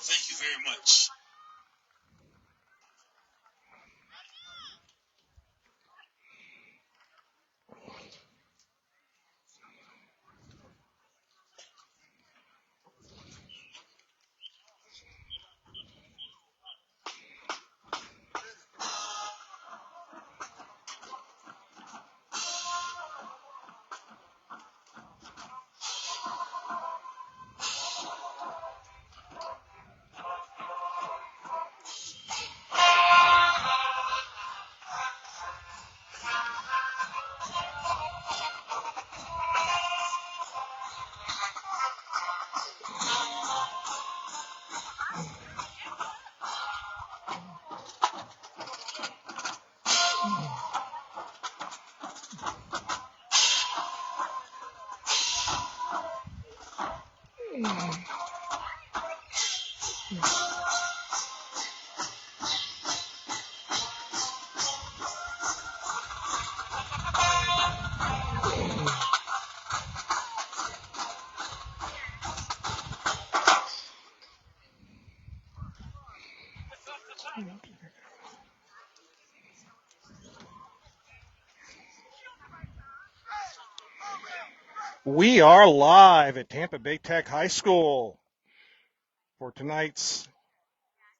Thank you very much. We are live at Tampa Bay Tech High School for tonight's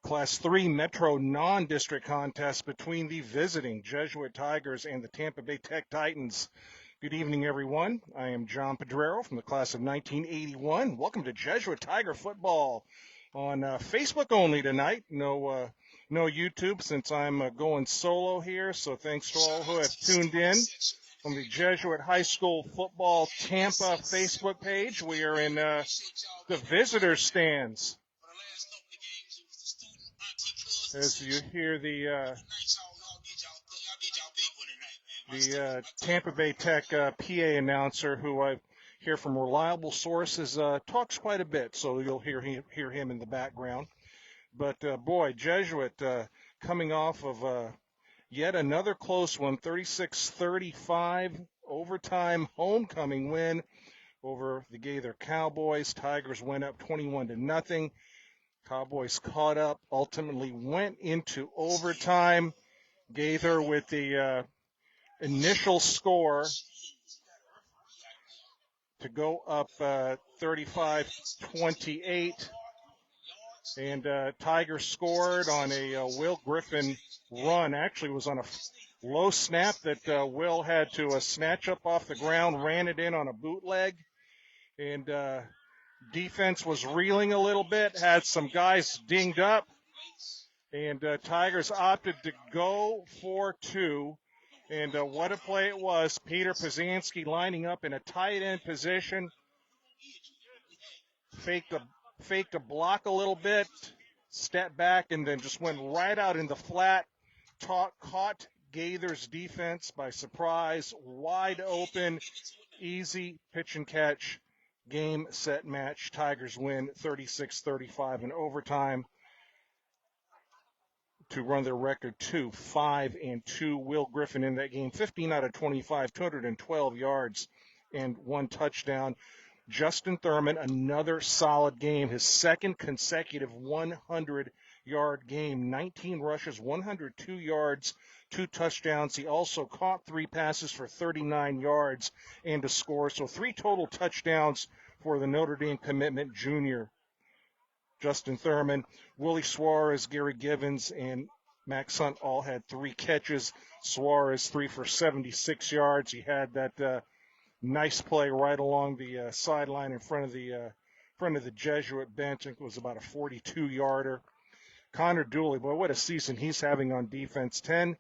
Class 3 Metro non-district contest between the visiting Jesuit Tigers and the Tampa Bay Tech Titans. Good evening, everyone. I am John Pedrero from the class of 1981. Welcome to Jesuit Tiger football on Facebook only tonight. No YouTube since I'm going solo here, so thanks to all who have tuned in. On the Jesuit High School Football Tampa Facebook page, we are in the visitor stands. As you hear the Tampa Bay Tech PA announcer, who I hear from reliable sources, talks quite a bit, so you'll hear him in the background. But boy, Jesuit coming off of yet another close one, 36-35 overtime homecoming win over the Gaither Cowboys. Tigers went up 21-0. Cowboys caught up, ultimately went into overtime. Gaither with the initial score to go up 35-28. And Tigers scored on a Will Griffin run. Actually, it was on a low snap that Will had to snatch up off the ground, ran it in on a bootleg. And defense was reeling a little bit, had some guys dinged up. And Tigers opted to go for two. And what a play it was. Peter Pazanski lining up in a tight end position. Faked a block a little bit, stepped back, and then just went right out in the flat. Caught Gaither's defense by surprise, wide open, easy pitch and catch, game, set, match. Tigers win 36-35 in overtime to run their record to 5-2. Will Griffin in that game, 15 out of 25, 212 yards and one touchdown. Justin Thurman, another solid game, his second consecutive 100-yard game, 19 rushes, 102 yards, 2 touchdowns. He also caught 3 passes for 39 yards and a score. So 3 total touchdowns for the Notre Dame commitment junior, Justin Thurman. Willie Suarez, Gary Givens, and Max Hunt all had 3 catches. Suarez 3 for 76 yards. He had that nice play right along the sideline in front of the Jesuit bench. I think it was about a 42-yarder. Connor Dooley, boy, what a season he's having on defense. 10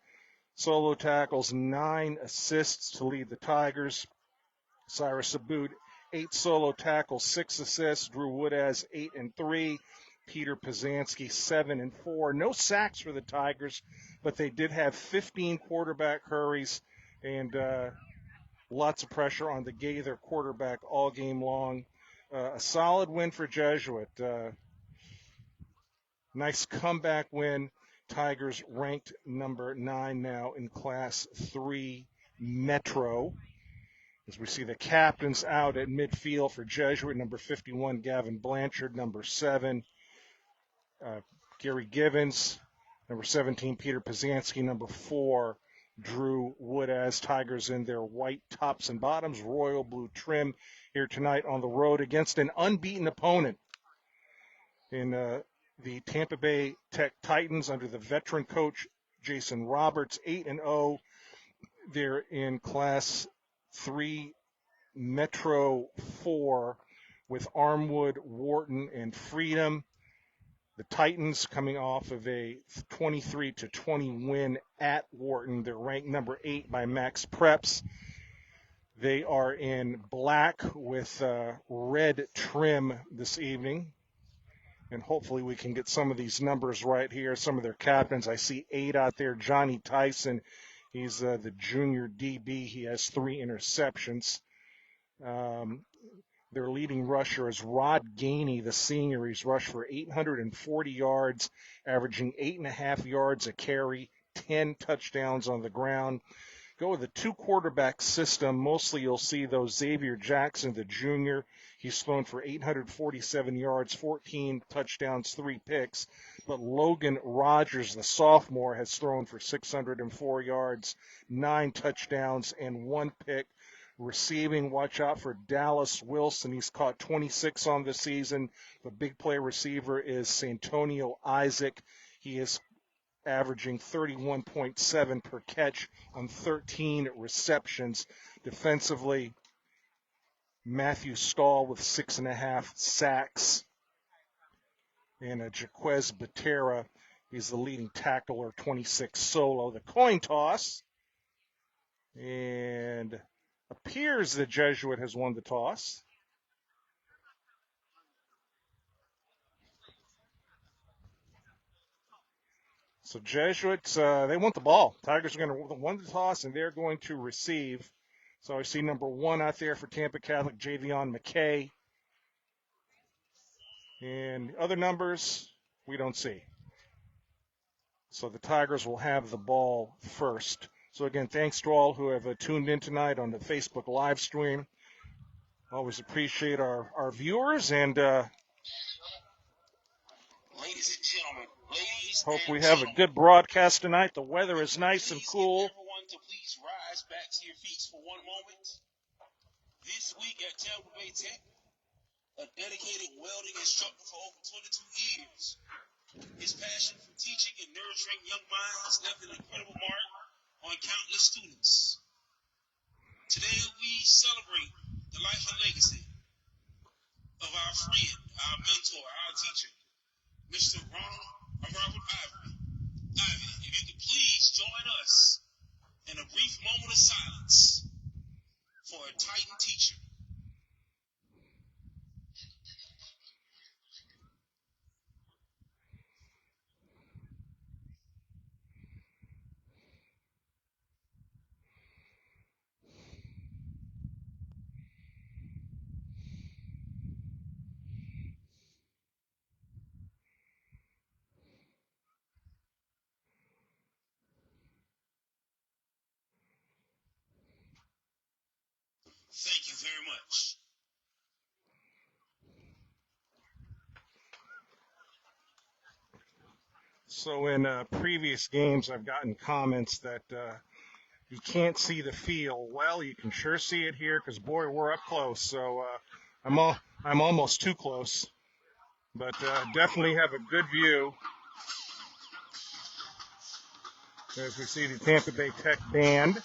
solo tackles, 9 assists to lead the Tigers. Cyrus Aboud, 8 solo tackles, 6 assists. Drew Woodaz, 8 and 3. Peter Pazanski, 7 and 4. No sacks for the Tigers, but they did have 15 quarterback hurries and lots of pressure on the Gaither quarterback all game long. A solid win for Jesuit. Nice comeback win. Tigers ranked number 9 now in Class 3 Metro. As we see the captains out at midfield for Jesuit, number 51, Gavin Blanchard, number 7, Gary Givens, number 17, Peter Pazanski, number 4, Drew Woodaz. Tigers in their white tops and bottoms, royal blue trim here tonight on the road against an unbeaten opponent in the Tampa Bay Tech Titans under the veteran coach Jason Roberts, 8-0. They're in Class 3 Metro 4 with Armwood, Wharton, and Freedom. The Titans coming off of a 23-20 win at Wharton. They're ranked number 8 by Max Preps. They are in black with red trim this evening. And hopefully we can get some of these numbers right here, some of their captains. I see 8 out there. Johnny Tyson, he's the junior DB. He has 3 interceptions. Their leading rusher is Rod Gainey, the senior. He's rushed for 840 yards, averaging 8.5 yards a carry, 10 touchdowns on the ground. Go with a 2-quarterback system. Mostly you'll see those Xavier Jackson, the junior. He's thrown for 847 yards, 14 touchdowns, 3 picks. But Logan Rogers, the sophomore, has thrown for 604 yards, 9 touchdowns, and 1 pick. Receiving, watch out for Dallas Wilson. He's caught 26 on the season. The big play receiver is Santonio Isaac. He is averaging 31.7 per catch on 13 receptions. Defensively, Matthew Stahl with 6.5 sacks. And Jaquez Batera, he's the leading tackler, 26 solo. The coin toss. And appears the Jesuit has won the toss. So Jesuits, they want the ball. Tigers are going to win the toss, and they're going to receive. So I see number 1 out there for Tampa Catholic, Javion McKay. And other numbers, we don't see. So the Tigers will have the ball first. So again, thanks to all who have tuned in tonight on the Facebook live stream. Always appreciate our viewers, and ladies and gentlemen, hope we have a good broadcast tonight. The weather is nice and cool. Everyone to please rise back to your feet for one moment. This week at Tampa Bay Tech, a dedicated welding instructor for over 22 years. His passion for teaching and nurturing young minds left an incredible mark on countless students. Today we celebrate the life and legacy of our friend, our mentor, our teacher, Mr. Robert Ivory. Ivy, if you could please join us in a brief moment of silence for a Titan teacher. Thank you very much. So in previous games, I've gotten comments that you can't see the field. Well, you can sure see it here because, boy, we're up close. So I'm almost too close, but definitely have a good view as we see the Tampa Bay Tech band.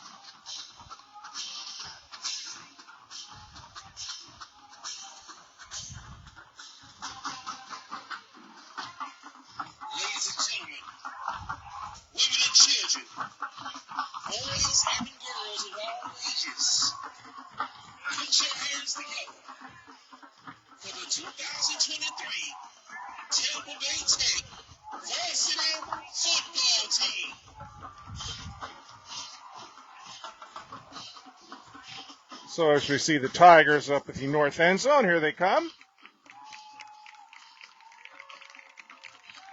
Ladies and gentlemen, women and children, boys and girls of all ages, put your hands together for the 2023 Tampa Bay Tech varsity football team. So as we see the Tigers up at the north end zone, here they come.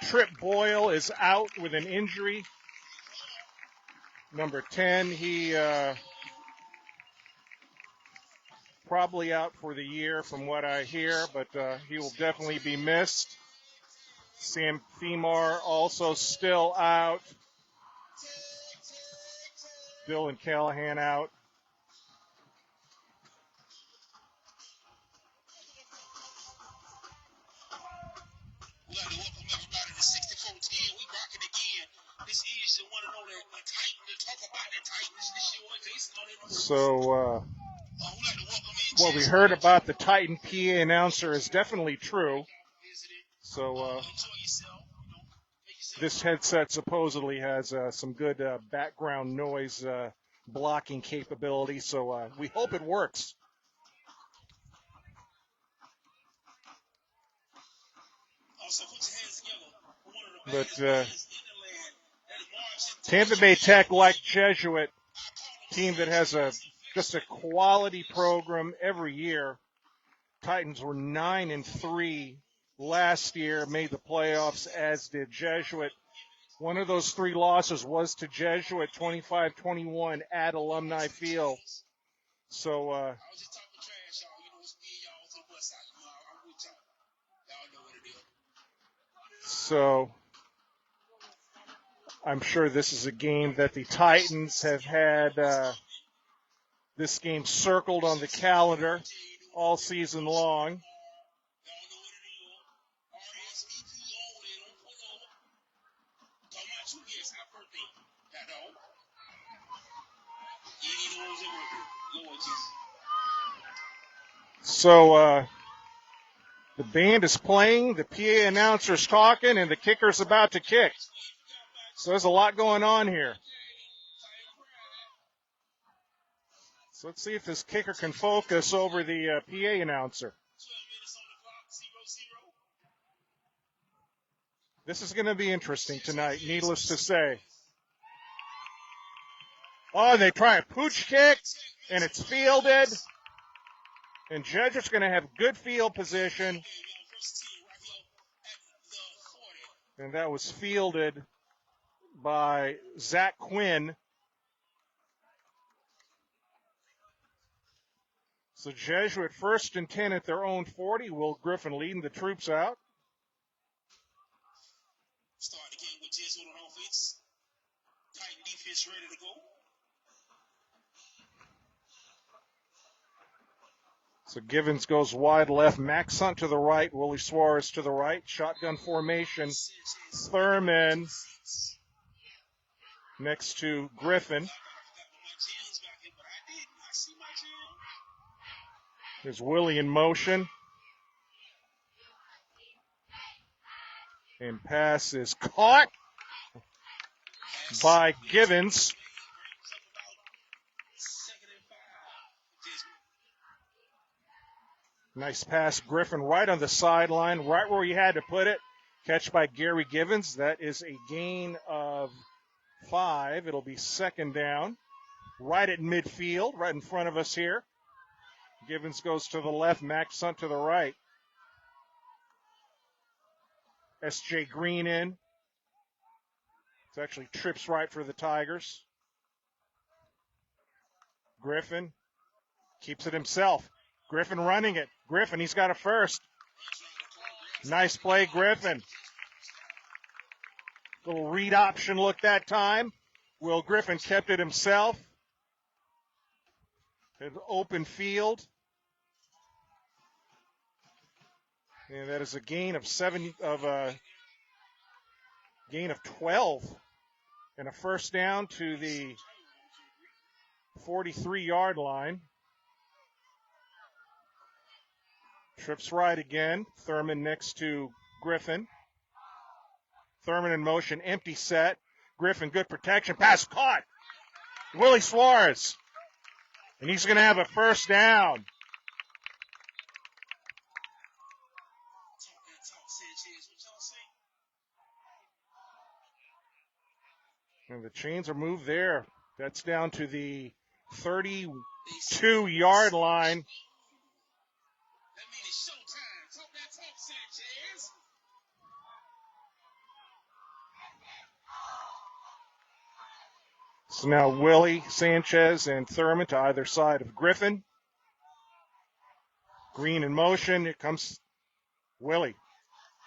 Trip Boyle is out with an injury. Number 10, he probably out for the year from what I hear, but he will definitely be missed. Sam Themar also still out. Dylan Callahan out. We'd like to welcome everybody to 6410. We rocking again. This is the one and only Titan to talk about the Titans. This your boy Jason on it. So We'd like to welcome in what we Jesuit. heard about the Titan PA announcer is definitely true. So Enjoy yourself. Make yourself this headset supposedly has some good background noise blocking capability, so we hope it works. also put your hands together for one of the But baddest bands in the land that is marching Tampa Bay Tech, like Jesuit, team that has just a quality program every year. Titans were 9-3 last year, made the playoffs, as did Jesuit. One of those three losses was to Jesuit, 25-21 at Alumni Field. So I was just talking trash, y'all. You know, it's me and y'all to the west side. You know, I'm with y'all. Y'all know what it is. So I'm sure this is a game that the Titans have had this game circled on the calendar all season long. Y'all know what it is. RSVP on it. Don't pull over. Talking about you, yes, happy birthday. That dog. You ain't even know it was your birthday. Lord Jesus. So the band is playing, the PA announcer's talking, and the kicker's about to kick. So there's a lot going on here. So let's see if this kicker can focus over the PA announcer. 12 minutes on the clock. 0-0. This is going to be interesting tonight, needless to say. Oh, they try a pooch kick, and it's fielded. And Jesuit's going to have good field position. And that was fielded by Zach Quinn. So Jesuit 1st and 10 at their own 40. Will Griffin leading the troops out. Start the game with Jesuit on offense. Titan defense ready to go. So Givens goes wide left. Max Hunt to the right. Willie Suarez to the right. Shotgun formation. Thurman next to Griffin. There's Willie in motion. And pass is caught by Givens. Nice pass, Griffin, right on the sideline, right where he had to put it. Catch by Gary Givens. That is a gain of 5. It'll be 2nd down. Right at midfield, right in front of us here. Givens goes to the left, Max Hunt to the right. S.J. Green in. It's actually trips right for the Tigers. Griffin keeps it himself. Griffin running it. Griffin, he's got a first. Nice play, Griffin. Little read option look that time. Will Griffin kept it himself. An open field. And that is a gain of 12 and a first down to the 43-yard line. Trips right again. Thurman next to Griffin. Thurman in motion, empty set. Griffin, good protection. Pass caught. Willie Suarez. And he's going to have a first down. And the chains are moved there. That's down to the 32-yard line. So now Willie, Sanchez, and Thurman to either side of Griffin. Green in motion. Here comes Willie.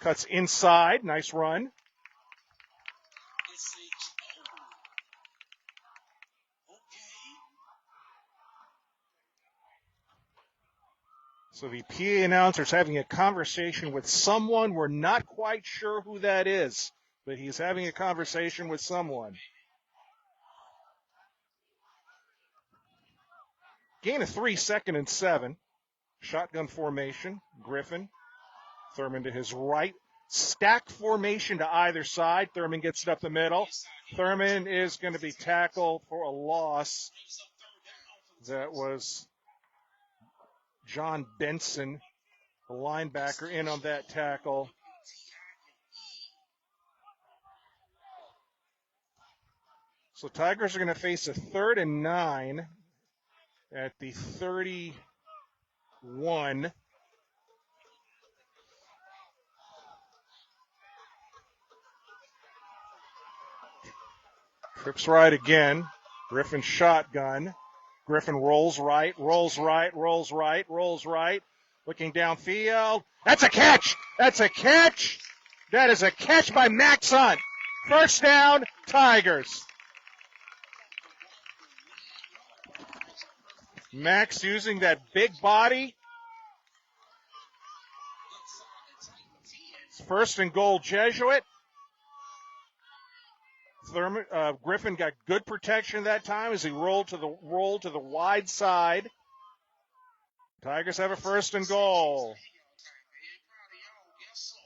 Cuts inside. Nice run. So the PA announcer's having a conversation with someone. We're not quite sure who that is, but he's having a conversation with someone. Gain of 3, 2nd and 7. Shotgun formation. Griffin. Thurman to his right. Stack formation to either side. Thurman gets it up the middle. Thurman is going to be tackled for a loss. That was John Benson, the linebacker, in on that tackle. So Tigers are going to face a 3rd and 9 at the 31. Trips right again. Griffin shotgun. Griffin rolls right, rolls right, rolls right, rolls right. Looking downfield. That's a catch! That's a catch! That is a catch by Max Hunt. First down, Tigers. Max using that big body. First and goal, Jesuit. Griffin got good protection that time as he rolled to the wide side. Tigers have a first and goal.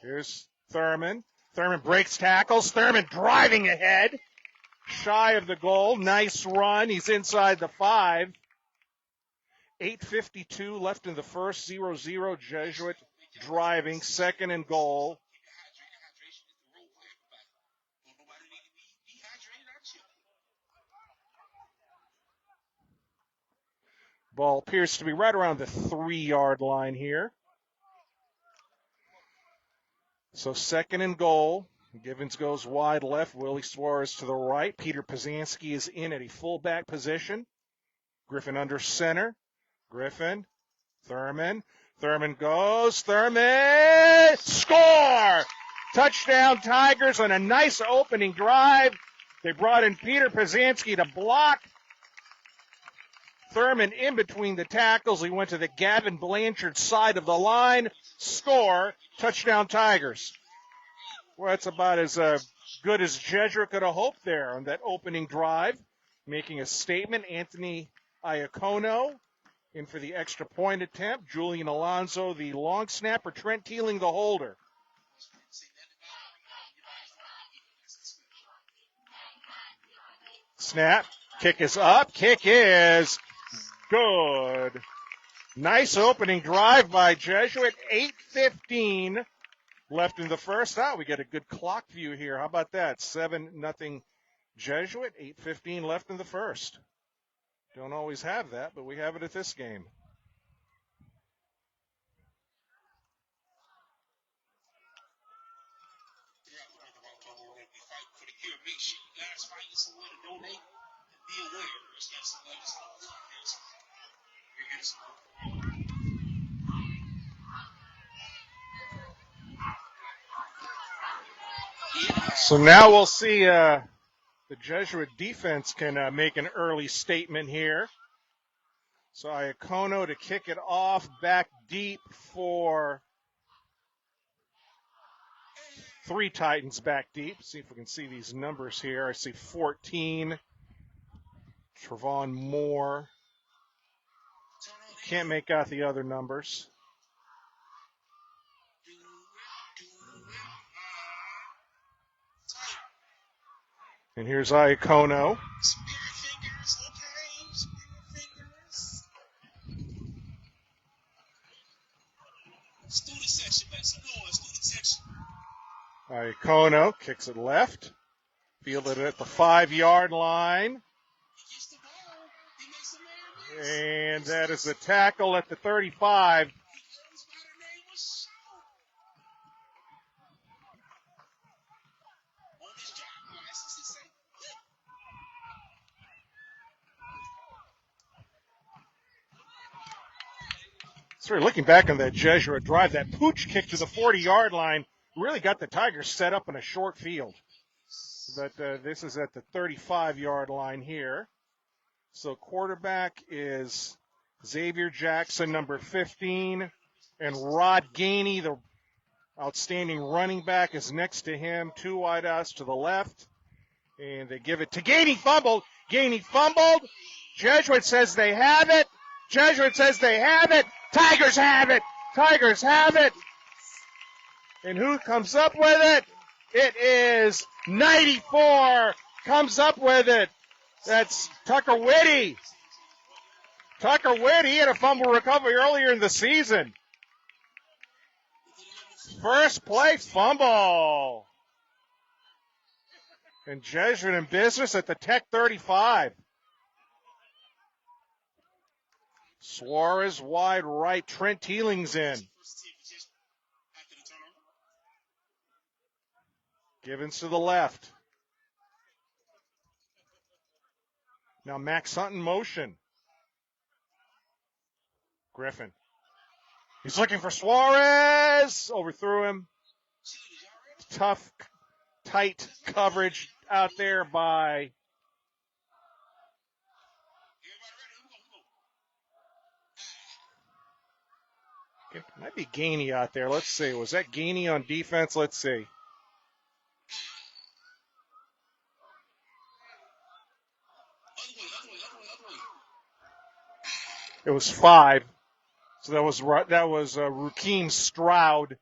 Here's Thurman. Thurman breaks tackles. Thurman driving ahead. Shy of the goal. Nice run. He's inside the 5. 8:52 left in the first. 0-0. Jesuit driving. 2nd and goal. Ball appears to be right around the 3-yard line here. So 2nd and goal. Givens goes wide left. Willie Suarez to the right. Peter Pazanski is in at a fullback position. Griffin under center. Griffin. Thurman. Thurman goes. Thurman. Score! Touchdown Tigers on a nice opening drive. They brought in Peter Pazanski to block. Thurman in between the tackles. He went to the Gavin Blanchard side of the line. Score. Touchdown Tigers. Well, that's about as good as Jesuit could have hoped there on that opening drive. Making a statement, Anthony Iacono in for the extra point attempt. Julian Alonso, the long snapper. Trent Teeling, the holder. Snap. Kick is up. Kick is good. Nice opening drive by Jesuit. 8:15 left in the first. We get a good clock view here. How about that? 7-0 Jesuit. 8:15 left in the first. Don't always have that, but we have it at this game. So now we'll see the Jesuit defense can make an early statement here. So Iacono to kick it off back deep for 3 Titans back deep. See if we can see these numbers here. I see 14. Trevon Moore. Can't make out the other numbers. And here's Iacono. Iacono kicks it left. Fielded at the 5-yard line. And that is the tackle at the 35. Sorry, looking back on that Jesuit drive, that pooch kick to the 40-yard line really got the Tigers set up in a short field. But this is at the 35-yard line here. So quarterback is Xavier Jackson, number 15, and Rod Gainey, the outstanding running back, is next to him. 2 wideouts to the left. And they give it to Gainey. Fumbled. Gainey fumbled. Jesuit says they have it. Jesuit says they have it. Tigers have it. Tigers have it. And who comes up with it? It is 94 comes up with it. That's Tucker Whitty. Tucker Whitty had a fumble recovery earlier in the season. First play fumble. And Jesuit in business at the Tech 35. Suarez wide right. Trent Teeling's in. Givens to the left. Now Max Sutton motion. Griffin. He's looking for Suarez. Overthrew him. Tough, tight coverage out there by it might be Gainey out there. Let's see. Was that Gainey on defense? Let's see. It was 5. So that was Rakeem Stroud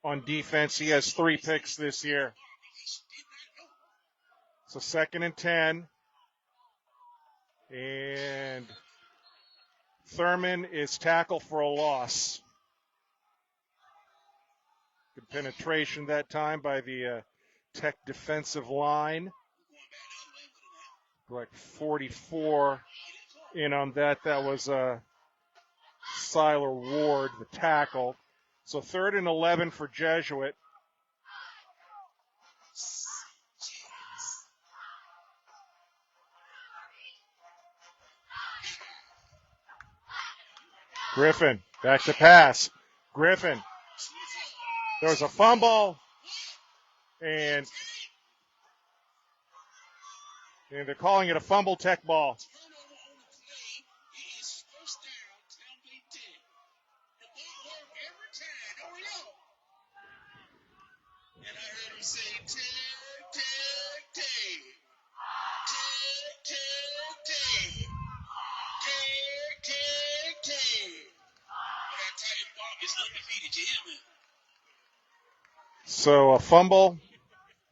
on defense. He has 3 picks this year. So 2nd and 10. And Thurman is tackled for a loss. Good penetration that time by the Tech defensive line. Like 44 in on that. That was Siler Ward, the tackle. So 3rd and 11 for Jesuit. Griffin, back to pass. Griffin. There was a fumble. And they're calling it a fumble Tech ball. So a fumble,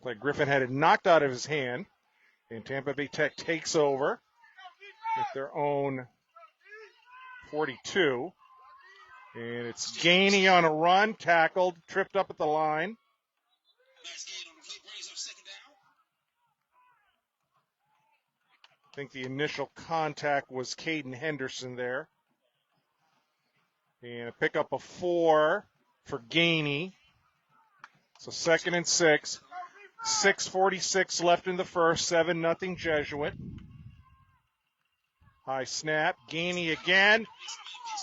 like Griffin had it knocked out of his hand, and Tampa Bay Tech takes over with their own 42. And it's Gainey on a run, tackled, tripped up at the line. I think the initial contact was Caden Henderson there. And a pickup of 4 for Gainey. So 2nd and 6. 6:46 left in the first. 7-0 Jesuit. High snap. Gainey again.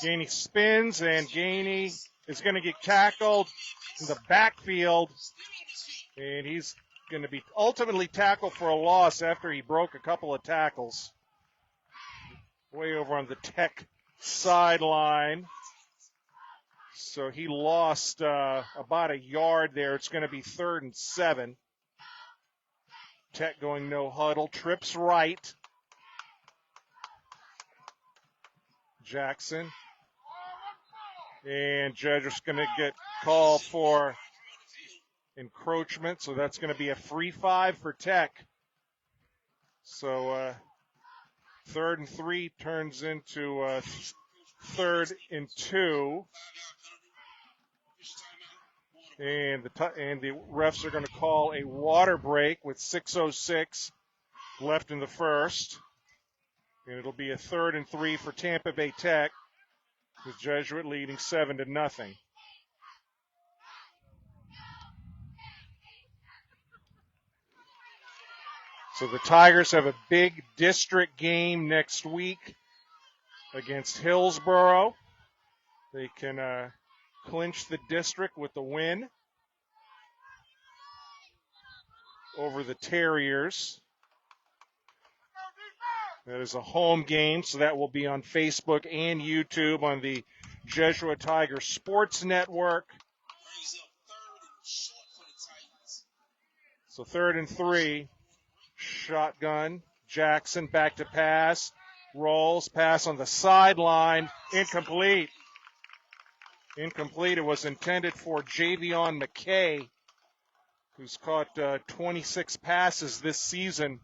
Gainey spins, and Gainey is going to get tackled in the backfield. And he's going to be ultimately tackled for a loss after he broke a couple of tackles. Way over on the Tech sideline. So he lost about a yard there. It's going to be 3rd and 7. Tech going no huddle. Trips right. Jackson. And judge is going to get called for encroachment. So that's going to be a free 5 for Tech. So 3rd and 3 turns into 3rd and 2. And the refs are going to call a water break with 6:06 left in the first. And it'll be a 3rd and 3 for Tampa Bay Tech, with Jesuit leading 7-0. So the Tigers have a big district game next week against Hillsborough. They can clinch the district with the win over the Terriers. That is a home game, so that will be on Facebook and YouTube on the Jesuit Tiger Sports Network. So 3rd and 3, shotgun. Jackson back to pass, rolls, pass on the sideline, incomplete. Incomplete. It was intended for Javion McKay, who's caught 26 passes this season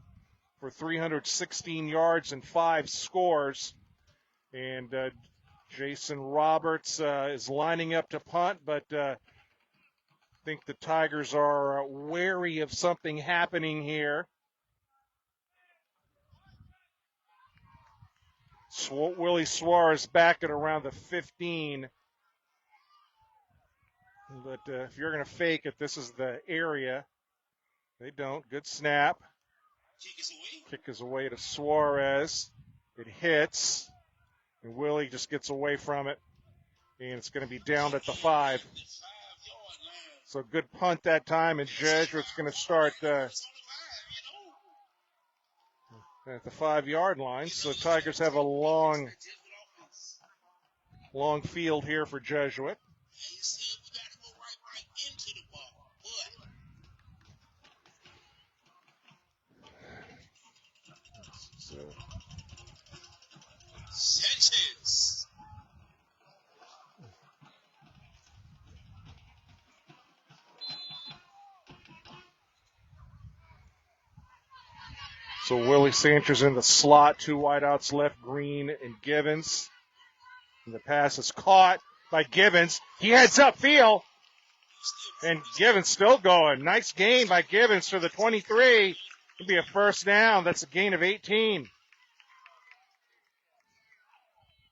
for 316 yards and 5 scores. And Jason Roberts is lining up to punt, but I think the Tigers are wary of something happening here. Willie Suarez back at around the 15. But if you're going to fake it, this is the area. They don't. Good snap. Kick is away to Suarez. It hits. And Willie just gets away from it. And it's going to be down at the 5. So good punt that time. And Jesuit's going to start at the 5-yard line. So the Tigers have a long field here for Jesuit. Sanchez. So Willie Sanchez in the slot, 2 wideouts left, Green and Givens. And the pass is caught by Givens. He heads upfield, and Givens still going. Nice gain by Givens for the 23. It'll be a first down. That's a gain of 18.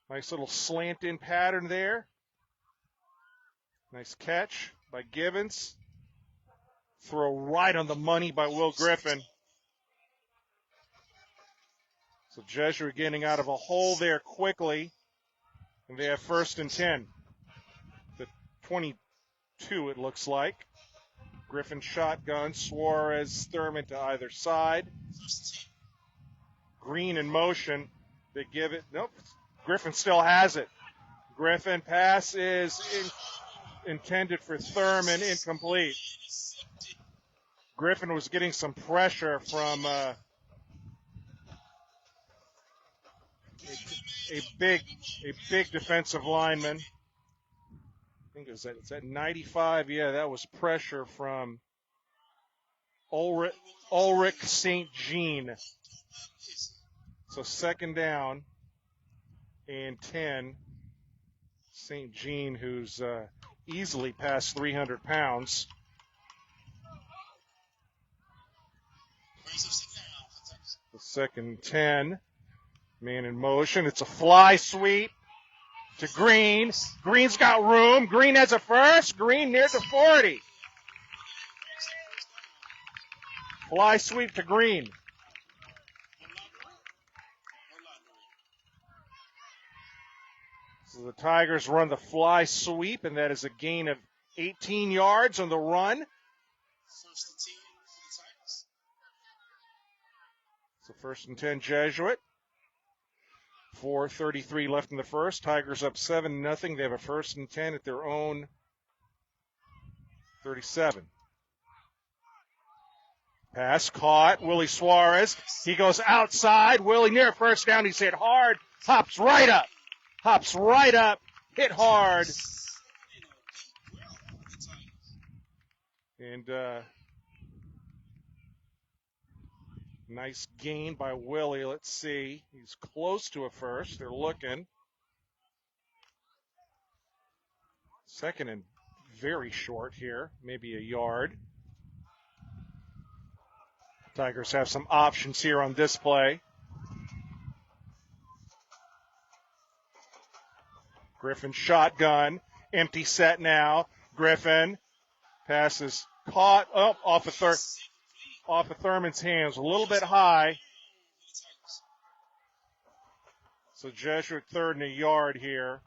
Nice little slant-in pattern there. Nice catch by Givens. Throw right on the money by Will Griffin. So Jesuit getting out of a hole there quickly. And they have 1st and 10. The 22, it looks like. Griffin shotgun. Suarez, Thurman to either side. Green in motion. They give it. Nope. Griffin still has it. Griffin pass is intended for Thurman, incomplete. Griffin was getting some pressure from a big defensive lineman. I think it's at 95. Yeah, that was pressure from Ulrich St. Jean. So 2nd down and 10. St. Jean, who's easily past 300 pounds. The 2nd and 10. Man in motion. It's a fly sweep to Green. Green's got room. Green has a first. Green near the 40. Fly sweep to Green. So the Tigers run the fly sweep, and that is a gain of 18 yards on the run. 1st and 10 for the So first and 10, Jesuit. 4:33 left in the first. Tigers up 7-0. They have a first and 10 at their own 37. Pass caught. Willie Suarez. He goes outside. Willie near first down. He's hit hard. Hops right up. Hops right up. Hit hard. And nice gain by Willie. Let's see. He's close to a first. They're looking. Second and very short here. Maybe a yard. Tigers have some options here on this play. Griffin shotgun. Empty set now. Griffin. Pass is caught off of Thurman's hands. A little bit high. So Jesuit third and a yard here.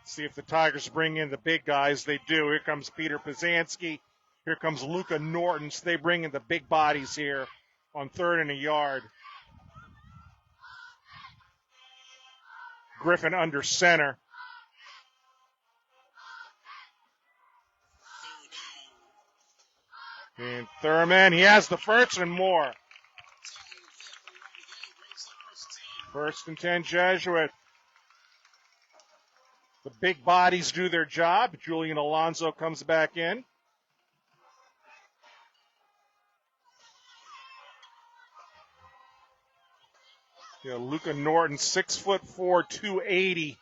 See if the Tigers bring in the big guys. They do. Here comes Peter Pazanski. Here comes Luca Norton. So they bring in the big bodies here on third and a yard. Griffin under center. And Thurman, he has the first and more. First and 10, Jesuit. The big bodies do their job. Julian Alonso comes back in. Yeah, Luca Norton, 6'4", 280.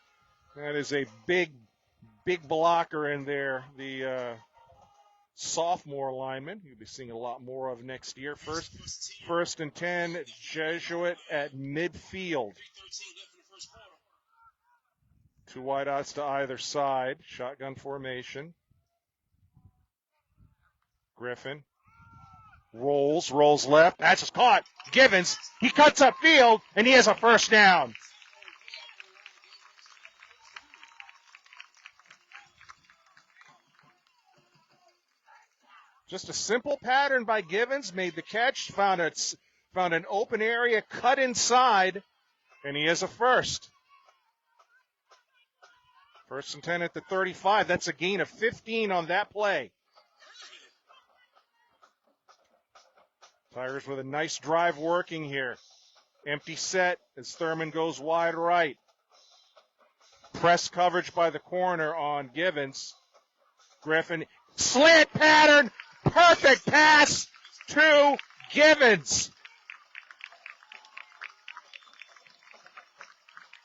That is a big blocker in there. The sophomore lineman you'll be seeing a lot more of next year. First and 10, Jesuit at midfield. 2 wideouts to either side. Shotgun formation. Griffin rolls left. That's just caught. Givens, he cuts up field, and he has a first down. Just a simple pattern by Givens. Made the catch, found an open area, cut inside, and he has a first. First and 10 at the 35. That's a gain of 15 on that play. Tigers with a nice drive working here. Empty set as Thurman goes wide right. Press coverage by the corner on Givens. Griffin, slant pattern, perfect pass to Givens.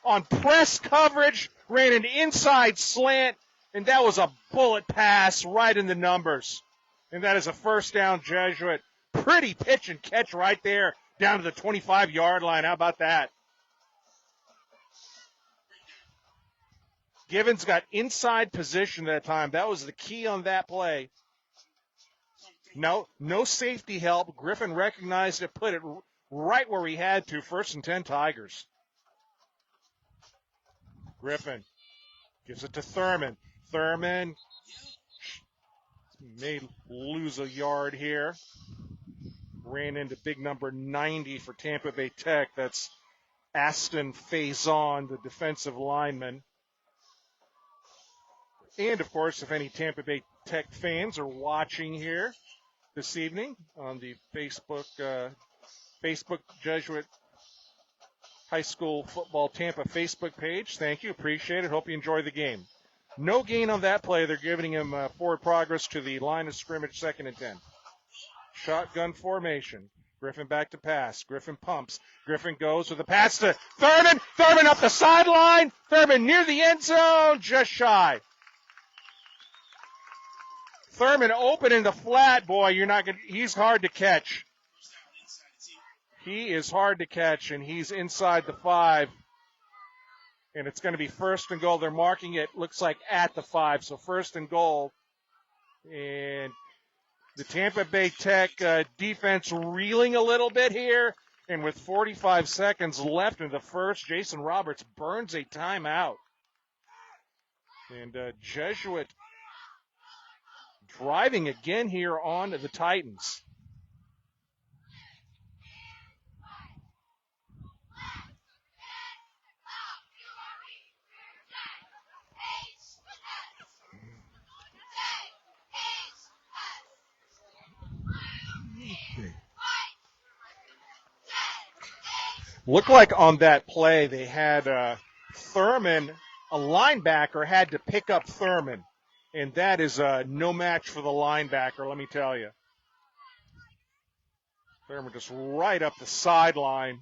On press coverage, ran an inside slant, and that was a bullet pass right in the numbers. And that is a first down, Jesuit. Pretty pitch and catch right there down to the 25-yard line. How about that? Givens got inside position that time. That was the key on that play. No safety help. Griffin recognized it, put it right where he had to. First and 10 Tigers. Griffin gives it to Thurman. Thurman may lose a yard here. Ran into big number 90 for Tampa Bay Tech. That's Aston Faison, the defensive lineman. And, of course, if any Tampa Bay Tech fans are watching here this evening on the Facebook Jesuit High School Football Tampa Facebook page, thank you. Appreciate it. Hope you enjoy the game. No gain on that play. They're giving him forward progress to the line of scrimmage, second and 10. Shotgun formation. Griffin back to pass. Griffin pumps. Griffin goes with a pass to Thurman. Thurman up the sideline. Thurman near the end zone, just shy. Thurman open in the flat. Boy, he's hard to catch. He is hard to catch, and he's inside the 5. And it's going to be first and goal. They're marking it, looks like, at the 5. So first and goal. And the Tampa Bay Tech defense reeling a little bit here. And with 45 seconds left in the first, Jason Roberts burns a timeout. And Jesuit driving again here on the Titans. Looked like on that play they had Thurman, a linebacker, had to pick up Thurman. And that is no match for the linebacker, let me tell you. Thurman just right up the sideline.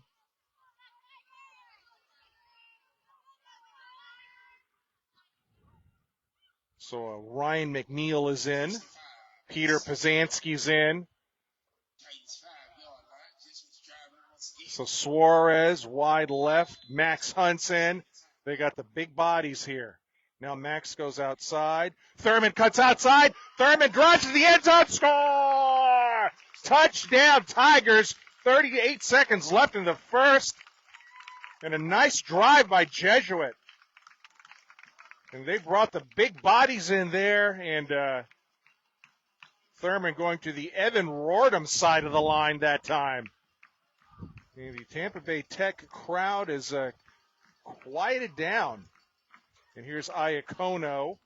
So Ryan McNeil is in. Peter Pazanski's in. So Suarez, wide left. Max Hunt's in. They got the big bodies here. Now Max goes outside. Thurman cuts outside. Thurman drives to the end zone. Score! Touchdown, Tigers. 38 seconds left in the first. And a nice drive by Jesuit. And they brought the big bodies in there. And Thurman going to the Evan Rordam side of the line that time. And the Tampa Bay Tech crowd is quieted down. And here's Iacono.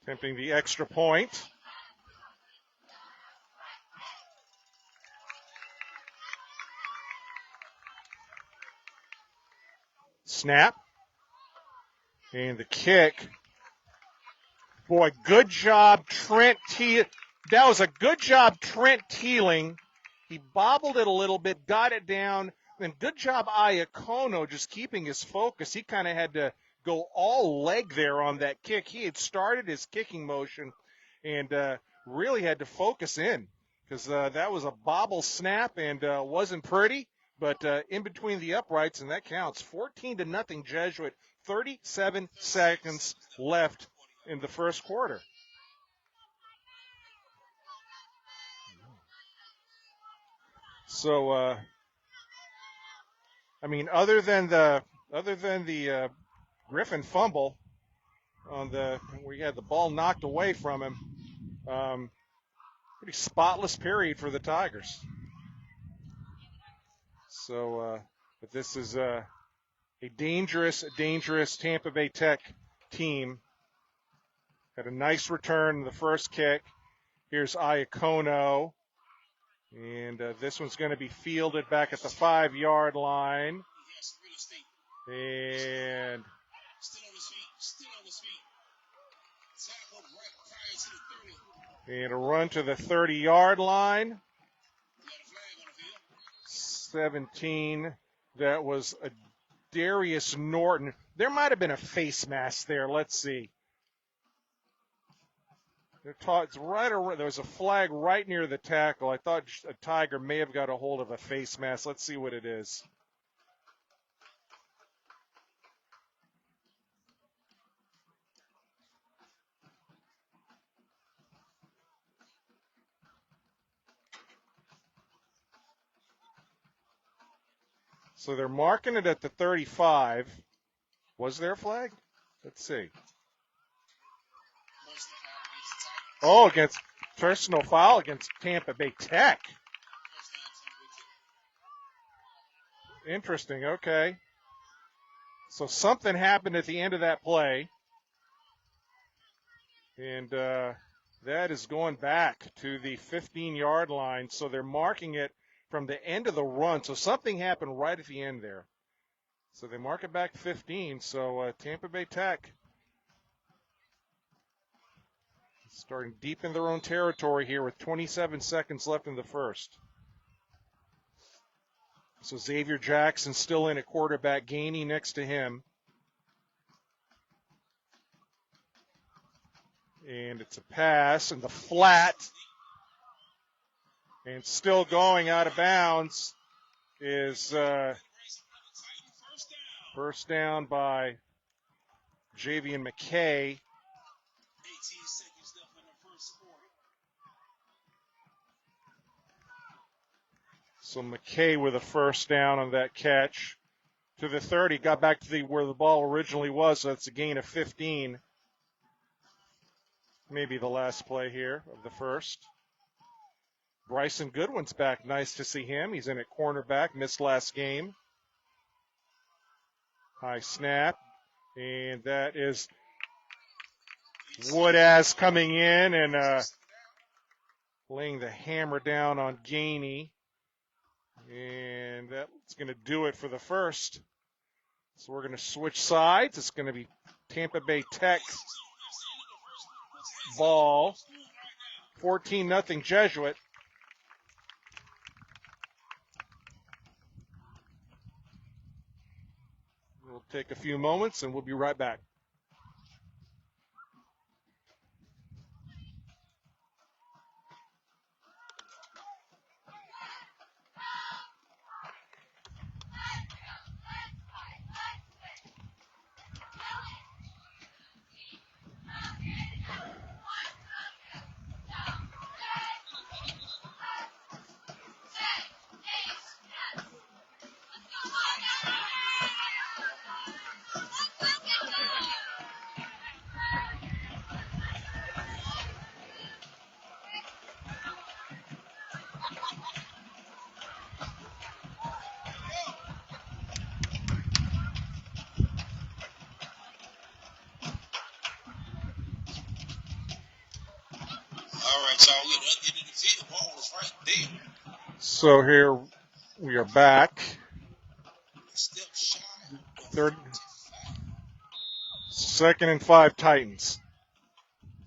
Attempting the extra point. Snap. And the kick. Boy, good job, Trent Teeling. That was a good job, Trent Teeling. He bobbled it a little bit, got it down, and good job, Iacono, just keeping his focus. He kind of had to go all leg there on that kick. He had started his kicking motion and really had to focus in because that was a bobble snap and wasn't pretty, but in between the uprights, and that counts. 14-0 Jesuit, 37 seconds left in the first quarter. So, I mean, other than the Griffin fumble on where he had the ball knocked away from him, pretty spotless period for the Tigers. So, but this is a dangerous Tampa Bay Tech team. Had a nice return in the first kick. Here's Iacono. And this one's going to be fielded back at the 5-yard line. And a run to the 30-yard line. 17. That was a Darius Norton. There might have been a face mask there. Let's see. It's right around, there was a flag right near the tackle. I thought a Tiger may have got a hold of a face mask. Let's see what it is. So they're marking it at the 35. Was there a flag? Let's see. Oh, against personal foul against Tampa Bay Tech. Interesting. Okay. So something happened at the end of that play. And that is going back to the 15-yard line. So they're marking it from the end of the run. So something happened right at the end there. So they mark it back 15. So Tampa Bay Tech starting deep in their own territory here with 27 seconds left in the first. So Xavier Jackson still in at quarterback, Gainey next to him. And it's a pass in the flat. And still going out of bounds is first down by Javian McKay. So McKay with a first down on that catch to the 30. Got back to where the ball originally was, so that's a gain of 15. Maybe the last play here of the first. Bryson Goodwin's back. Nice to see him. He's in at cornerback. Missed last game. High snap. And that is Woodaz coming in and laying the hammer down on Gainey. And that's going to do it for the first. So we're going to switch sides. It's going to be Tampa Bay Tech ball. 14-0 Jesuit. We'll take a few moments and we'll be right back. All right, y'all. We're getting the field. The ball is right there. So here we are back. Step shy. Third, 2nd and 5 Titans.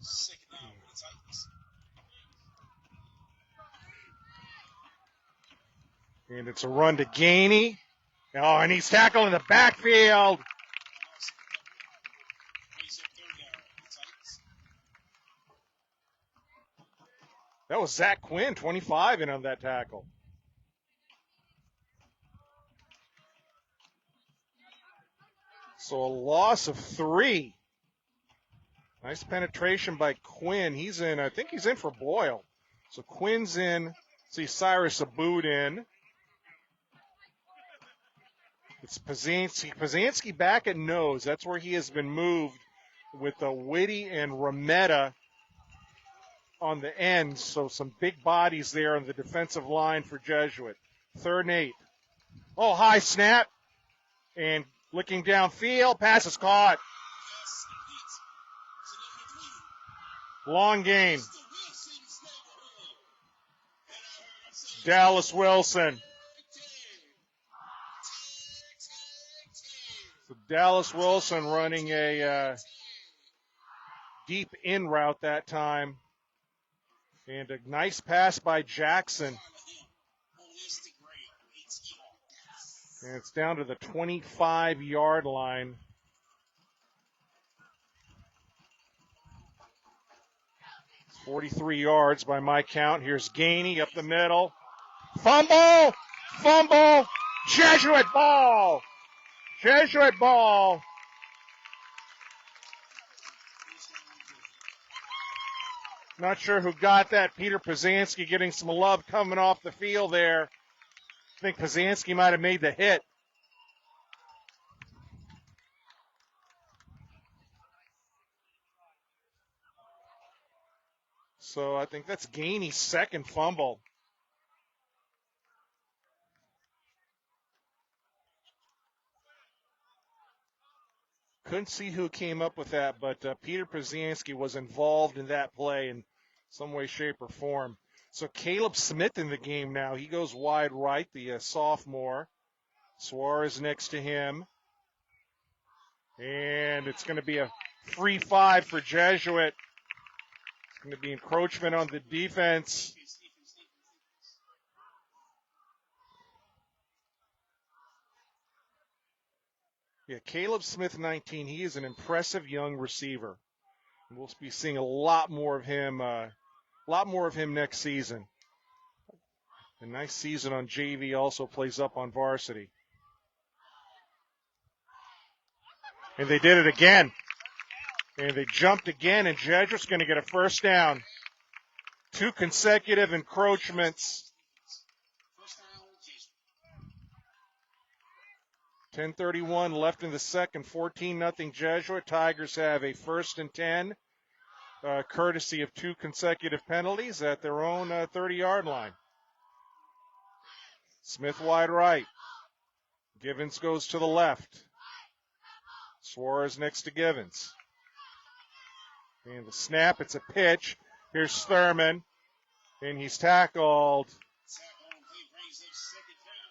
Second down for the Titans. And it's a run to Gainey. Oh, and he's tackled in the backfield. That was Zach Quinn, 25, in on that tackle. So a loss of 3. Nice penetration by Quinn. He's in, I think he's in for Boyle. So Quinn's in. See Cyrus Abood in. It's Pazansky. Pazansky back at nose. That's where he has been moved with Whitty and Remetta on the end. So some big bodies there on the defensive line for Jesuit. 3rd and 8. Oh, high snap. And looking downfield. Pass is caught. Long gain. Dallas Wilson. So Dallas Wilson running a deep in route that time. And a nice pass by Jackson. And it's down to the 25-yard line. It's 43 yards by my count. Here's Gainey up the middle. Fumble! Fumble! Jesuit ball! Jesuit ball! Not sure who got that. Peter Pazansky getting some love coming off the field there. I think Pazansky might have made the hit. So I think that's Gainey's second fumble. Couldn't see who came up with that, but Peter Pazansky was involved in that play in some way, shape, or form. So Caleb Smith in the game now. He goes wide right, the sophomore. Suarez next to him. And it's going to be a free 5 for Jesuit. It's going to be encroachment on the defense. Yeah, Caleb Smith, 19. He is an impressive young receiver. We'll be seeing a lot more of him next season. A nice season on JV, also plays up on varsity. And they did it again. And they jumped again, and Jesuit's going to get a first down. 2 consecutive encroachments. 10:31 left in the second. 14-0 Jesuit. Tigers have a 1st and 10, courtesy of 2 consecutive penalties at their own 30-yard line. Smith wide right. Givens goes to the left. Suarez next to Givens. And the snap, it's a pitch. Here's Thurman, and he's tackled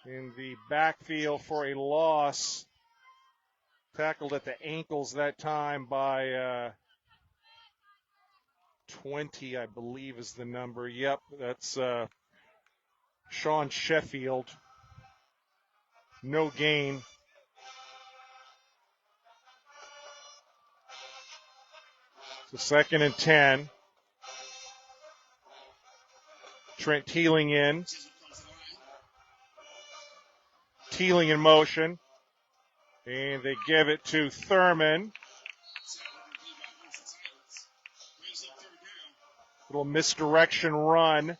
in the backfield for a loss. Tackled at the ankles that time by 20, I believe is the number. Yep, that's Sean Sheffield. No gain. So 2nd and 10. Trent Teeling in. Teeling in motion. And they give it to Thurman. Little misdirection run.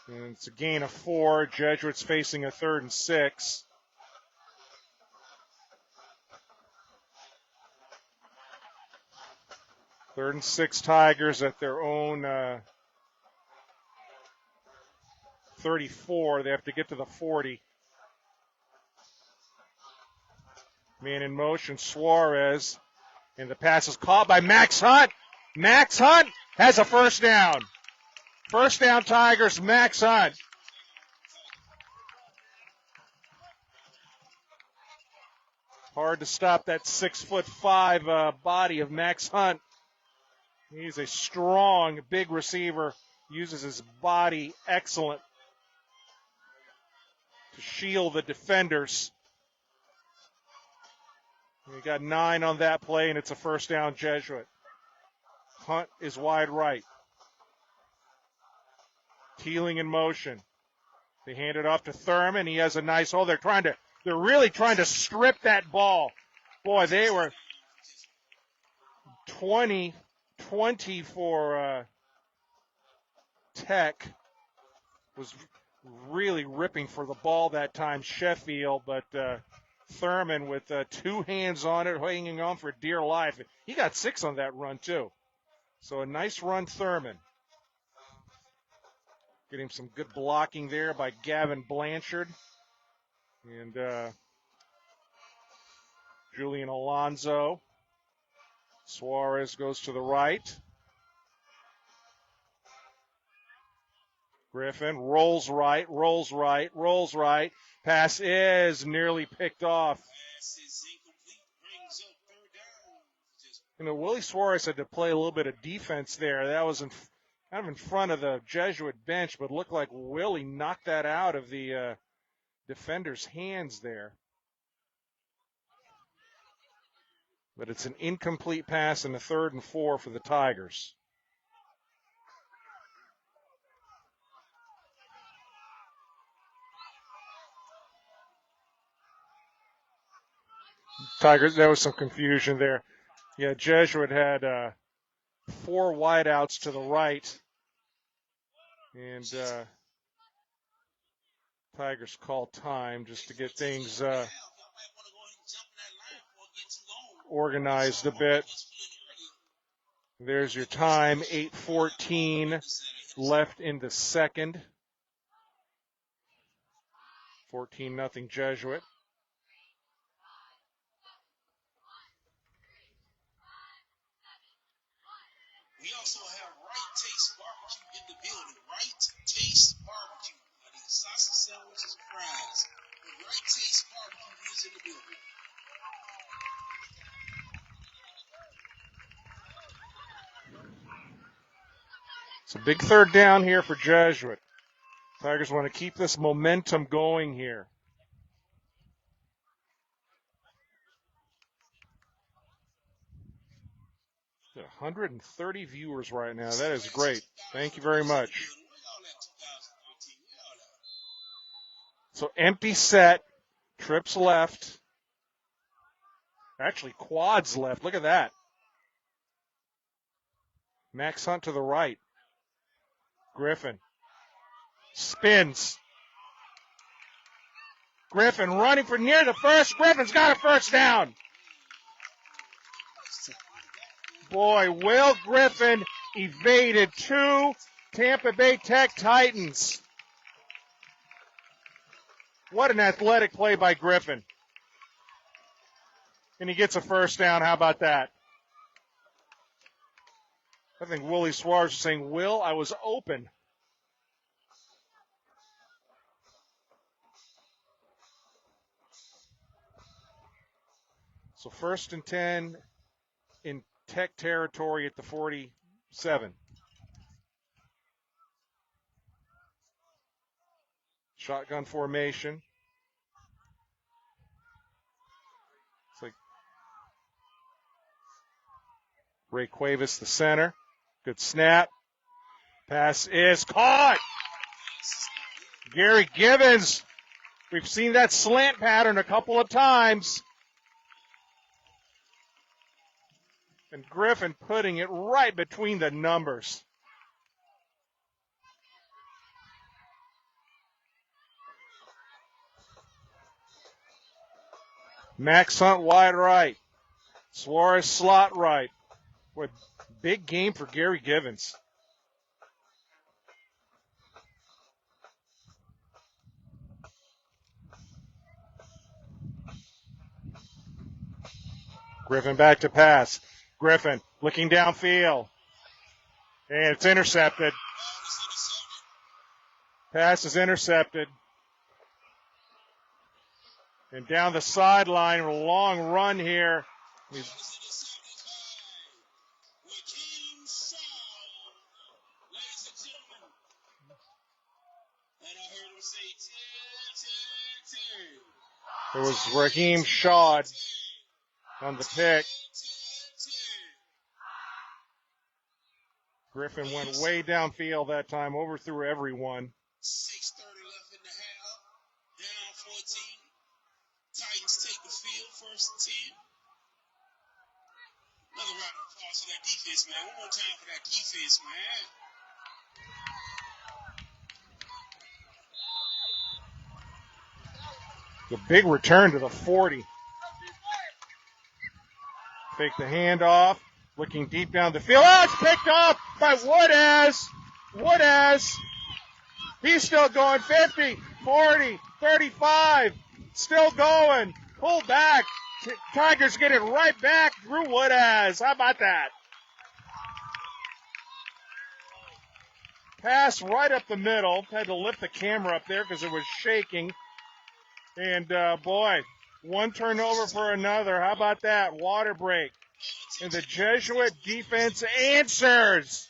And it's a gain of 4. Jesuits facing a 3rd and 6. Third and 6 Tigers at their own 34. They have to get to the 40. Man in motion, Suarez. And the pass is caught by Max Hunt. Max Hunt has a first down. First down Tigers, Max Hunt. Hard to stop that 6'5" body of Max Hunt. He's a strong, big receiver. Uses his body excellent to shield the defenders. We got 9 on that play, and it's a first down Jesuit. Hunt is wide right. Teeling in motion. They hand it off to Thurman. He has a nice hole. They're really trying to strip that ball. Boy, they were 20 for Tech. Was really ripping for the ball that time, Sheffield, but Thurman with 2 hands on it, hanging on for dear life. He got 6 on that run, too. So a nice run, Thurman. Getting some good blocking there by Gavin Blanchard. And Julian Alonso. Suarez goes to the right. Griffin rolls right. Pass is nearly picked off. You know, Willie Suarez had to play a little bit of defense there. That was kind of in front of the Jesuit bench, but looked like Willie knocked that out of the defender's hands there. But it's an incomplete pass in the 3rd and 4 for the Tigers. Tigers, there was some confusion there. Yeah, Jesuit had 4 wideouts to the right. And Tigers call time just to get things organized a bit. There's your time, 8:14 left in the second. 14-0 Jesuit. We also have Right Taste Barbecue in the building. Right Taste Barbecue. I need sausage sandwiches and fries. But Right Taste Barbecue is in the building. It's a big 3rd down here for Jesuit. Tigers want to keep this momentum going here. 130 viewers right now. That is great. Thank you very much. So empty set, trips left. Actually, quads left. Look at that. Max Hunt to the right. Griffin spins. Griffin running for near the first. Griffin's got a first down. Boy, Will Griffin evaded 2 Tampa Bay Tech Titans. What an athletic play by Griffin. And he gets a first down. How about that? I think Willie Suarez was saying, Will, I was open. So 1st and 10 in Tech territory at the 47. Shotgun formation. It's like Ray Cuevas, the center. Good snap. Pass is caught. Gary Givens. We've seen that slant pattern a couple of times. And Griffin putting it right between the numbers. Max Hunt wide right. Suarez slot right. What big game for Gary Givens. Griffin back to pass. Griffin looking downfield. And it's intercepted. Pass is intercepted. And down the sideline, a long run here. It was Raheem Shad on the pick. Griffin went way downfield that time, overthrew everyone. 6:30 left in the half. Down 14. Titans take the field, 1st and 10. Another round of applause for that defense, man. One more time for that defense, man. The big return to the 40. Fake the handoff. Looking deep down the field. Oh, it's picked off by Woodaz. Woodaz. He's still going. 50, 40, 35. Still going. Pull back. Tigers get it right back. Drew Woodaz. How about that? Pass right up the middle. Had to lift the camera up there because it was shaking. And, boy, one turnover for another. How about that? Water break. And the Jesuit defense answers.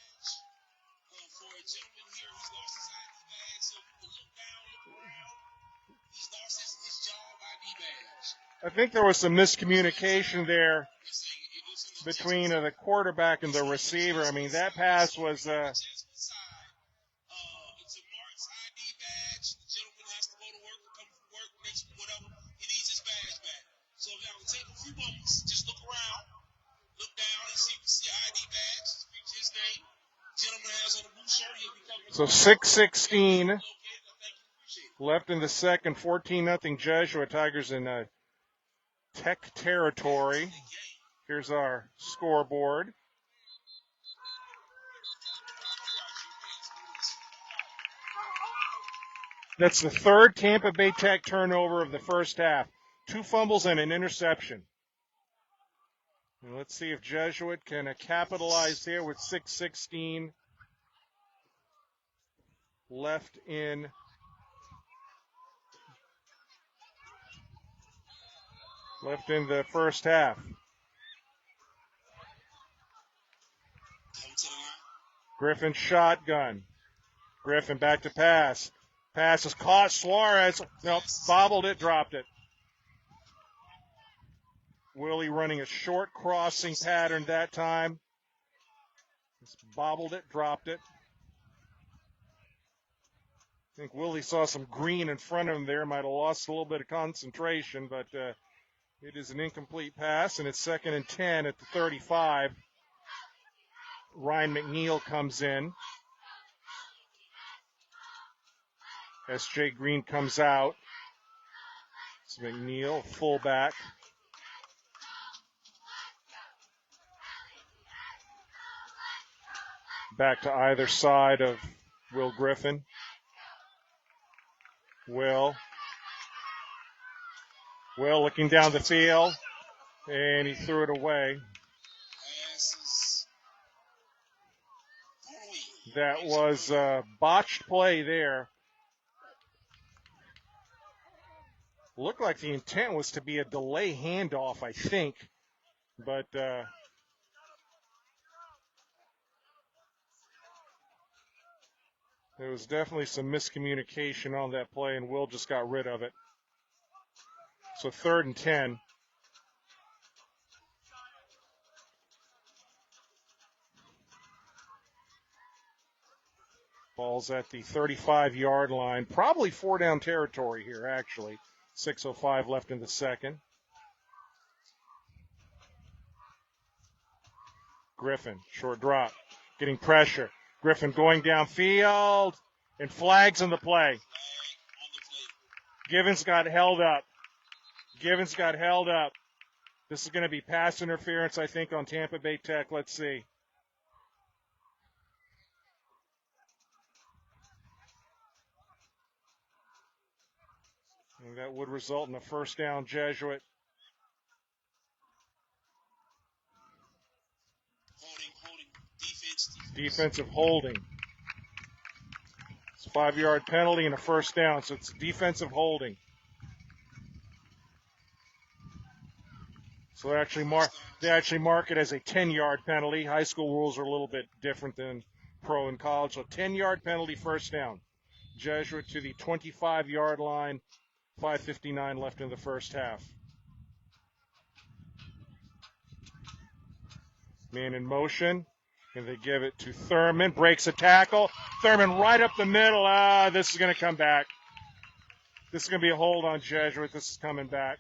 I think there was some miscommunication there between the quarterback and the receiver. I mean, that pass was so 6:16 left in the second. 14-0 Jesuit Tigers in Tech territory. Here's our scoreboard. That's the third Tampa Bay Tech turnover of the first half. 2 fumbles and an interception. And let's see if Jesuit can capitalize here with 6:16 left in the first half. Griffin shotgun. Griffin back to pass. Pass is caught. Suarez, nope, bobbled it, dropped it. Willie running a short crossing pattern that time. Just bobbled it, dropped it. I think Willie saw some green in front of him there. Might have lost a little bit of concentration, but it is an incomplete pass, and it's 2nd and 10 at the 35. Ryan McNeil comes in. S.J. Green comes out. It's McNeil, fullback. Back to either side of Will Griffin. Will looking down the field. And he threw it away. Passes. That was a botched play there. Looked like the intent was to be a delay handoff, I think. But there was definitely some miscommunication on that play, and Will just got rid of it. So 3rd and 10. Ball's at the 35-yard line. Probably 4-down territory here, actually. 6:05 left in the second. Griffin, short drop, getting pressure. Griffin going downfield, and flags on the play. Givens got held up. This is going to be pass interference, I think, on Tampa Bay Tech. Let's see. And that would result in a 1st down, Jesuit. Holding. Defensive holding. It's a 5-yard penalty and a 1st down, so it's defensive holding. So they actually mark it as a 10-yard penalty. High school rules are a little bit different than pro and college. So 10-yard penalty, 1st down. Jesuit to the 25-yard line. 5:59 left in the first half. Man in motion, and they give it to Thurman. Breaks a tackle. Thurman right up the middle. This is going to come back. This is going to be a hold on Jesuit. This is coming back.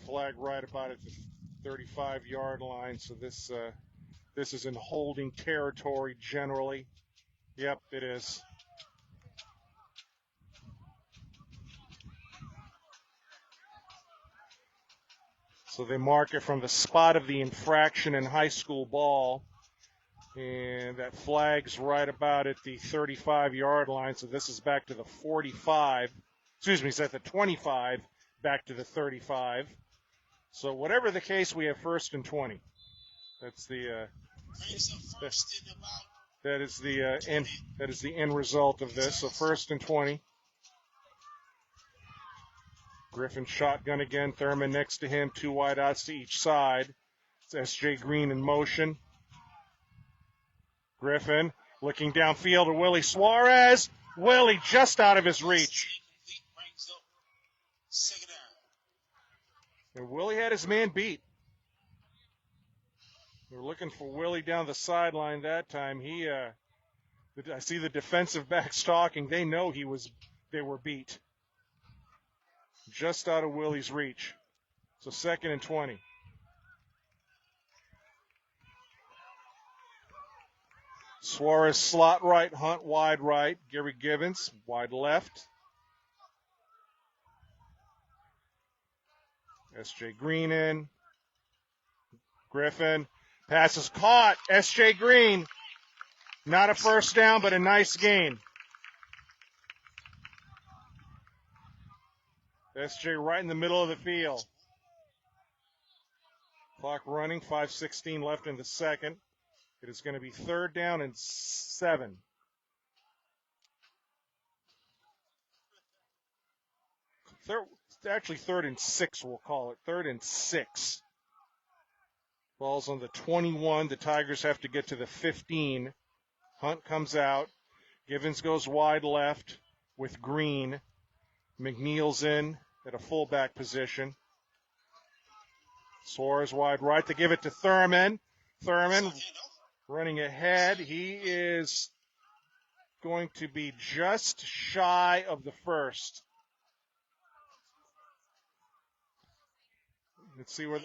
Flag right about at the 35-yard line. So this is in holding territory generally. Yep, it is. So they mark it from the spot of the infraction in high school ball. And that flag's right about at the 35-yard line. So this is back to the 45. Excuse me, it's at the 25, back to the 35. So whatever the case, we have 1st and 20. That's the that is the end result of this. So 1st and 20. Griffin shotgun again. Thurman next to him. 2 wideouts to each side. It's S.J. Green in motion. Griffin looking downfield to Willie Suarez. Willie just out of his reach. And Willie had his man beat. We're looking for Willie down the sideline that time. I see the defensive backs talking. They know they were beat. Just out of Willie's reach. So 2nd and 20. Suarez slot right, Hunt wide right. Gary Givens wide left. S.J. Green in. Griffin. Pass is caught. S.J. Green. Not a 1st down, but a nice gain. S.J. right in the middle of the field. Clock running. 5:16 left in the second. It is going to be 3rd down and 7. Actually 3rd and 6, we'll call it. 3rd and 6. Ball's on the 21. The Tigers have to get to the 15. Hunt comes out. Givens goes wide left with Green. McNeil's in at a fullback position. Suarez wide right. They give it to Thurman. Thurman running ahead. He is going to be just shy of the 1st. Let's see where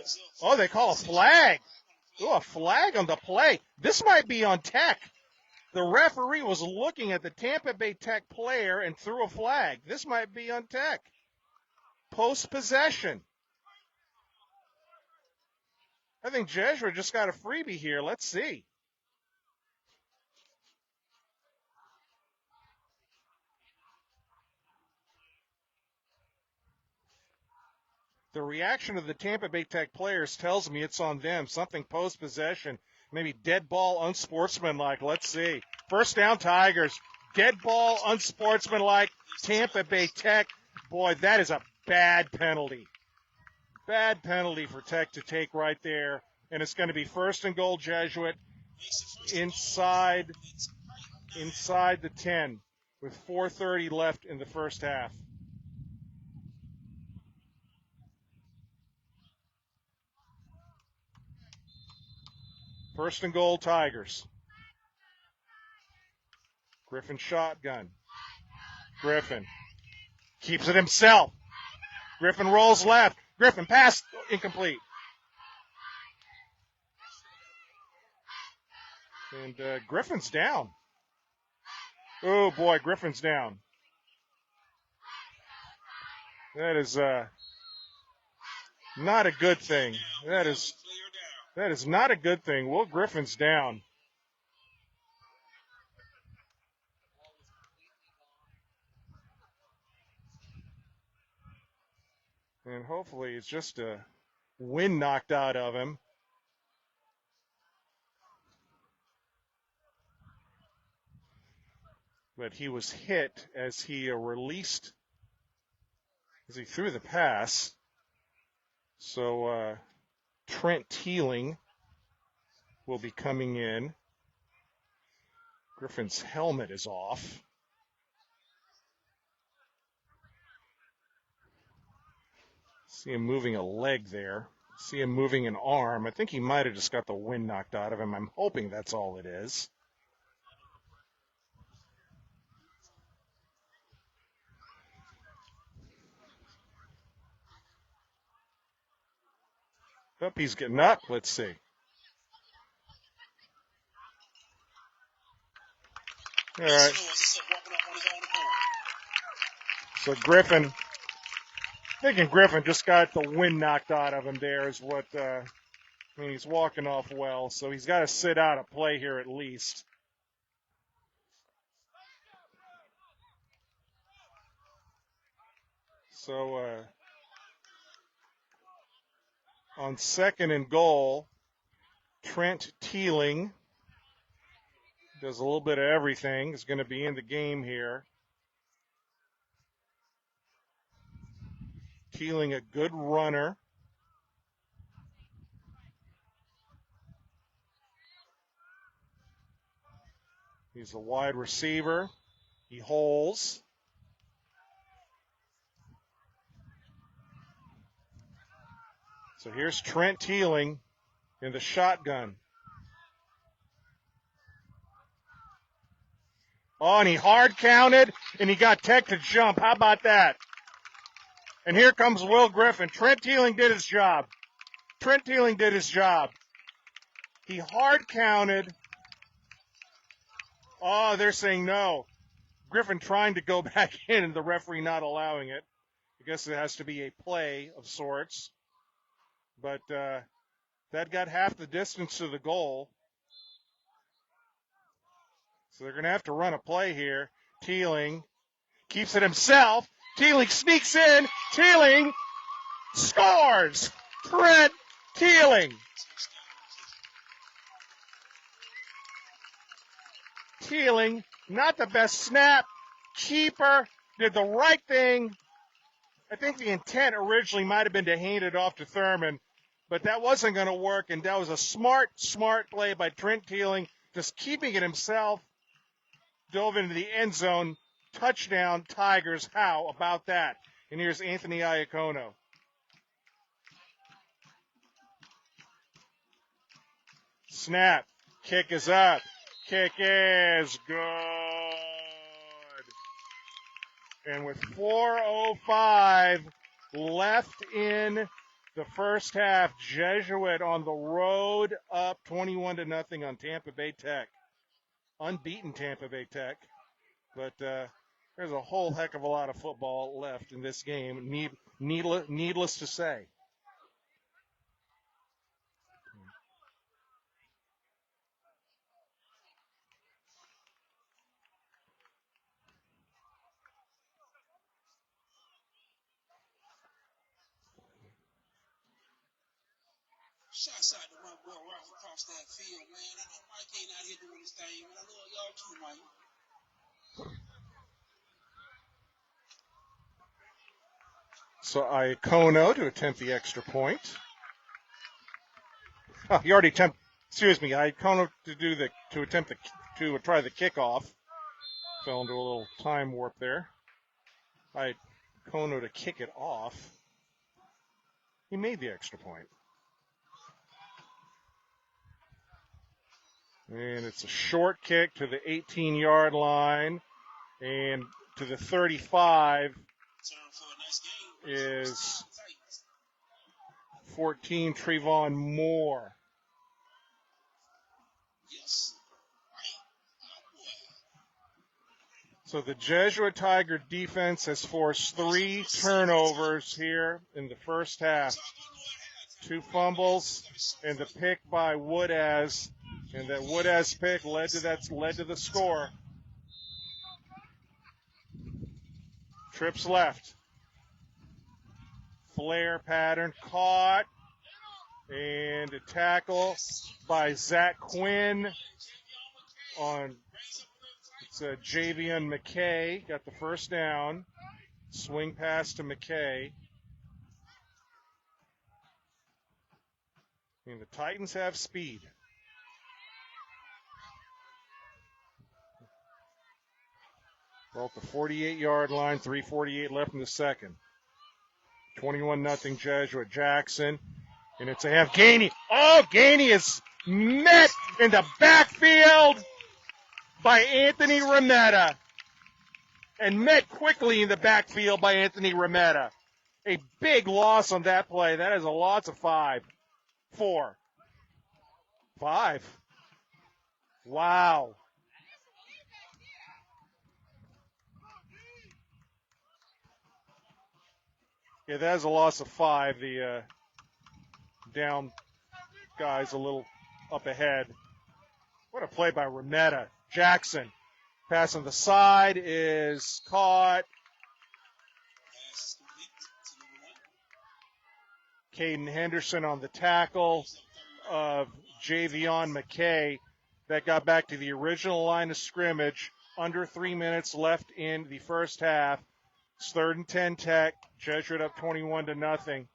they call a flag. Oh, a flag on the play. This might be on Tech. The referee was looking at the Tampa Bay Tech player and threw a flag. This might be on Tech. Post-possession. I think Jesuit just got a freebie here. Let's see. The reaction of the Tampa Bay Tech players tells me it's on them. Something post-possession, maybe dead ball, unsportsmanlike. Let's see. First down, Tigers. Dead ball, unsportsmanlike, Tampa Bay Tech. Boy, that is a bad penalty. Bad penalty for Tech to take right there. And it's going to be first and goal, Jesuit, inside the 10 with 4:30 left in the first half. First and goal, Tigers. Griffin shotgun. Griffin keeps it himself. Griffin rolls left. Griffin pass incomplete. And Griffin's down. Oh, boy, Griffin's down. That is not a good thing. That is not a good thing. Will Griffin's down. And hopefully it's just a wind knocked out of him. But he was hit as he released, as he threw the pass. So Trent Teeling will be coming in. Griffin's helmet is off. See him moving a leg there. See him moving an arm. I think he might have just got the wind knocked out of him. I'm hoping that's all it is. Oh, he's getting up. Let's see. All right. So Griffin, thinking Griffin just got the wind knocked out of him there is what, I mean, he's walking off well, so he's got to sit out a play here at least. So on second and goal, Trent Teeling does a little bit of everything. Is going to be in the game here. Teeling, a good runner. He's a wide receiver. He holds. So here's Trent Teeling in the shotgun. Oh, and he hard counted, and he got Tech to jump. How about that? And here comes Will Griffin. Trent Teeling did his job. Trent Teeling did his job. He hard counted. Oh, they're saying no. Griffin trying to go back in, and the referee not allowing it. I guess it has to be a play of sorts. But that got half the distance to the goal. So they're going to have to run a play here. Teeling keeps it himself. Teeling sneaks in. Teeling scores. Trent Teeling. Teeling, not the best snap. Keeper did the right thing. I think the intent originally might have been to hand it off to Thurman, but that wasn't going to work, and that was a smart play by Trent Teeling, just keeping it himself. Dove into the end zone. Touchdown, Tigers. How about that? And here's Anthony Iacono. Snap. Kick is up. Kick is good. And with 4:05 left in the first half, Jesuit on the road up 21-0 on Tampa Bay Tech. Unbeaten Tampa Bay Tech. But there's a whole heck of a lot of football left in this game, needless to say. Shouts out to my boy Ralph across that field, man. And Mike ain't out here doing his thing, man. I love y'all too, Mike. So Iacono to attempt the extra point. Oh, he already attempted. Excuse me, Iacono to try the kickoff. Fell into a little time warp there. Iacono to kick it off. He made the extra point. And it's a short kick to the 18-yard line. And to the 35 is 14, Trayvon Moore. So the Jesuit Tiger defense has forced 3 turnovers here in the first half. 2 fumbles and the pick by Woodaz. And that Woodaz pick led to the score. Trips left. Flare pattern caught. And a tackle by Zach Quinn on Javion McKay. Got the first down. Swing pass to McKay. And the Titans have speed. Well, at the 48-yard line, 3:48 left in the second. 21-0 Jesuit. Jackson. And it's a half. Gainey. Oh, Gainey is met in the backfield by Anthony Remetta. And met quickly in the backfield by Anthony Remetta. A big loss on that play. That is a loss of 5. 4. 5. Wow. Yeah, that is a loss of 5. The down guy's a little up ahead. What a play by Remetta. Jackson. Pass on the side is caught. Caden Henderson on the tackle of Javion McKay. That got back to the original line of scrimmage. Under 3 minutes left in the first half. It's 3rd and 10 Tech. Jesuit up 21-0.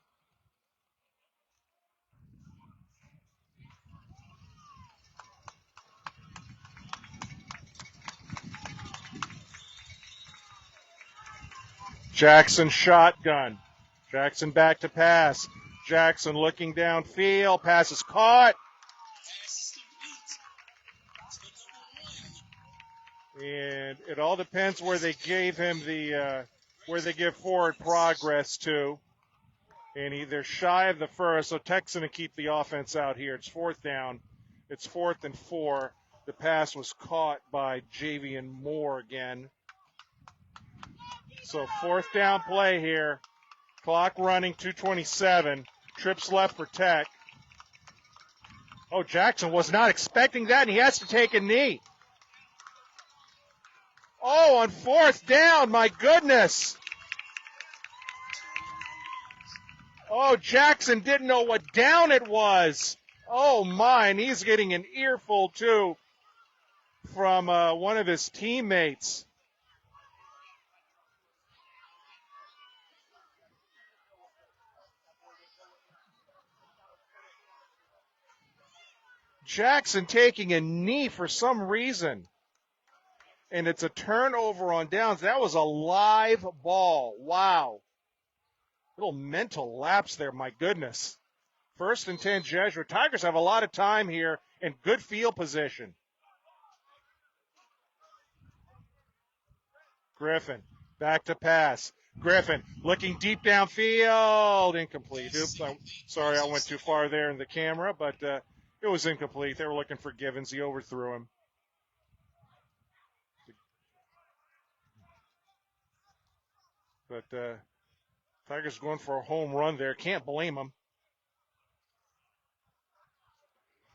Jackson shotgun. Jackson back to pass. Jackson looking downfield. Pass is caught. And it all depends where they gave him where they give forward progress to. And they're shy of the first, so Tech's going to keep the offense out here. It's 4th down. It's 4th and 4. The pass was caught by Javion Moore again. So 4th down play here. Clock running, 2:27. Trips left for Tech. Oh, Jackson was not expecting that, and he has to take a knee. Oh, on 4th down, my goodness. Oh, Jackson didn't know what down it was. Oh, my, and he's getting an earful, too, from one of his teammates. Jackson taking a knee for some reason. And it's a turnover on downs. That was a live ball. Wow. Little mental lapse there, my goodness. 1st and 10 Jesuit. Tigers have a lot of time here and good field position. Griffin, back to pass. Griffin looking deep downfield. Incomplete. Oops, sorry I went too far there in the camera, but it was incomplete. They were looking for Givens. He overthrew him. But Tigers going for a home run there. Can't blame them.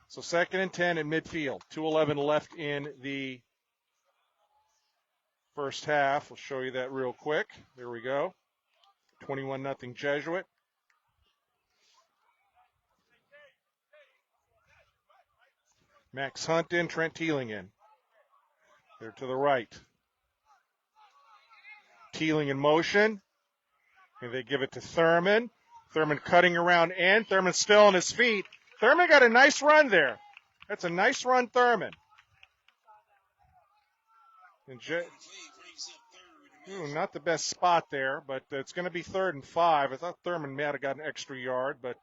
So 2nd and 10 in midfield. 2:11 left in the first half. We'll show you that real quick. There we go. 21-0 Jesuit. Max Hunt in, Trent Teeling in. They're to the right. Teeling in motion. And they give it to Thurman. Thurman cutting around end. Thurman still on his feet. Thurman got a nice run there. That's a nice run, Thurman. And not the best spot there, but it's going to be 3rd and 5. I thought Thurman might have got an extra yard, but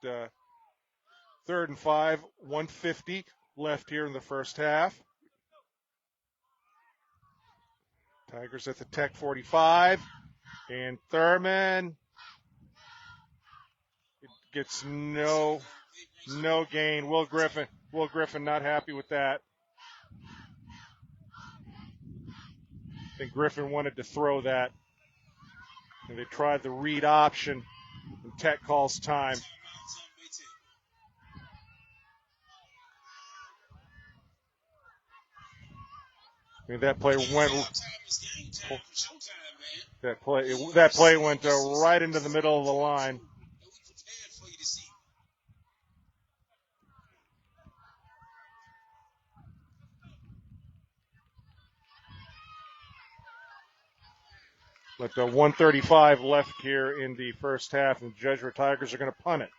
3rd and 5, 150 left here in the first half. Tigers at the Tech 45. And Thurman gets no gain. Will Griffin not happy with that. I think Griffin wanted to throw that. And they tried the read option. And Tech calls time. I mean, that play went. That play went right into the middle of the line. But 1:35 left here in the first half, and the Jesuit Tigers are going to punt it.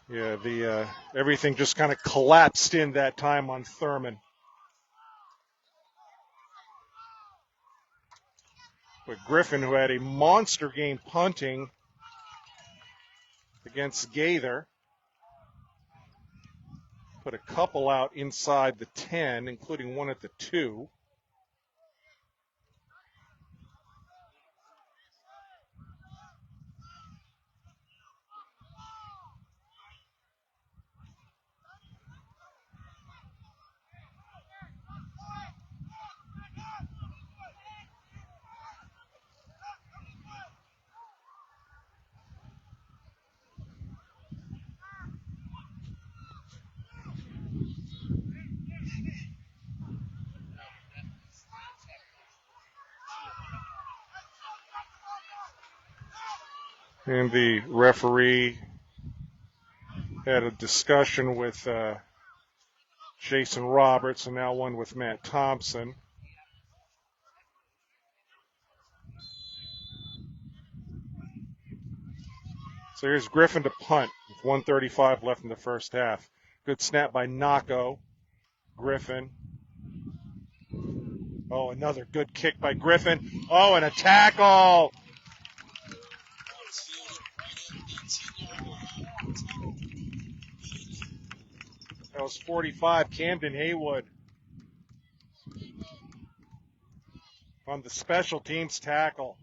Yeah, everything just kind of collapsed in that time on Thurman. But Griffin, who had a monster game punting against Gaither, put a couple out inside the 10, including one at the 2. And the referee had a discussion with Jason Roberts, and now one with Matt Thompson. So here's Griffin to punt with 1:35 left in the first half. Good snap by Nako. Griffin. Oh, another good kick by Griffin. Oh, and a tackle. That was 45, Camden Haywood on the special teams tackle.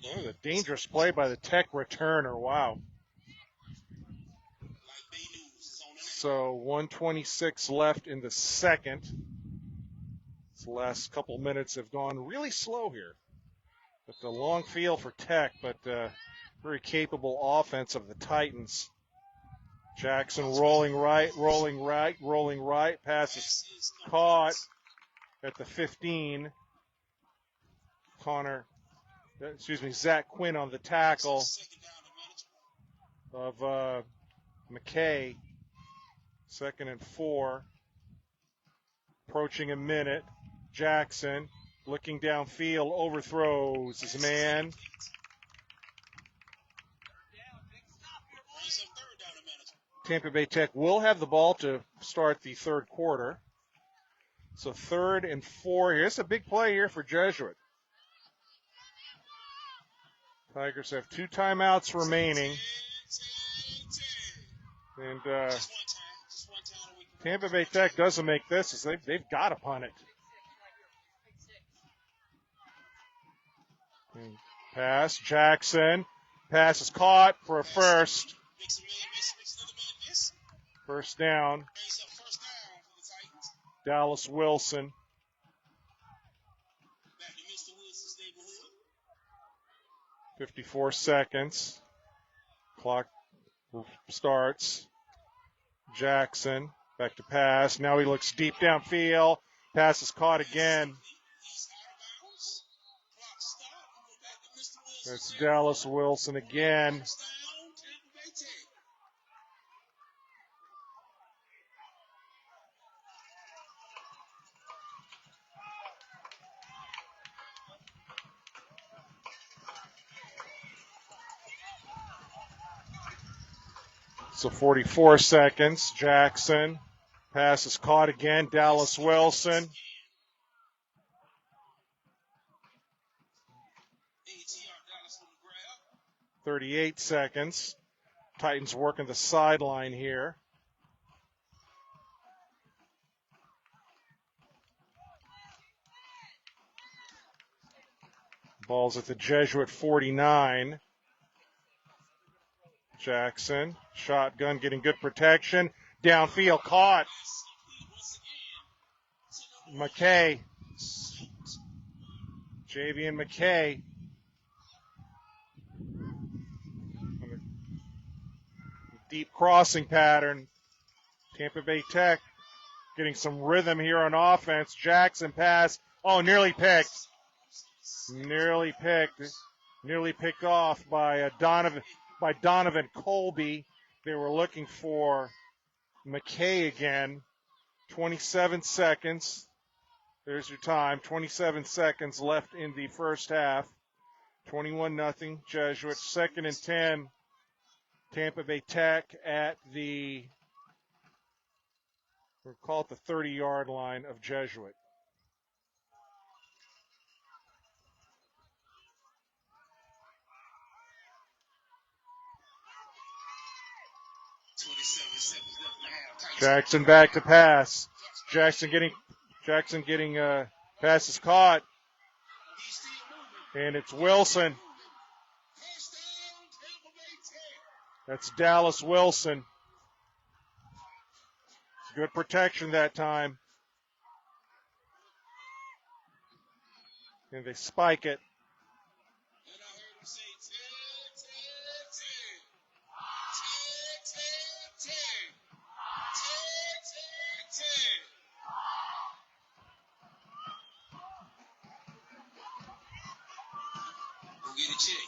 Oh, a dangerous play by the Tech returner. Wow. So 1:26 left in the second. The last couple minutes have gone really slow here. It's a long field for Tech, but very capable offense of the Titans. Jackson rolling right. Pass is caught at the 15. Zach Quinn on the tackle of McKay. 2nd and 4. Approaching a minute. Jackson looking downfield, overthrows his man. Tampa Bay Tech will have the ball to start the third quarter. So 3rd and 4 here. It's a big play here for Jesuit. Tigers have 2 timeouts remaining. And Tampa Bay Tech doesn't make this, as they've got to punt it. And pass, Jackson. Pass is caught for a first. First down. Dallas Wilson. 54 seconds. Clock starts. Jackson Back to pass. Now he looks deep downfield. Pass is caught again. It's Dallas Wilson again. So 44 seconds. Jackson. Pass is caught again. Dallas Wilson. 38 seconds. Titans working the sideline here. Ball's at the Jesuit 49. Jackson, shotgun, getting good protection. Downfield, caught. McKay. Javian McKay. Deep crossing pattern. Tampa Bay Tech getting some rhythm here on offense. Jackson pass. Oh, nearly picked. Nearly picked off by Donovan Colby. They were looking for McKay again. 27 seconds. There's your time. 27 seconds left in the first half. 21-0 Jesuit. 2nd and 10. Tampa Bay Tech at we'll call it the 30-yard line of Jesuit. Jackson back to pass. Jackson getting pass is caught. And it's Wilson. That's Dallas Wilson. Good protection that time. And they spike it.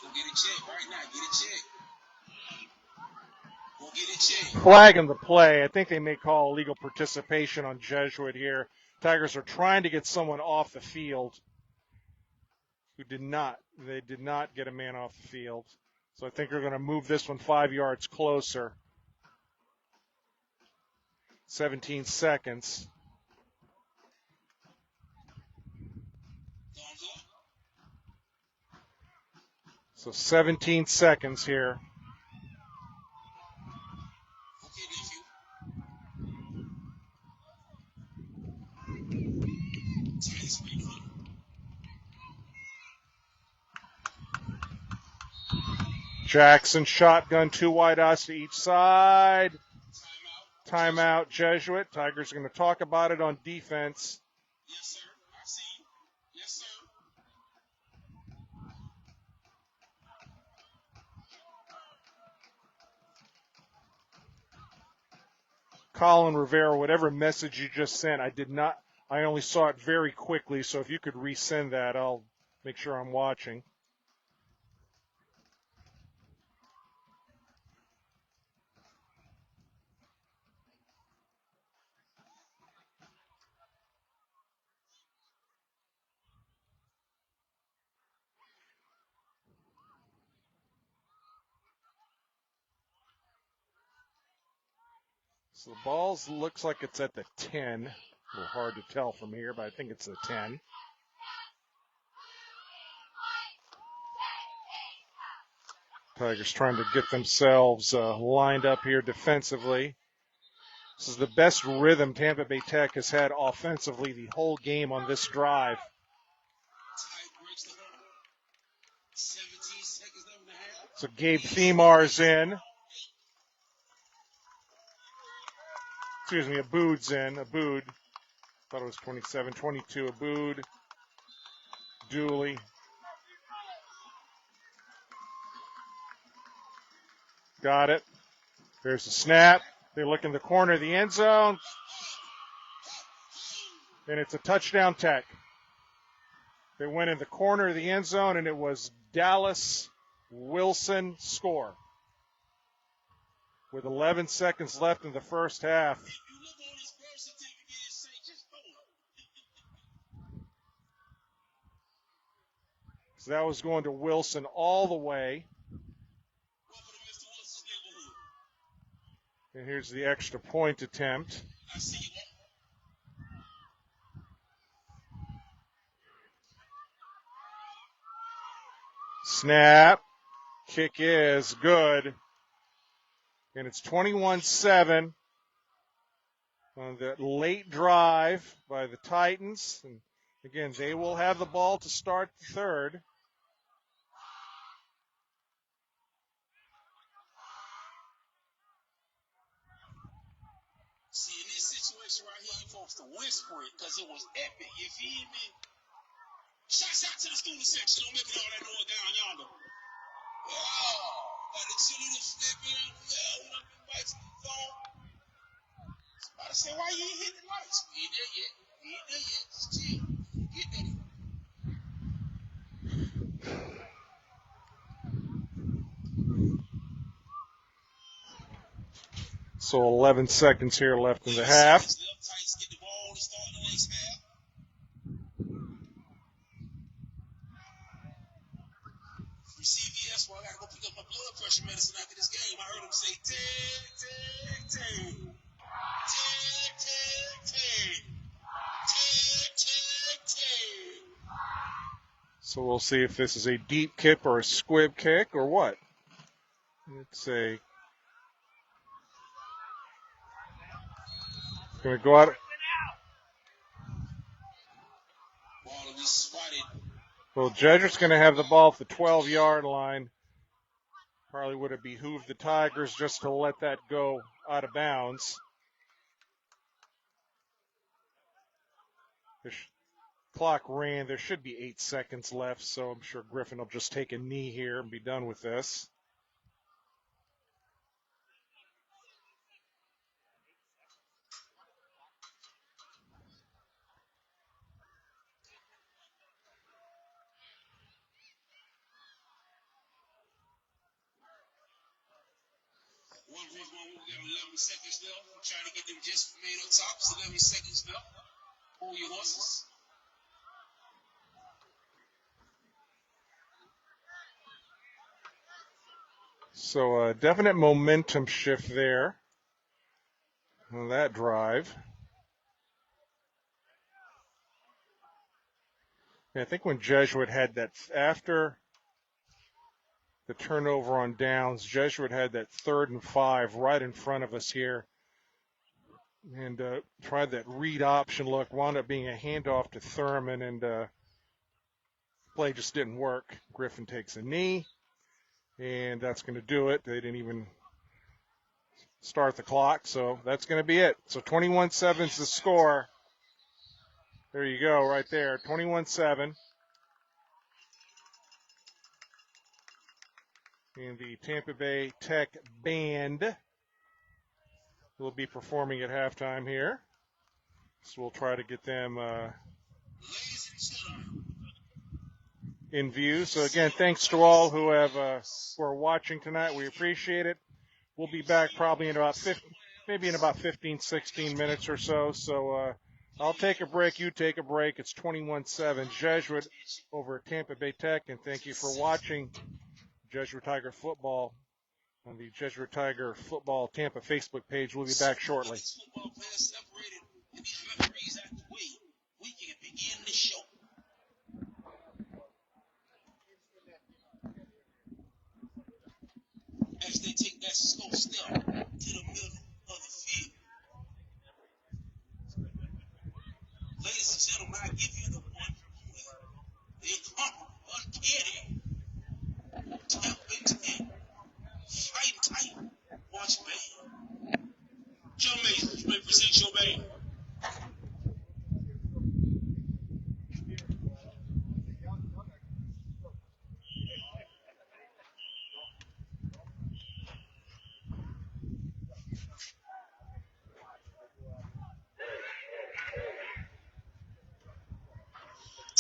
Go get a check right now. Get a check. Go get a check. Flagging the play. I think they may call illegal participation on Jesuit here. Tigers are trying to get someone off the field who did not. They did not get a man off the field. So I think they're going to move this one 5 yards closer. 17 seconds. So 17 seconds here. Jackson shotgun, 2 wide outs to each side. Timeout, Jesuit. Tigers are going to talk about it on defense. Yes, sir. I see you. Yes, sir. Colin Rivera, whatever message you just sent, I only saw it very quickly, so if you could resend that, I'll make sure I'm watching. So the ball looks like it's at the 10. A little hard to tell from here, but I think it's the 10. Tigers trying to get themselves lined up here defensively. This is the best rhythm Tampa Bay Tech has had offensively the whole game on this drive. So Gabe Themar's in. Excuse me, Aboud's in. Aboud. Thought it was 27, 22. Aboud. Dooley. Got it. There's the snap. They look in the corner of the end zone, and it's a touchdown Tech. They went in the corner of the end zone, and it was Dallas Wilson score. With 11 seconds left in the first half. If you look on his birth certificate, it say just born. So that was going to Wilson all the way. Welcome to Mr. Wilson's neighborhood. And here's the extra point attempt. I see you. Snap. Kick is good. And it's 21-7 on the late drive by the Titans. And again, they will have the ball to start the third. See, in this situation right here, you're supposed to whisper it because it was epic. You feel me? Shouts out to the student section. Don't make it all that noise down yonder. Oh, got the cheerleader flipping. Yeah, we done been lights on the phone. I was about to say, why you ain't hit the lights? We ain't there yet. We ain't there yet. Just chill. Get there. So 11 seconds here left in the half. Tights get the ball to start the next half. From CVS, well, I got to go pick up my blood pressure medicine after this game. I heard him say, tag, tag, tag. Tag, tag, tag. Tag, tag, tag. So we'll see if this is a deep kick or a squib kick or what. It's a... Going to go out... Ball will be spotted. Well, Jesuit's going to have the ball at the 12-yard line. Probably would have behooved the Tigers just to let that go out of bounds. The clock ran. There should be 8 seconds left, so I'm sure Griffin will just take a knee here and be done with this. One brief moment, we got 11 seconds left. I'm trying to get them just made up tops. 11 seconds left. Hold your horses. So a definite momentum shift there on that drive. And I think when Jesuit had that, after the turnover on downs, Jesuit had that 3rd and 5 right in front of us here. And tried that read option look, wound up being a handoff to Thurman, and play just didn't work. Griffin takes a knee, and that's going to do it. They didn't even start the clock, so that's going to be it. So 21-7 is the score. There you go, right there, 21-7. And the Tampa Bay Tech band will be performing at halftime here. So we'll try to get them in view. So again, thanks to all who are watching tonight. We appreciate it. We'll be back probably in about 15, 16 minutes or so. So I'll take a break. You take a break. It's 21-7 Jesuit over at Tampa Bay Tech. And thank you for watching Jesuit Tiger football on the Jesuit Tiger Football Tampa Facebook page. We'll be back shortly. Football players separated and these referees out the way. We can begin the show. As they take that slow step to the middle of the field. Ladies and gentlemen, I give you the one, the uncanny, Tampa Bay Tech. Fighting tight. Watch band. Joe Mason, you may present your band.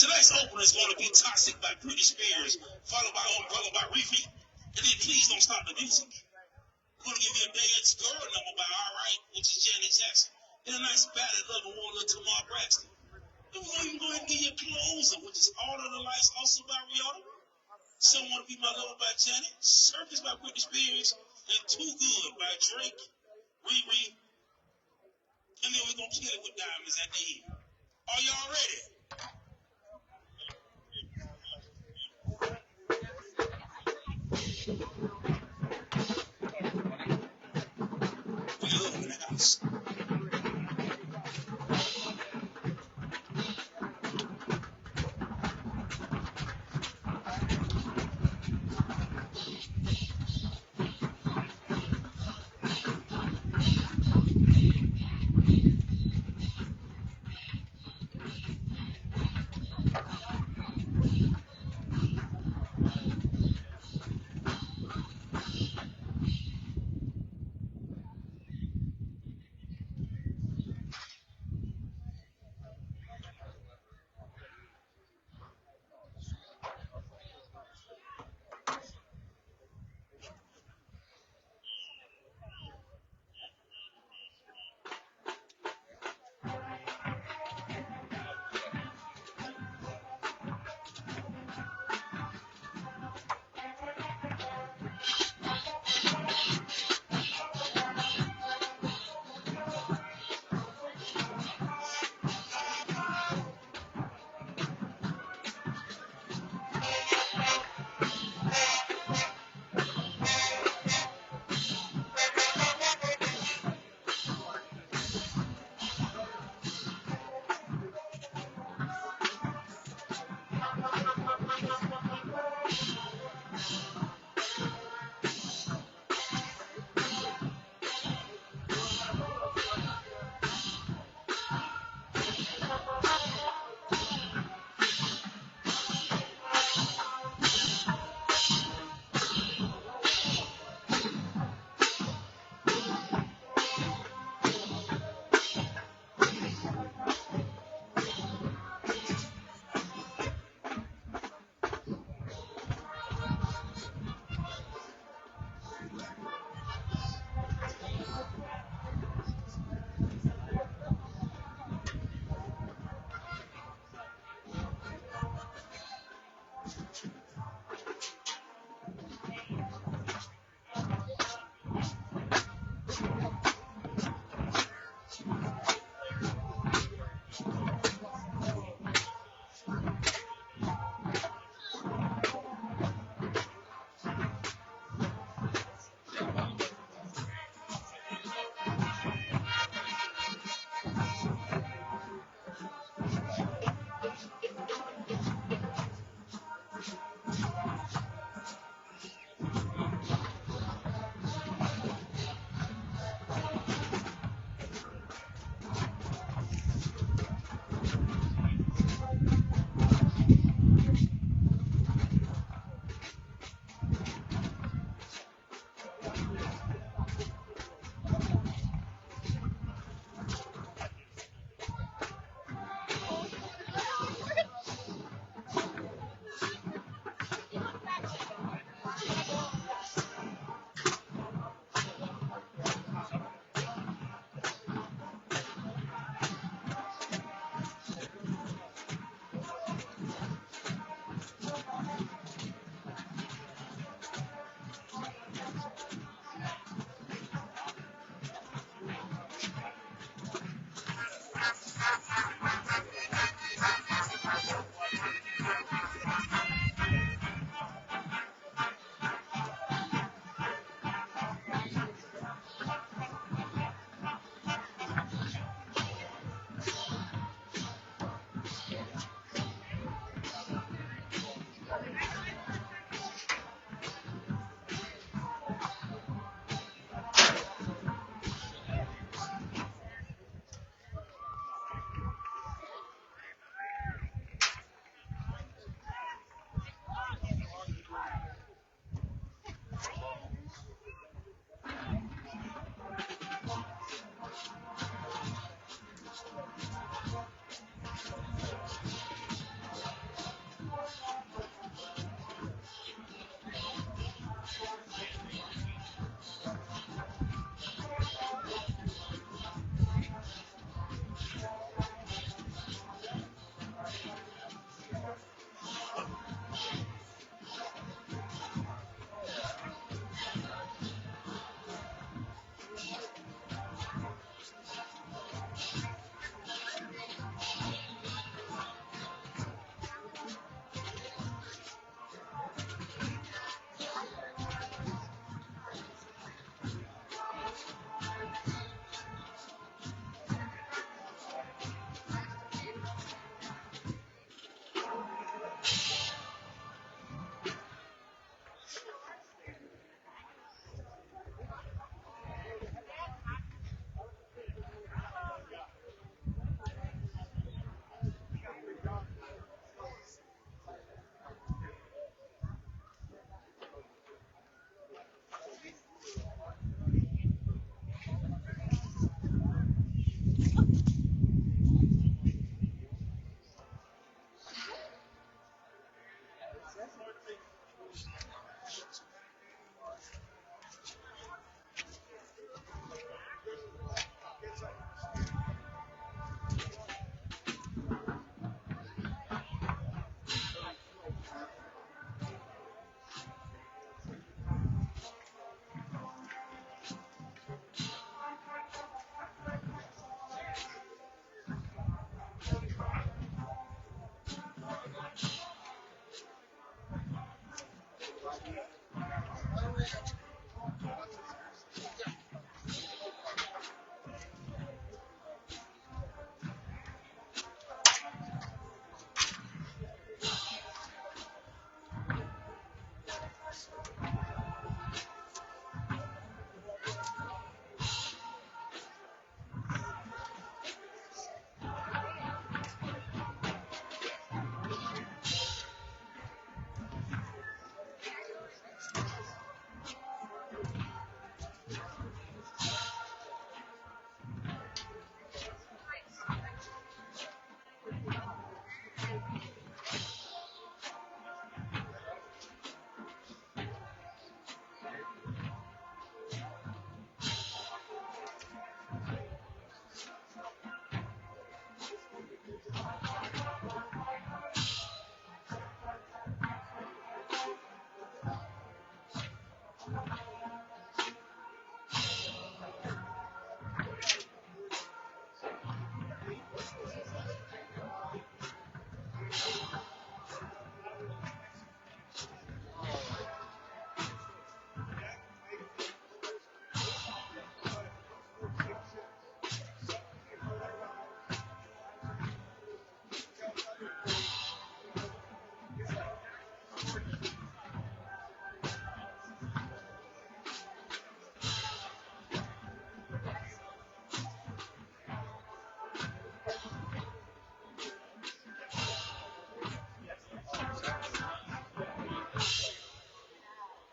Tonight's opener is going to be Toxic by Britney Spears, followed by Umbrella by Riri. And then Please Don't Stop the Music. We're going to give you a dance girl number by Alright, which is Janet Jackson. And a nice ballad lover one to Tamar Braxton. Then we're going to even go ahead and give you a closer, which is All of the Lights, also by Rihanna. Someone to Be My Lover by Janet. Circus by Britney Spears. And Too Good by Drake, Riri. And then we're going to kill it with Diamonds at the end. Are y'all ready? We love in the house.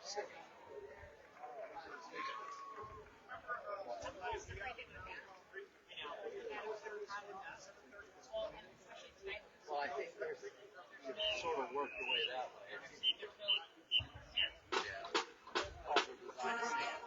Well, I think you sort of work your way that way. Yeah. Also design stand.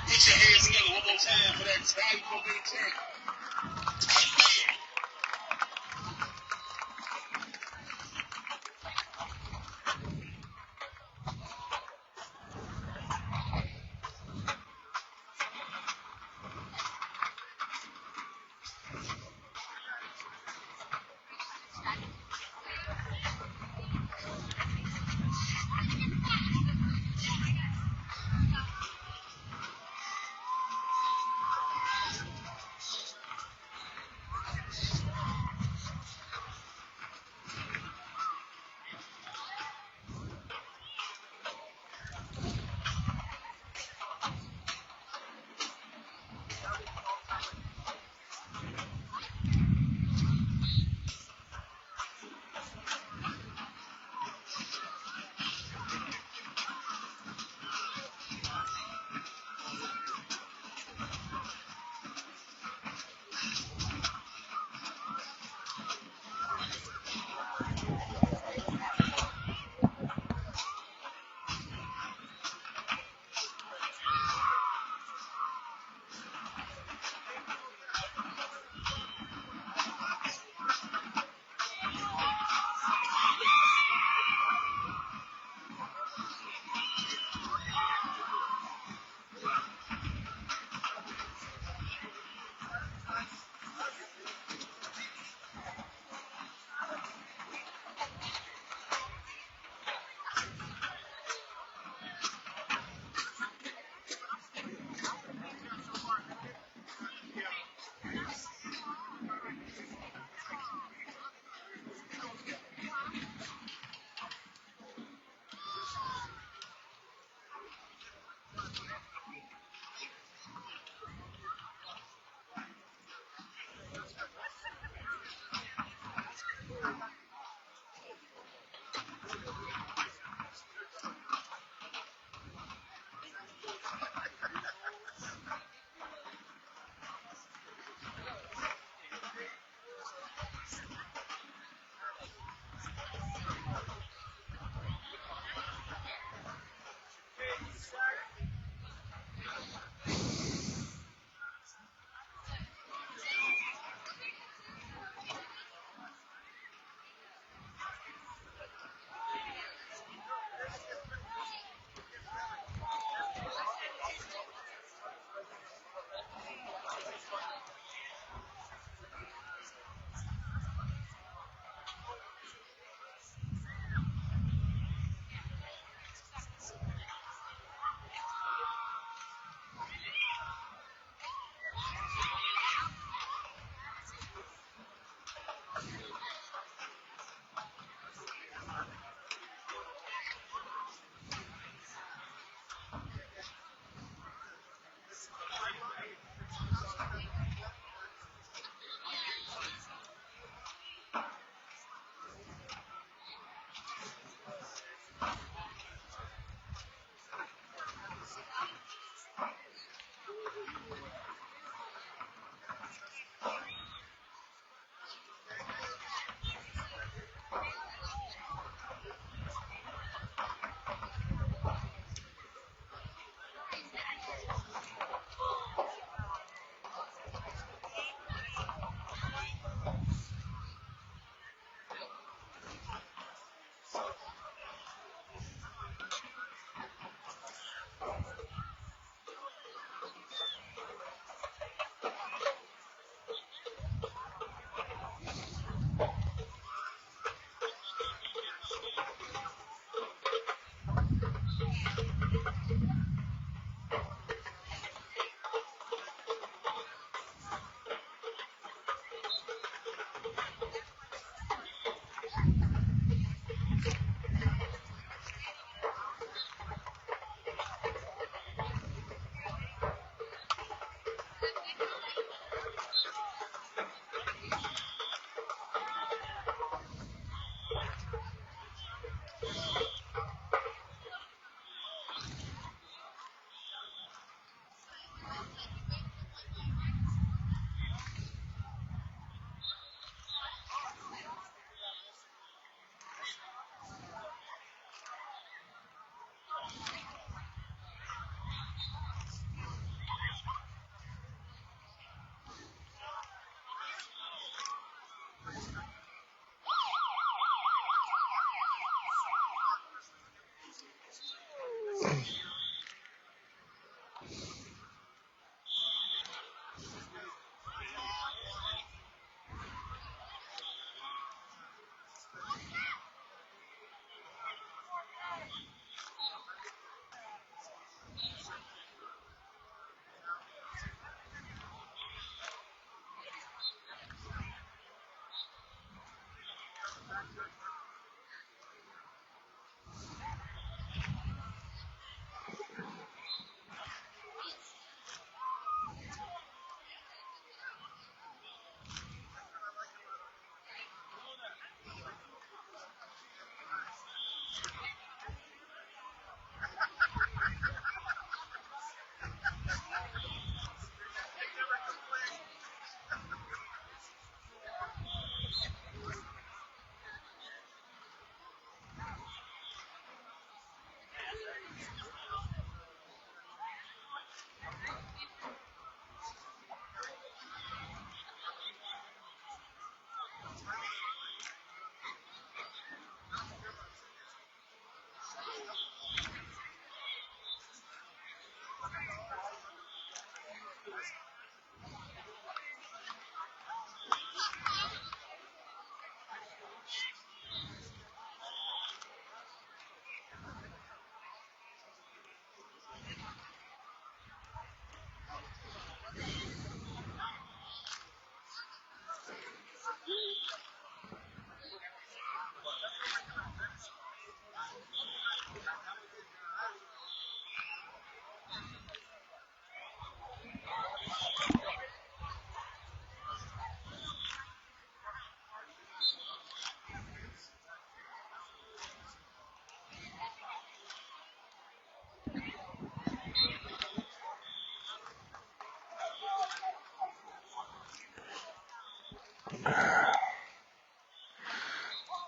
Put your hands together one more time for that Tampa Bay Tech.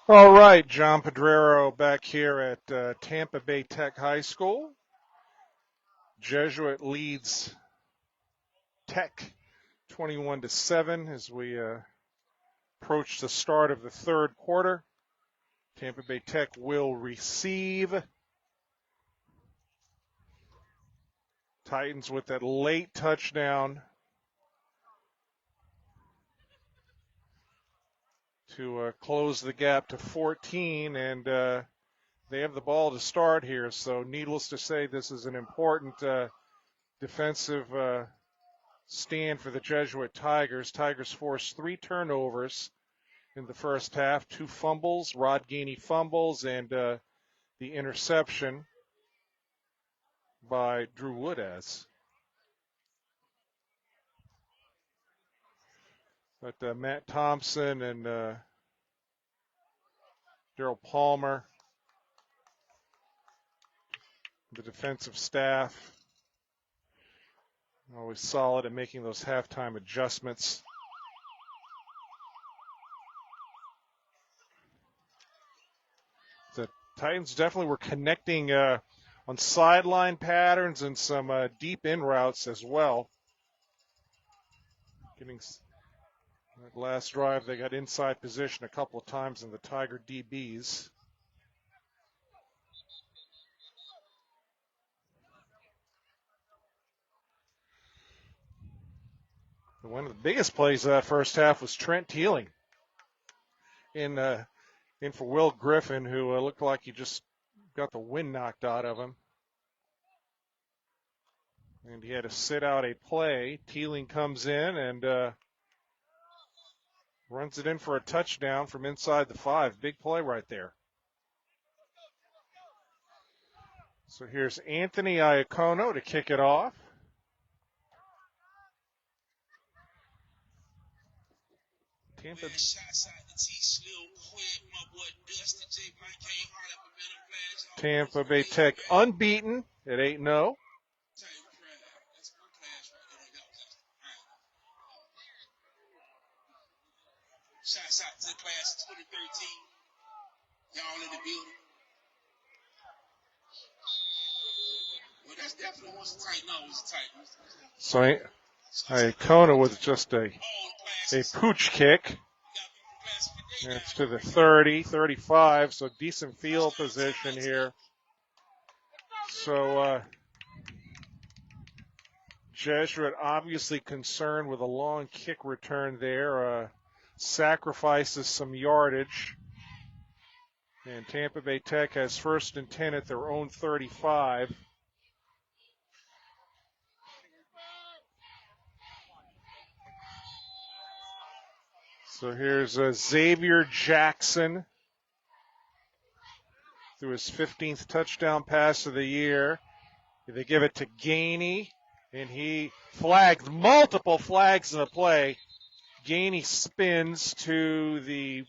All right, John Pedrero back here at Tampa Bay Tech High School. Jesuit leads Tech 21-7 as we approach the start of the third quarter. Tampa Bay Tech will receive. Titans with that late touchdown to close the gap to 14, and they have the ball to start here. So needless to say, this is an important defensive stand for the Jesuit Tigers. Tigers forced 3 turnovers in the first half, 2 fumbles, Rod Gainey fumbles, and the interception by Drew Woodaz. But Matt Thompson and Daryl Palmer, the defensive staff, always solid at making those halftime adjustments. The Titans definitely were connecting on sideline patterns and some deep in routes as well. Getting that last drive, they got inside position a couple of times in the Tiger DBs. One of the biggest plays of that first half was Trent Teeling in for Will Griffin, who looked like he just got the wind knocked out of him. And he had to sit out a play. Teeling comes in and runs it in for a touchdown from inside the 5. Big play right there. So here's Anthony Iacono to kick it off. Tampa Bay Tech unbeaten at 8-0. Tell you, proud. That's one class right there. That was just proud. Shouts out to the class of 2013. Y'all in the building. Well, that's definitely was a tight. No, it was a tight. So Iacona with just a pooch kick. And it's to the 30, 35, so decent field position here. So Jesuit obviously concerned with a long kick return there. Sacrifices some yardage. And Tampa Bay Tech has 1st and 10 at their own 35. So here's Xavier Jackson through his 15th touchdown pass of the year. They give it to Gainey, and he flags, multiple flags in the play. Gainey spins to the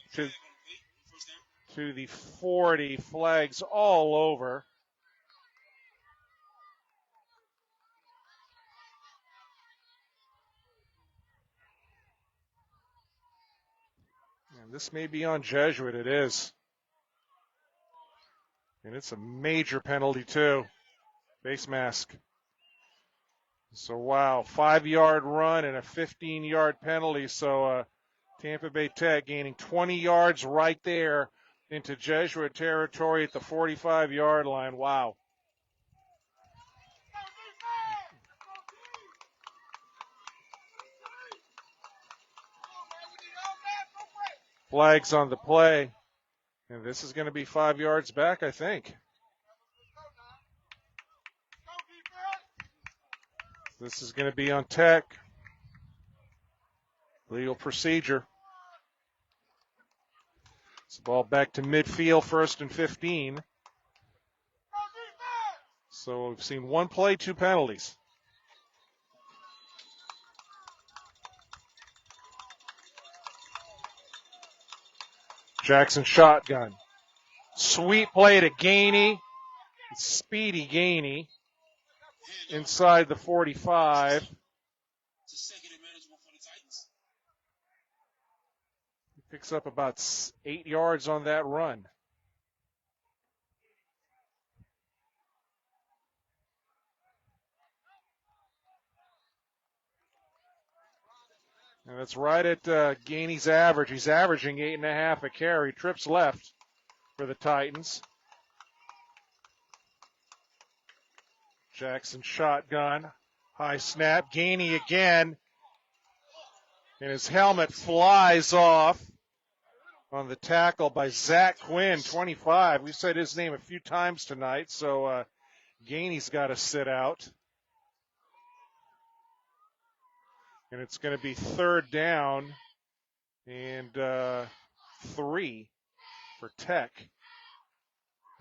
40, flags all over. And this may be on Jesuit. It is. And it's a major penalty, too. Face mask. So, wow, 5-yard run and a 15-yard penalty. So, Tampa Bay Tech gaining 20 yards right there into Jesuit territory at the 45-yard line. Wow. Flags on the play. And this is going to be 5 yards back, I think. This is going to be on Tech. Legal procedure. It's the ball back to midfield, 1st and 15. So we've seen one play, 2 penalties. Jackson shotgun. Sweet play to Gainey. Speedy Gainey. Inside the 45. He picks up about 8 yards on that run. And that's right at Gainey's average. He's averaging 8.5 a carry. Trips left for the Titans. Jackson shotgun. High snap. Gainey again. And his helmet flies off on the tackle by Zach Quinn, 25. We've said his name a few times tonight, so Gainey's got to sit out. And it's going to be 3rd down and 3 for Tech.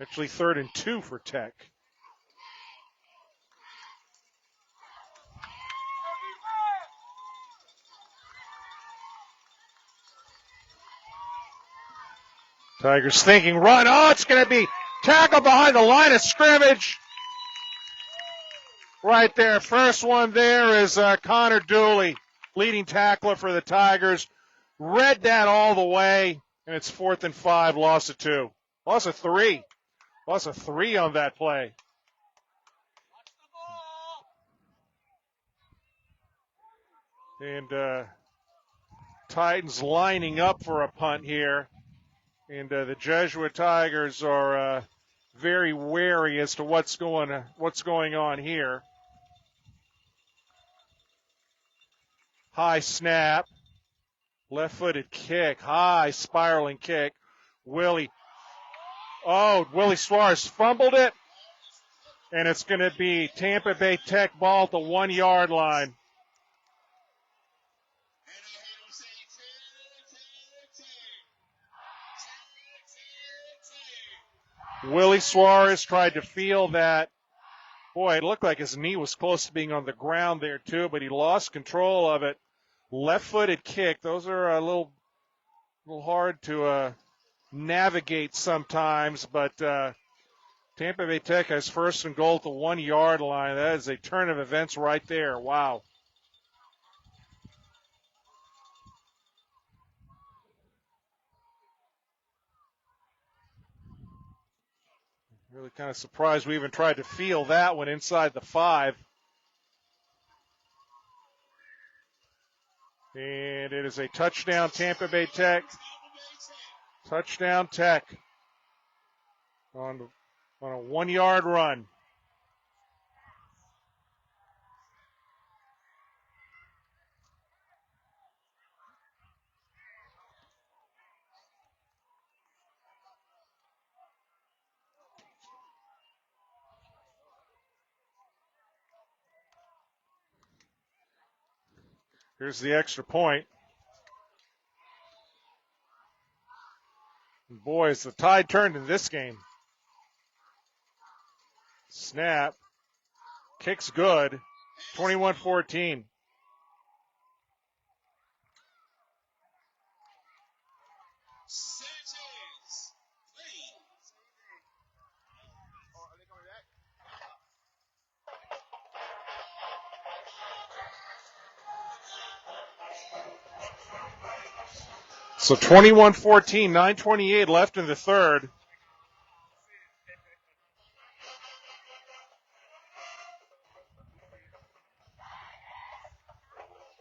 Actually, 3rd and 2 for Tech. Tigers thinking run. Oh, it's going to be tackled behind the line of scrimmage. Right there. First one there is Connor Dooley, leading tackler for the Tigers. Read that all the way, and it's 4th and 5, loss of 2. Loss of 3. Loss of 3 on that play. And Titans lining up for a punt here. And the Jesuit Tigers are very wary as to what's going on here. High snap, left-footed kick, high spiraling kick. Willie Suarez fumbled it, and it's going to be Tampa Bay Tech ball at the 1-yard line. Willie Suarez tried to feel that. Boy, it looked like his knee was close to being on the ground there, too, but he lost control of it. Left-footed kick. Those are a little hard to navigate sometimes, but Tampa Bay Tech has first and goal at the 1 yard line. That is a turn of events right there. Wow. Really kind of surprised we even tried to feel that one inside the 5. And it is a touchdown, Tampa Bay Tech. Touchdown, Tech on a 1 yard run. Here's the extra point. Boy, it's the tide turned in this game. Snap. Kick's good. 21-14. So 21-14, 9:28 left in the third.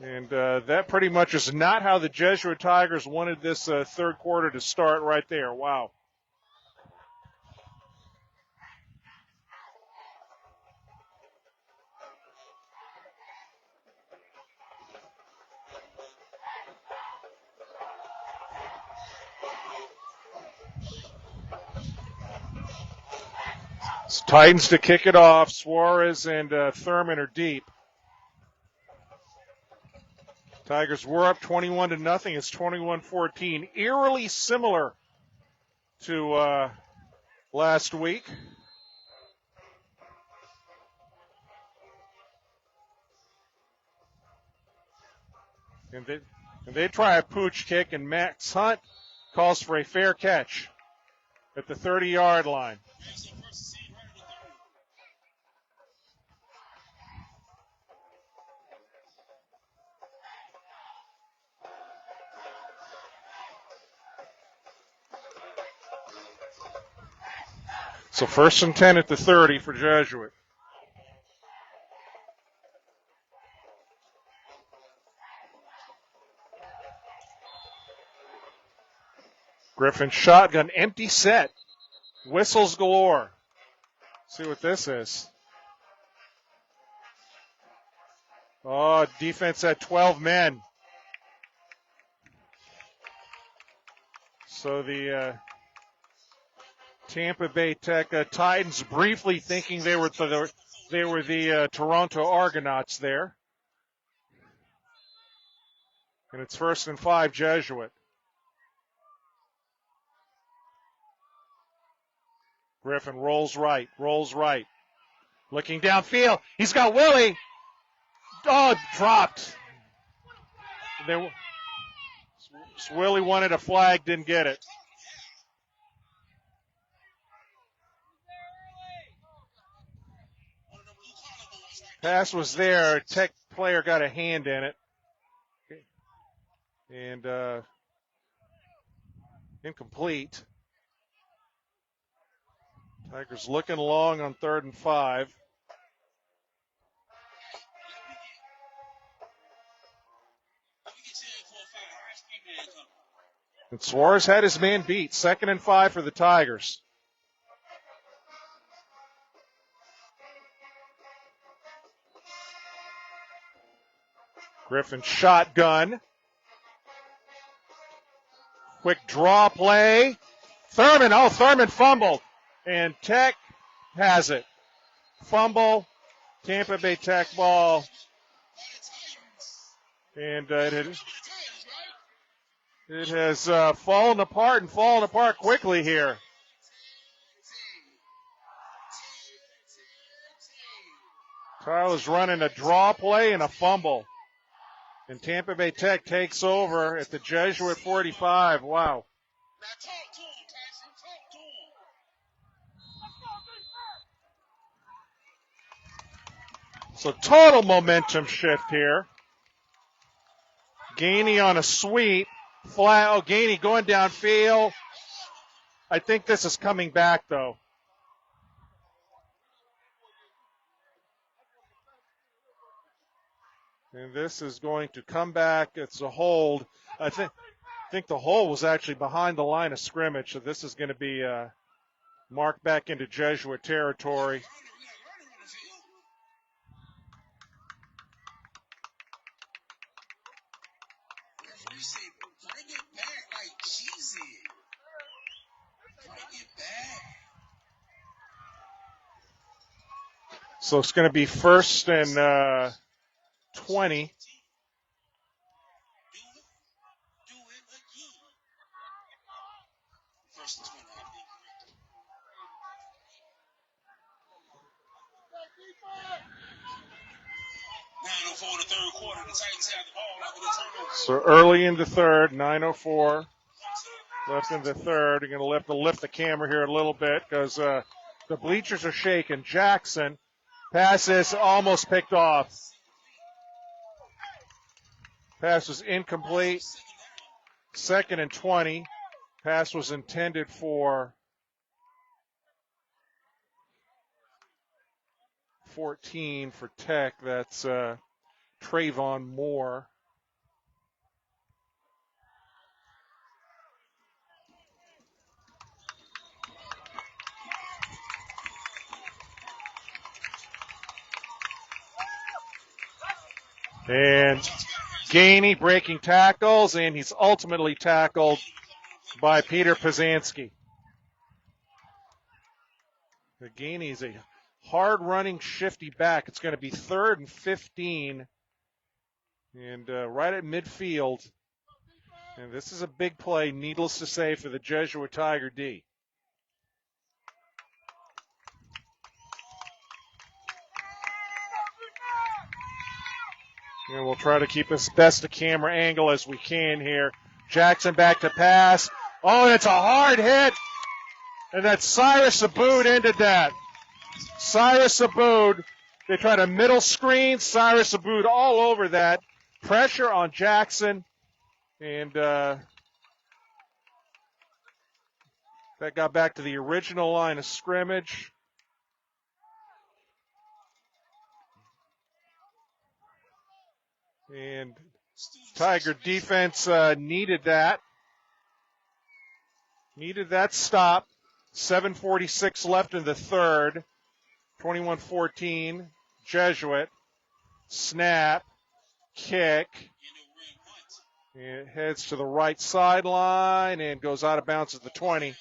And that pretty much is not how the Jesuit Tigers wanted this third quarter to start right there. Wow. It's Titans to kick it off. Suarez and Thurman are deep. Tigers were up 21-0. It's 21-14. Eerily similar to last week. And they try a pooch kick, and Max Hunt calls for a fair catch at the 30-yard line. So 1st and 10 at the 30 for Jesuit. Griffin shotgun, empty set. Whistles galore. See what this is. Oh, defense at 12 men. So the Tampa Bay Tech Titans briefly thinking they were the Toronto Argonauts there. And it's 1st and 5 Jesuit. Griffin rolls right. Looking downfield. He's got Willie. Oh, dropped. Willie wanted a flag, didn't get it. Pass was there. Tech player got a hand in it. And incomplete. Tigers looking long on 3rd and 5. And Suarez had his man beat. 2nd and 5 for the Tigers. Griffin shotgun. Quick draw play. Thurman fumbled. And Tech has it. Fumble. Tampa Bay Tech ball. And it has fallen apart quickly here. Tyler's running a draw play and a fumble. And Tampa Bay Tech takes over at the Jesuit 45. Wow. So total momentum shift here. Gainey on a sweep. Flat. Oh, Gainey going downfield. I think this is coming back, though. And this is going to come back. It's a hold. I think the hole was actually behind the line of scrimmage, so this is going to be marked back into Jesuit territory. So it's going to be 1st and 20. So early in the third, 9:04 left in the third. You're going to have to lift the camera here a little bit because the bleachers are shaking. Jackson passes almost picked off. Pass was incomplete. 2nd and 20. Pass was intended for 14 for Tech. That's Trayvon Moore. And Gainey breaking tackles, and he's ultimately tackled by Peter Pazanski. Gainey is a hard-running, shifty back. It's going to be 3rd and 15, and right at midfield. And this is a big play, needless to say, for the Jesuit Tiger D. And we'll try to keep as best a camera angle as we can here. Jackson back to pass. Oh, and it's a hard hit. And that's Cyrus Aboud ended that. Cyrus Aboud, they tried a middle screen. Cyrus Aboud all over that. Pressure on Jackson. And that got back to the original line of scrimmage. And Tiger defense needed that. Needed that stop. 7:46 left in the third. 21-14. Jesuit. Snap. Kick. It heads to the right sideline and goes out of bounds at the 20.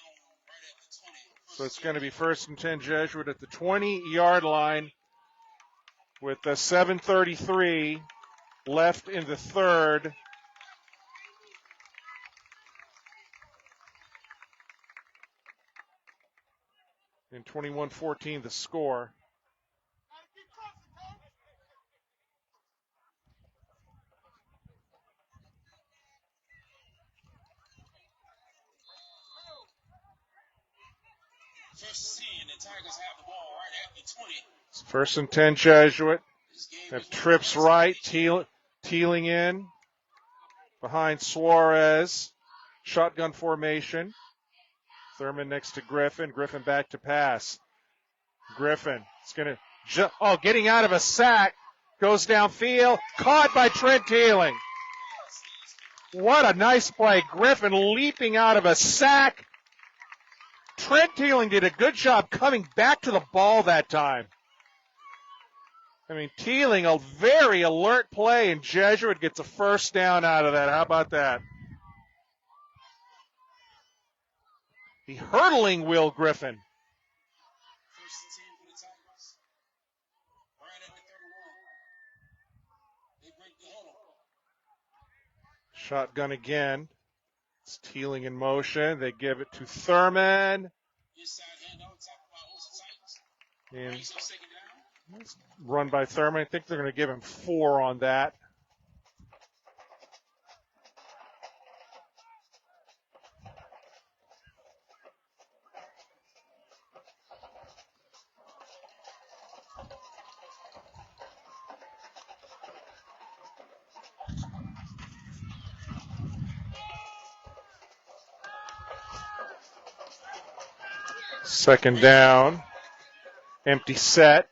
So it's going to be 1st and 10 Jesuit at the 20-yard line with the 7:33 left in the third. In 21-14, the score. It's 1st and 10 Jesuit. Have trips right, Teeling in behind Suarez. Shotgun formation. Thurman next to Griffin. Griffin back to pass. Griffin is going to, getting out of a sack. Goes downfield. Caught by Trent Teeling. What a nice play. Griffin leaping out of a sack. Trent Teeling did a good job coming back to the ball that time. I mean, Teeling, a very alert play, and Jesuit gets a 1st down out of that. How about that? The hurdling Will Griffin. Shotgun again. It's Teeling in motion. They give it to Thurman. And run by Thurman. I think they're going to give him 4 on that. Second down. Empty set.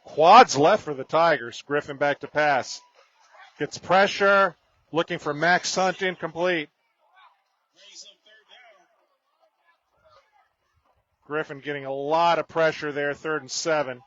Quads left for the Tigers. Griffin back to pass. Gets pressure. Looking for Max Hunt, incomplete. Griffin getting a lot of pressure there, 3rd and 7.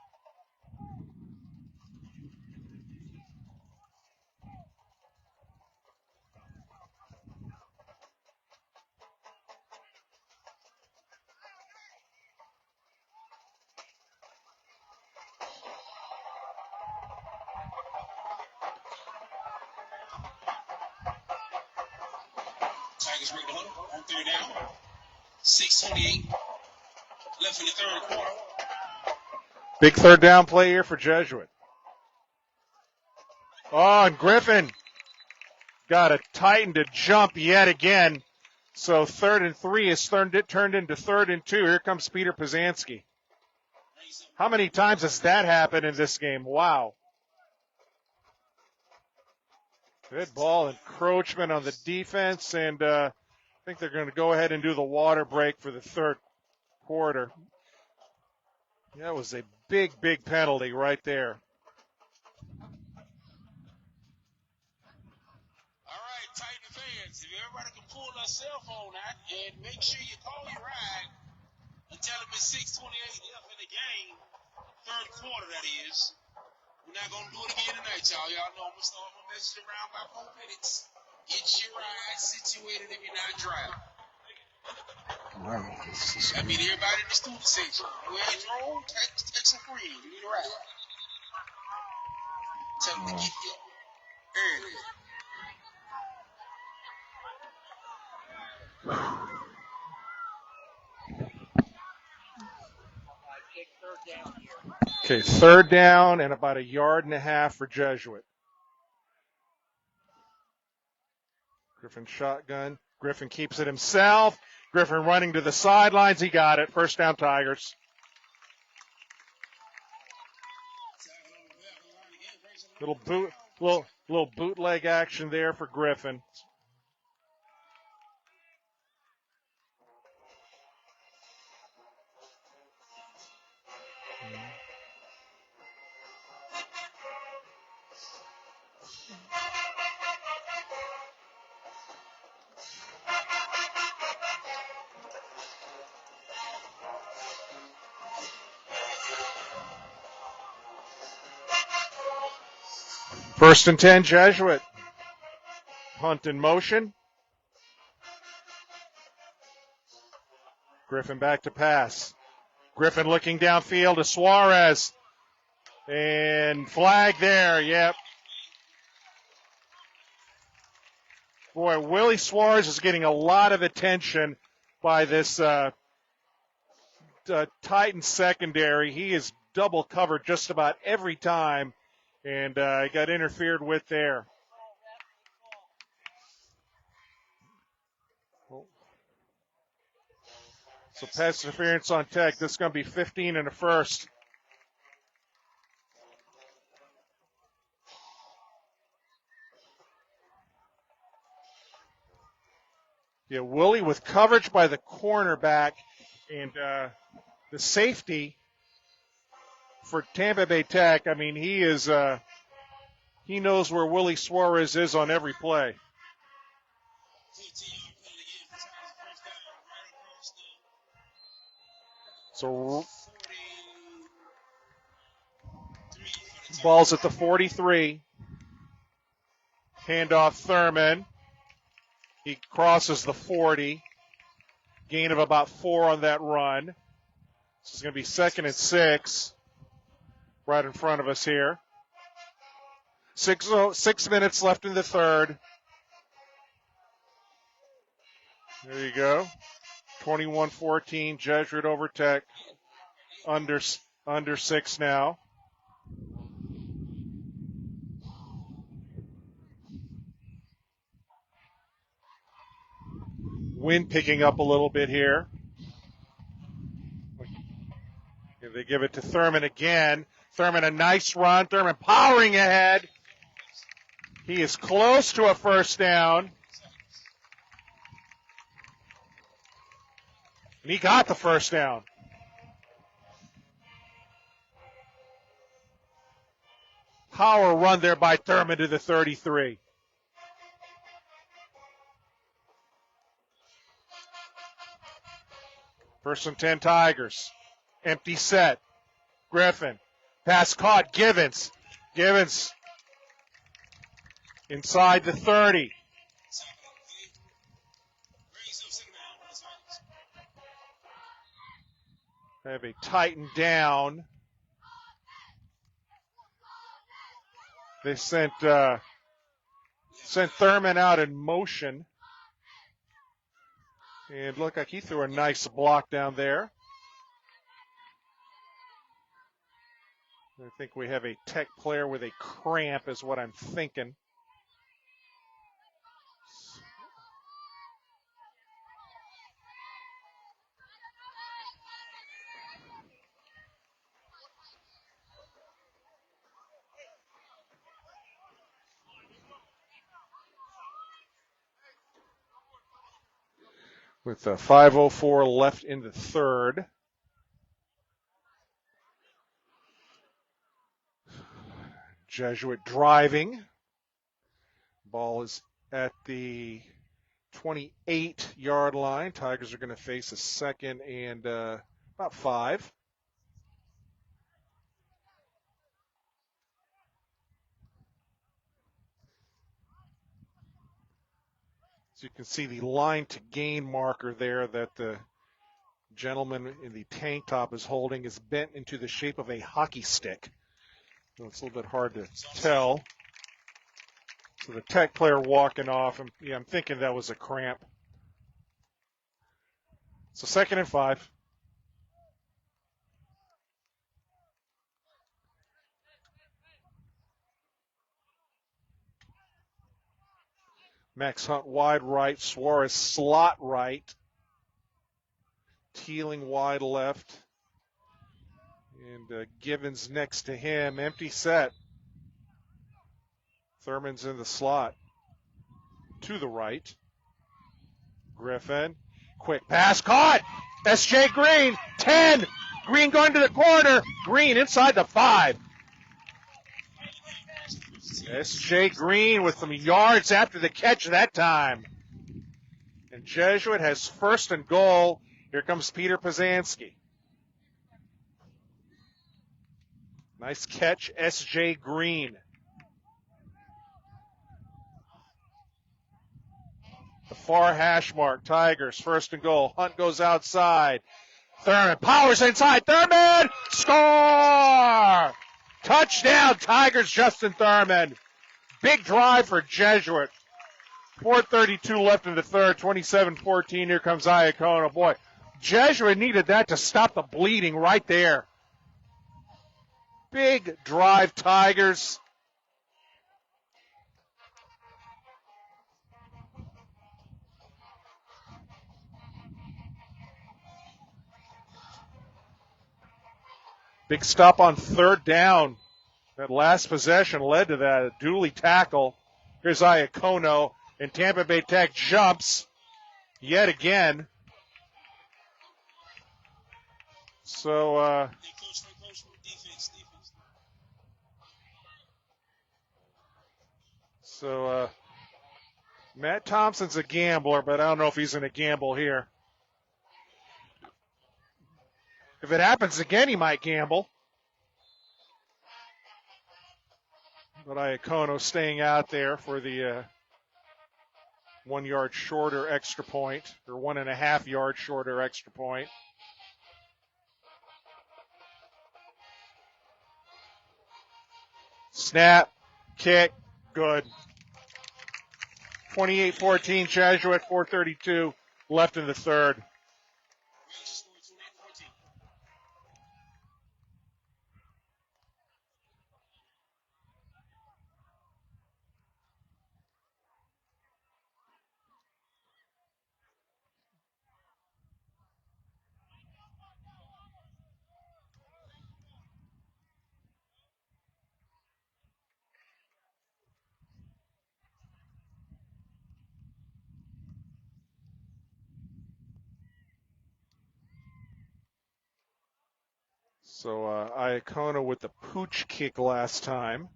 Tigers break the huddle on 3rd down. 6:28 left in the 3rd quarter. Big 3rd down play here for Jesuit. Oh, and Griffin got a Titan to jump yet again. So 3rd and 3 is turned into 3rd and 2. Here comes Peter Pazanski. How many times has that happened in this game? Wow. Good ball encroachment on the defense, and I think they're going to go ahead and do the water break for the 3rd quarter. That was a big, big penalty right there. All right, Titan fans, if everybody can pull their cell phone out and make sure you call your ride and tell them it's 6:28 left in the game, 3rd quarter that is. We're not going to do it again tonight, y'all. Y'all know I'm going to start my message around by 4 minutes. Get your ride situated if you're not driving. Wow. I mean, everybody in the student section. Go ahead, Jerome. Text a friend. You need a ride. Tell them to get here early. Okay, 3rd down and about 1.5 yards for Jesuit. Griffin shotgun. Griffin keeps it himself. Griffin running to the sidelines. He got it. 1st down Tigers. Little bootleg action there for Griffin. First and 10, Jesuit. Hunt in motion. Griffin back to pass. Griffin looking downfield to Suarez. And flag there, yep. Boy, Willie Suarez is getting a lot of attention by this Titan secondary. He is double covered just about every time, and got interfered with there. So pass interference on Tech. This is going to be 15 and a first. Yeah, Willie with coverage by the cornerback, and the safety for Tampa Bay Tech. I mean, he is he knows where Willie Suarez is on every play. So ball's at the 43. Handoff Thurman. He crosses the 40. Gain of about 4 on that run. This is going to be 2nd and 6. Right in front of us here. 6 minutes left in the 3rd. There you go. 21-14. Jesuit over Tech. Under 6 now. Wind picking up a little bit here. They give it to Thurman again. Thurman a nice run. Thurman powering ahead. He is close to a first down. And he got the first down. Power run there by Thurman to the 33. First and 10 Tigers. Empty set. Griffin. Pass caught. Givens. Givens inside the 30. Have a tighten down. They sent Thurman out in motion. And looked like he threw a nice block down there. I think we have a Tech player with a cramp is what I'm thinking. With 5:04 left in the third. Jesuit driving. Ball is at the 28-yard line. Tigers are going to face a second and about 5. So you can see the line to gain marker there that the gentleman in the tank top is holding is bent into the shape of a hockey stick. So it's a little bit hard to tell. So the Tech player walking off, and I'm thinking that was a cramp. So second and 5. Max Hunt wide right, Suarez slot right, Teeling wide left, and Givens next to him. Empty set. Thurman's in the slot to the right. Griffin, quick pass caught. S.J. Green, 10. Green going to the corner. Green inside the 5. S.J. Green with some yards after the catch that time. And Jesuit has first and goal. Here comes Peter Pazanski. Nice catch, S.J. Green. The far hash mark, Tigers, first and goal. Hunt goes outside. Thurman powers inside. Thurman! Score! Touchdown, Tigers, Justin Thurman. Big drive for Jesuit. 4:32 left in the third, 27-14. Here comes Iacono. Boy, Jesuit needed that to stop the bleeding right there. Big drive, Tigers. Big stop on third down. That last possession led to that. A Dooley tackle. Here's Iacono, and Tampa Bay Tech jumps yet again. So, Matt Thompson's a gambler, but I don't know if he's going to gamble here. If it happens again, he might gamble. But Iacono staying out there for the 1 yard shorter extra point, or 1.5 yard shorter extra point. Snap, kick, good. 28-14 Jesuit, 4:32 left in the third. So Iacona with the pooch kick last time.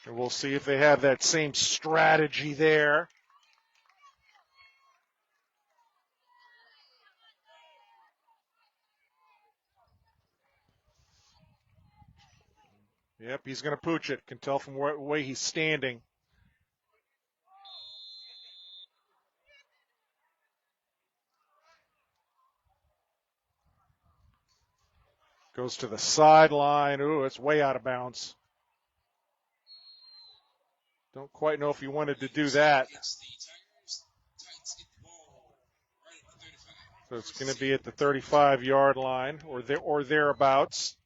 And we'll see if they have that same strategy there. Yep, he's going to pooch it. Can tell from the way he's standing. Goes to the sideline. Ooh, it's way out of bounds. Don't quite know if he wanted to do that. So it's going to be at the 35-yard line or thereabouts.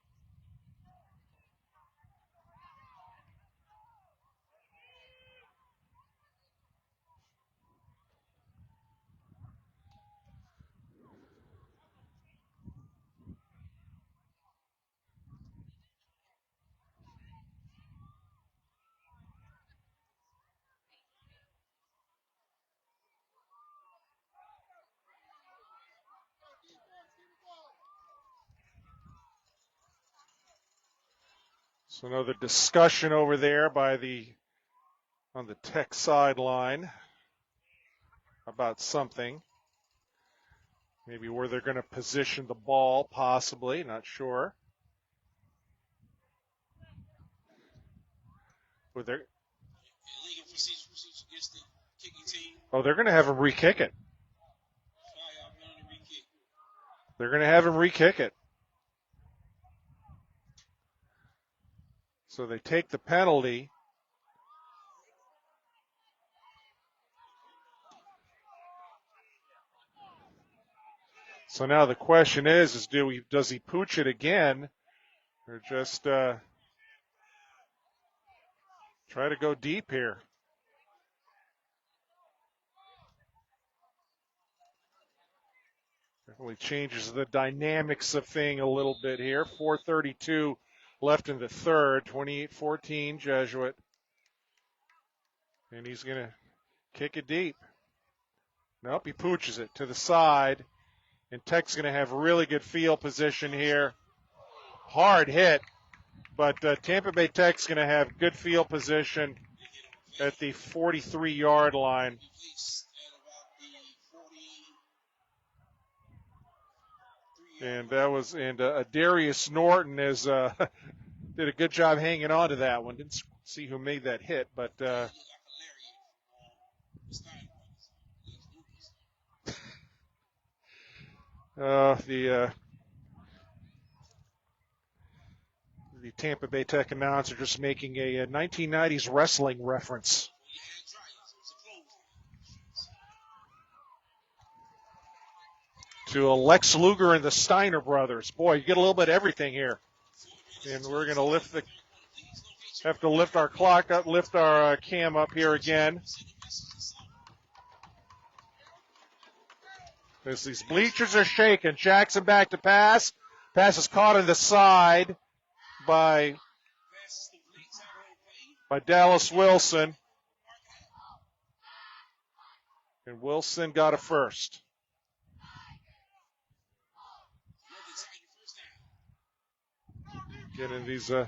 So another discussion over there on the Tech sideline about something. Maybe where they're going to position the ball, possibly, not sure. They're going to have him re-kick it. They're going to have him re-kick it. So they take the penalty. So now the question is does he pooch it again or just try to go deep here? Definitely changes the dynamics of thing a little bit here. 4:32 left in the third, 28-14 Jesuit. And he's going to kick it deep. Nope, he pooches it to the side. And Tech's going to have really good field position here. Hard hit, but Tampa Bay Tech's going to have good field position at the 43-yard line. And Darius Norton did a good job hanging on to that one. Didn't see who made that hit, but the Tampa Bay Tech announcer just making a 1990s wrestling reference. To Lex Luger and the Steiner brothers. Boy, you get a little bit of everything here. And we're going to have to lift our clock up, lift our cam up here again. As these bleachers are shaking, Jackson back to pass. Pass is caught on the side by Dallas Wilson. And Wilson got a first. Again, these the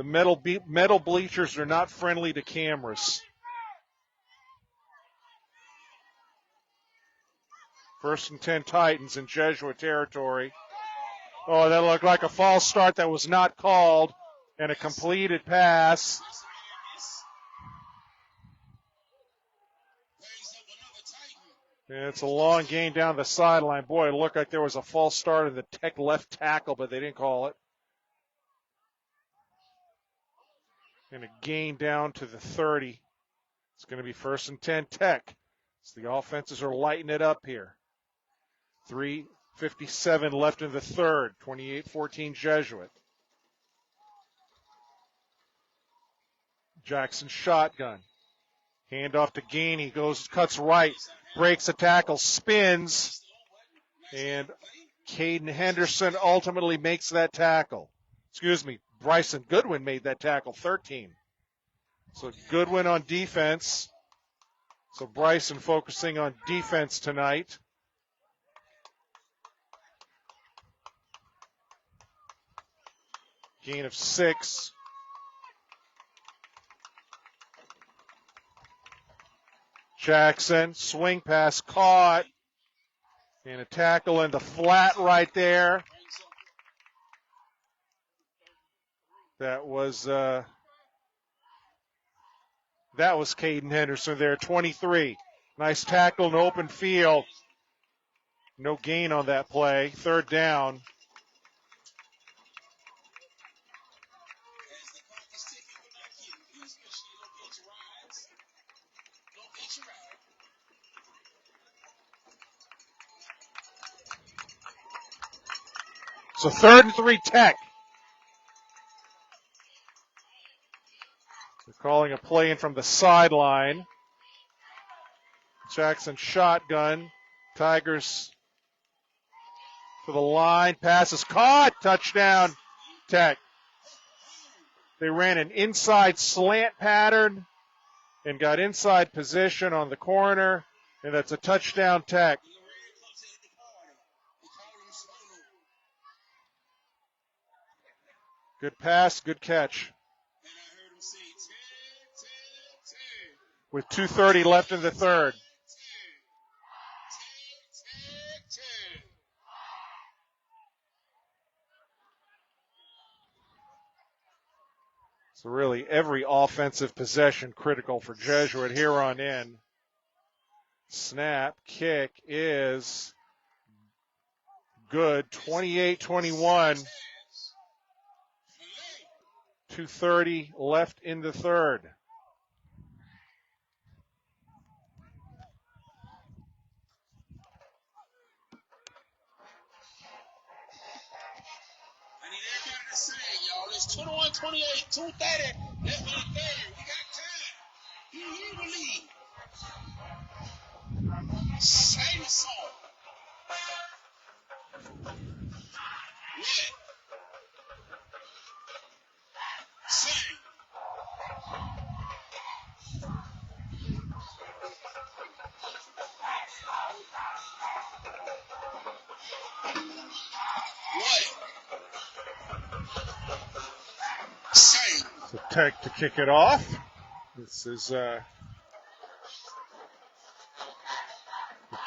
metal bleachers are not friendly to cameras. First and 10 Titans in Jesuit territory. Oh, that looked like a false start that was not called, and a completed pass. And it's a long gain down the sideline. Boy, it looked like there was a false start in the Tech left tackle, but they didn't call it. And a gain down to the 30. It's going to be first and 10 Tech. So the offenses are lighting it up here. 3:57 left in the third. 28-14 Jesuit. Jackson shotgun. Handoff to Gainey. Cuts right. Breaks a tackle. Spins. And Caden Henderson ultimately makes that tackle. Bryson Goodwin made that tackle. 13. So Goodwin on defense. So Bryson focusing on defense tonight. Gain of 6. Jackson, swing pass caught. And a tackle in the flat right there. That was Caden Henderson there, 23. Nice tackle in open field. No gain on that play. 3rd down. So 3rd and 3 Tech. They're calling a play in from the sideline. Jackson shotgun. Tigers to the line. Pass is caught. Touchdown Tech. They ran an inside slant pattern and got inside position on the corner. And that's a touchdown Tech. Good pass, good catch. With 2:30 left in the 3rd. So really every offensive possession critical for Jesuit here on in. Snap, kick is good, 28-21. 2:30 left in the 3rd. I need everybody to say, y'all. It's 21-28, 2:30 left in the 3rd. We got time. You believe. Sing the song. Yeah. Sing. What? Sing. So Tech to kick it off. This is the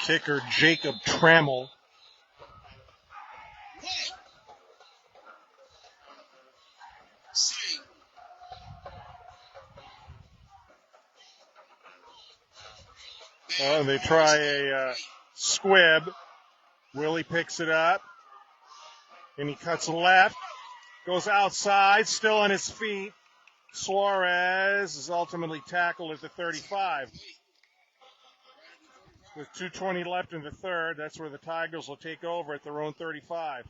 kicker, Jacob Trammell. What? Sing. Oh, and they try a squib. Willie picks it up, and he cuts left, goes outside, still on his feet. Suarez is ultimately tackled at the 35. With 2:20 left in the 3rd, that's where the Tigers will take over at their own 35.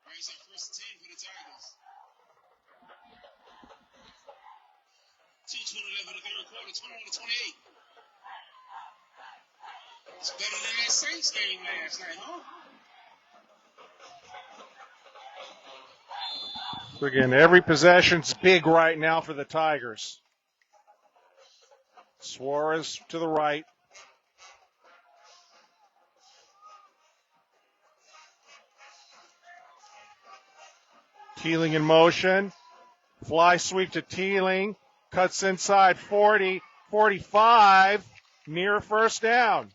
Raise up 1st and 10 for the Tigers. 2:20 left in the 3rd quarter, 21-28. It's better than that Saints game last night, huh? So again, every possession's big right now for the Tigers. Suarez to the right. Teeling in motion. Fly sweep to Teeling. Cuts inside 40, 45. Near 1st down.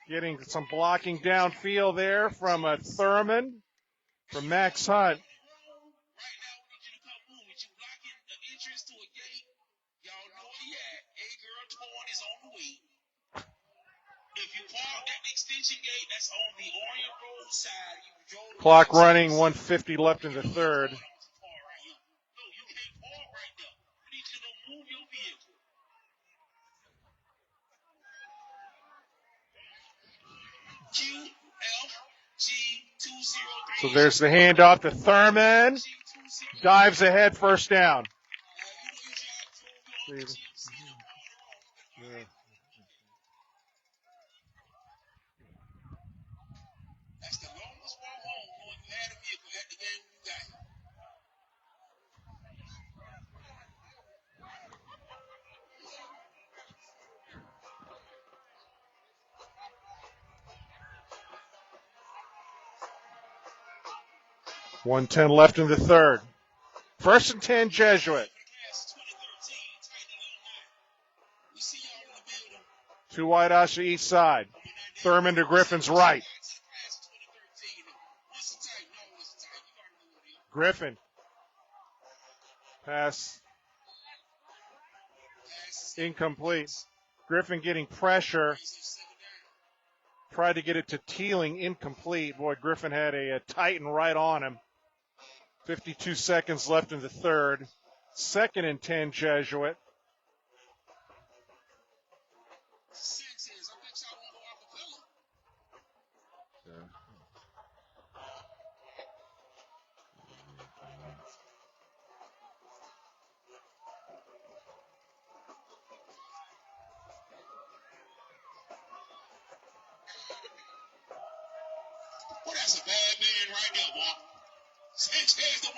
Getting some blocking downfield there from Thurman. From Max Hunt. Right now, we need you to come move. With you blocking the entrance to a gate, y'all know where you at. A-Girl Torn is on the way. If you park at the extension gate, that's on the Orion Road side. You drove Clock running, 1:50 left in the 3rd. No, you can't park right there. We need you to move your vehicle. QFG203. So there's the handoff to Thurman. Dives ahead, 1st down. Yeah. That's the longest walk home when you had a vehicle at the game you got. 1:10 left in the third. 1st and 10, Jesuit. Two wide outs to each side. Thurman to Griffin's right. Griffin. Pass incomplete. Griffin getting pressure. Tried to get it to Teeling, incomplete. Boy, Griffin had a Titan right on him. 52 seconds left in the third. 2nd and 10, Jesuit.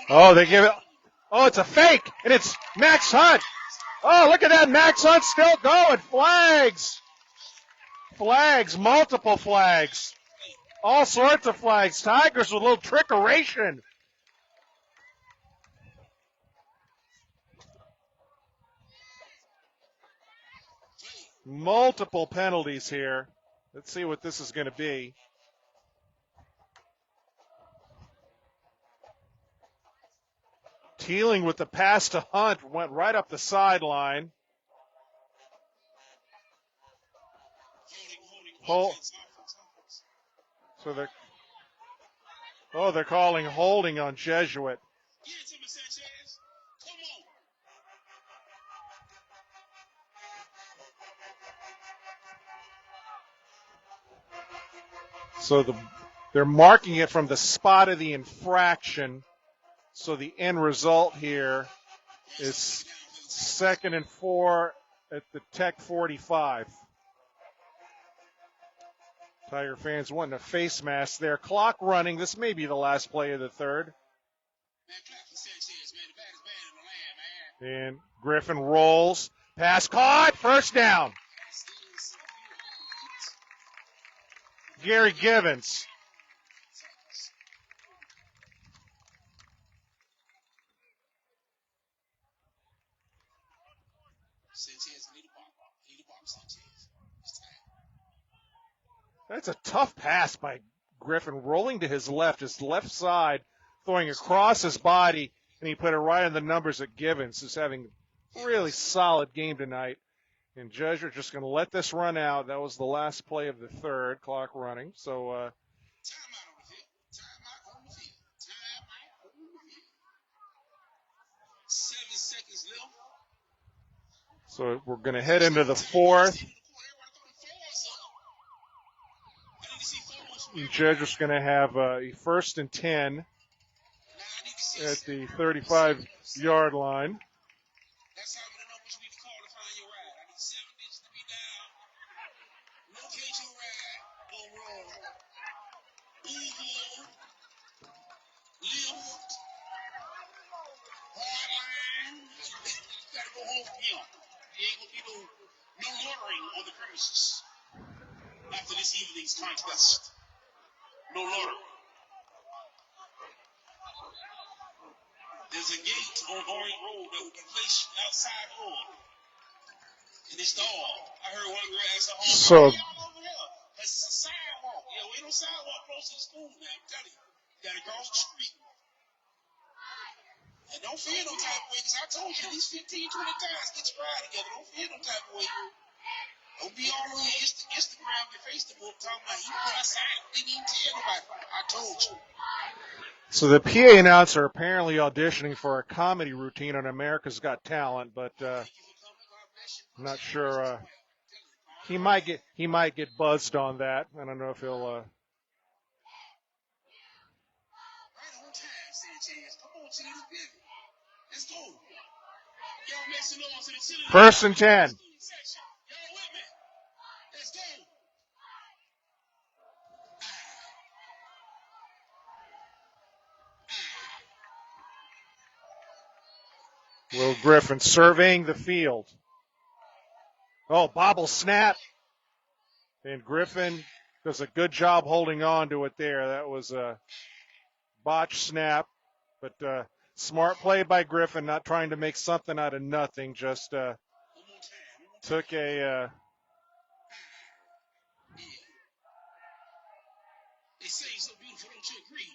Oh, they give it. Oh, it's a fake, and it's Max Hunt. Oh, look at that. Max Hunt still going. Flags. Flags, multiple flags. All sorts of flags. Tigers with a little trickeration. Multiple penalties here. Let's see what this is going to be. Teeling with the pass to Hunt went right up the sideline. So they're calling holding on Jesuit. So they're marking it from the spot of the infraction. So the end result here is 2nd and 4 at the Tech 45. Tiger fans wanting a face mask there. Clock running. This may be the last play of the third. And Griffin rolls. Pass caught. 1st down. Gary Givens. That's a tough pass by Griffin, rolling to his left side, throwing across his body, and he put it right on the numbers at Givens, who's having a really solid game tonight. And Jesuit just going to let this run out. That was the last play of the third, clock running. So, so we're going to head into the fourth. Jesuit's going to have a 1st and 10 at the 35-yard line. After this evening's contest. No loiter. There's a gate on Orange Road that will be placed outside on. And it's dog. I heard one girl ask her home, So, over here? Because it's a sidewalk. Yeah, we ain't no sidewalk close to the school, man. I'm telling you. You got to cross the street. And don't feel no type of way, because I told you at least 15, 20 times, get your ride together. Don't feel no type of way. Don't be all over Instagram and Facebook talking about he put outside. Didn't even tell nobody. I told you. So the PA announcer apparently auditioning for a comedy routine on America's Got Talent, but I'm not sure. He might get buzzed on that. I don't know if he'll. Right on time, Sanchez. Come on, Chief. Let's go. Y'all make some noise to the city. 1st and 10. Y'all with me? Let's go. Will Griffin surveying the field. Oh, bobble snap. And Griffin does a good job holding on to it there. That was a botched snap. But smart play by Griffin, not trying to make something out of nothing. Just took a. They say so beautiful, don't you agree?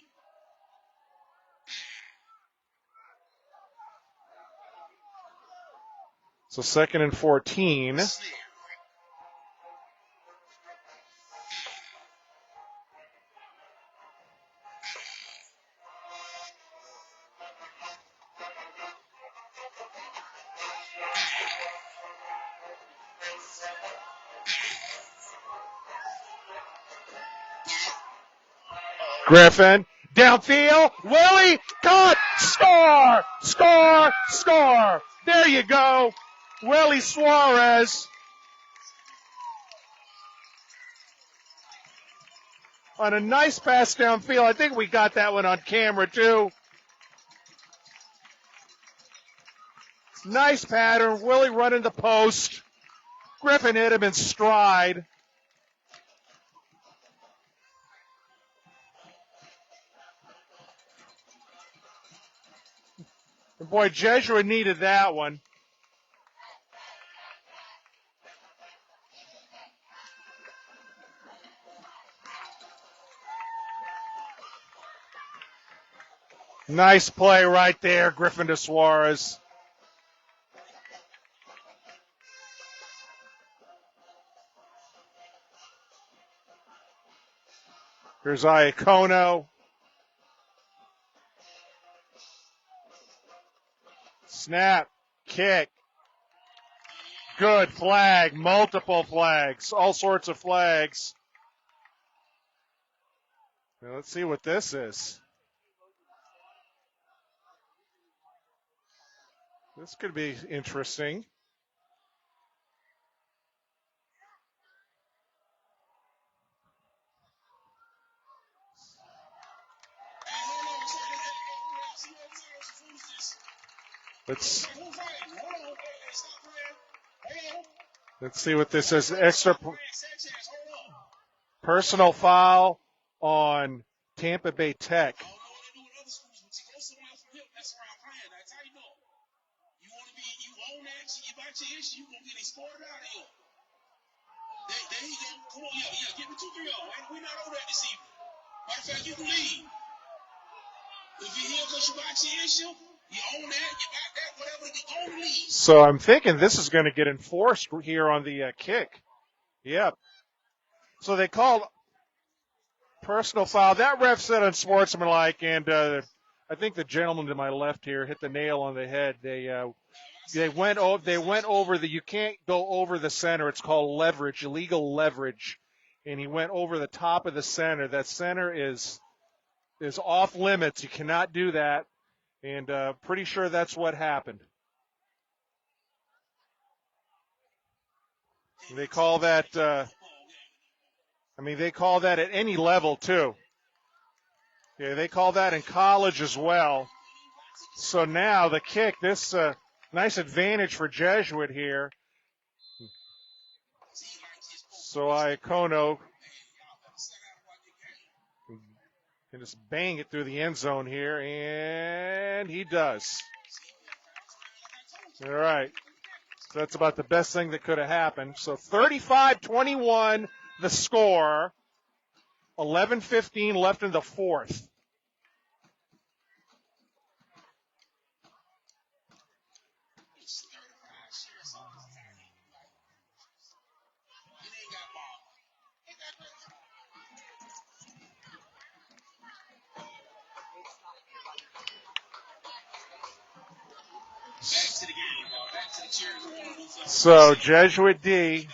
So 2nd and 14. Griffin, downfield, Willie, caught, score, score, score. There you go. Willie Suarez on a nice pass downfield. I think we got that one on camera too. Nice pattern. Willie running the post. Griffin hit him in stride. And boy, Jesuit needed that one. Nice play right there, Griffin to Suarez. Here's Iacono. Snap, kick. Good flag, multiple flags, all sorts of flags. Now let's see what this is. This could be interesting. Let's see what this is. Extra personal foul on Tampa Bay Tech. Come on, yeah, give me 2-3-0. We're not over that this evening. Matter of fact, you can leave. If you're here because you box your issue, you own that, you got that, whatever, you own, leave. So I'm thinking this is going to get enforced here on the kick. Yep. So they called personal foul. That ref said unsportsmanlike, and I think the gentleman to my left here hit the nail on the head. They went over the. You can't go over the center. It's called leverage, illegal leverage, and he went over the top of the center. That center is off limits. You cannot do that, and pretty sure that's what happened. They call that. They call that at any level too. Yeah, they call that in college as well. So now the kick. This nice advantage for Jesuit here. So Iacono can just bang it through the end zone here, and he does. All right. So that's about the best thing that could have happened. So 35-21 the score. 11:15 left in the fourth. So Jesuit D,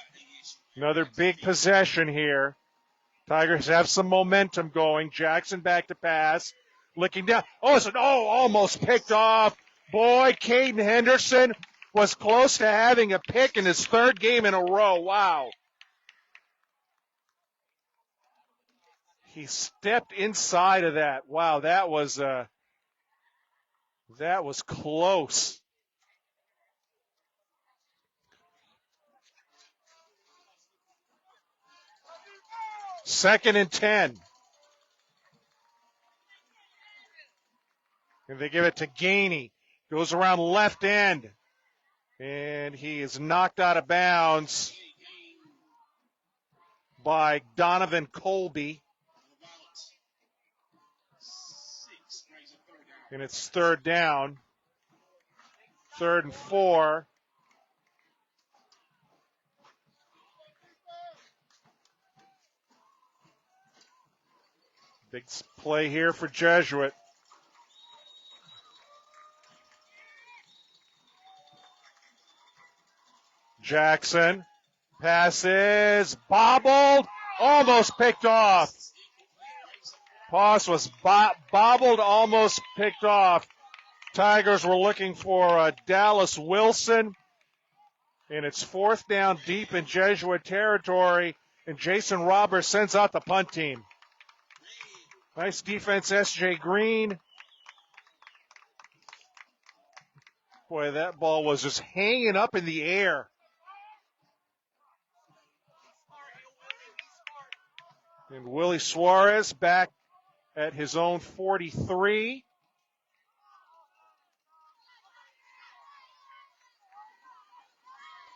another big possession here. Tigers have some momentum going. Jackson back to pass. Looking down. Almost picked off. Boy, Caden Henderson was close to having a pick in his third game in a row. Wow. He stepped inside of that. Wow, that was close. Second and 10. And they give it to Gainey. Goes around left end. And he is knocked out of bounds by Donovan Colby. And it's third down. 3rd and 4. Big play here for Jesuit. Jackson passes, bobbled, almost picked off. Pass was bobbled, almost picked off. Tigers were looking for Dallas Wilson, and it's 4th down deep in Jesuit territory, and Jason Roberts sends out the punt team. Nice defense, S.J. Green. Boy, that ball was just hanging up in the air. And Willie Suarez back at his own 43.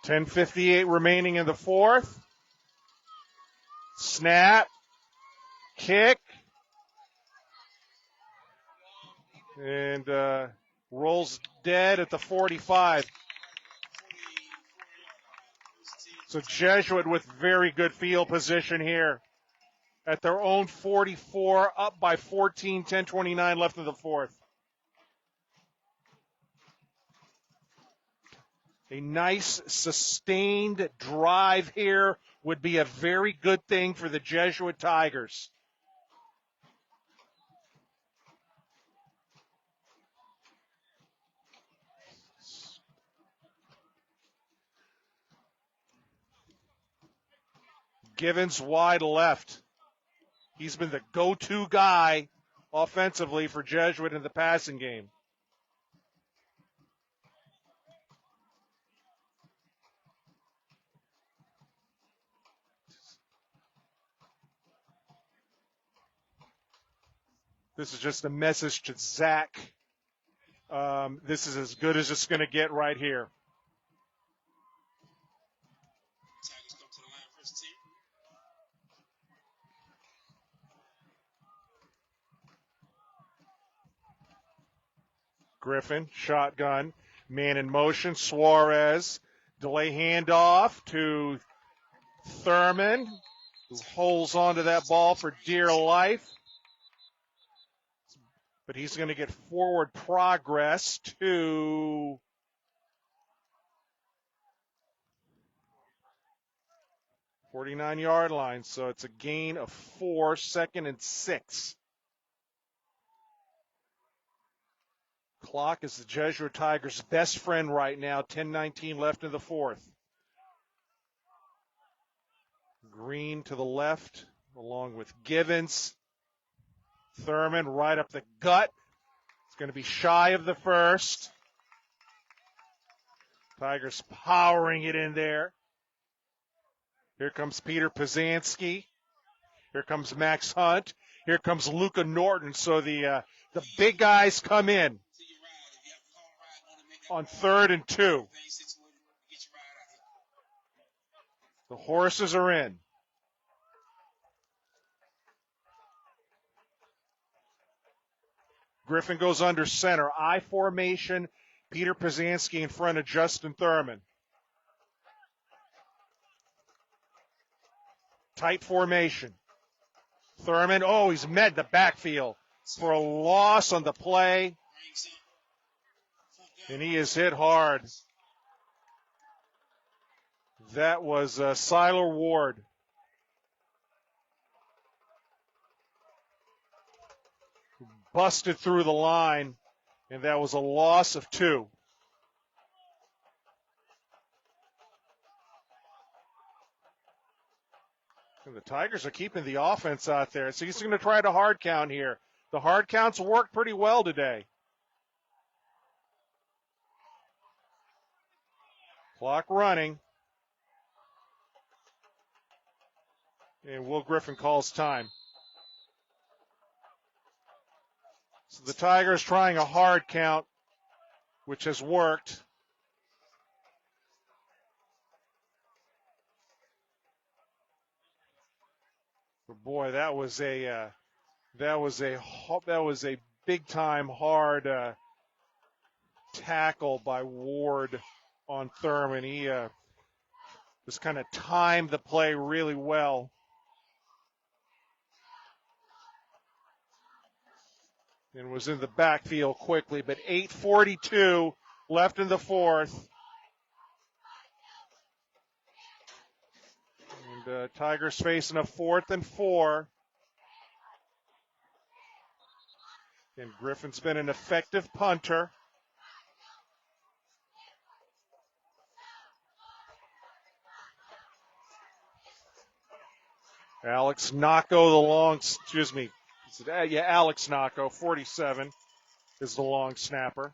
.58 remaining in the 4th. Snap. Kick. And rolls dead at the 45. So Jesuit with very good field position here. At their own 44, up by 14, 10:29 left in the 4th. A nice sustained drive here would be a very good thing for the Jesuit Tigers. Givens wide left. He's been the go-to guy offensively for Jesuit in the passing game. This is just a message to Zach. This is as good as it's going to get right here. Griffin, shotgun, man in motion, Suarez, delay handoff to Thurman, who holds onto that ball for dear life. But he's going to get forward progress to the 49-yard line. So it's a gain of 4, 2nd and 6. Clock is the Jesuit Tigers' best friend right now. 10:19 left in the 4th. Green to the left, along with Givens. Thurman right up the gut. It's going to be shy of the 1st. Tigers powering it in there. Here comes Peter Pazanski. Here comes Max Hunt. Here comes Luca Norton. So the big guys come in on 3rd and 2. The horses are in. Griffin goes under center. I formation. Peter Pazanski in front of Justin Thurman. Tight formation. Thurman, he's met the backfield for a loss on the play. And he is hit hard. That was Siler Ward. Busted through the line, and that was a loss of 2. And the Tigers are keeping the offense out there. So he's going to try to hard count here. The hard counts worked pretty well today. Clock running. And Will Griffin calls time. So the Tigers trying a hard count, which has worked. But boy, that was a big time hard tackle by Ward on Thurman. He just kind of timed the play really well. And was in the backfield quickly, but 8:42 left in the fourth. And Tigers facing a 4th and 4. And Griffin's been an effective punter. Alex Nacco, Alex Nacco, 47, is the long snapper.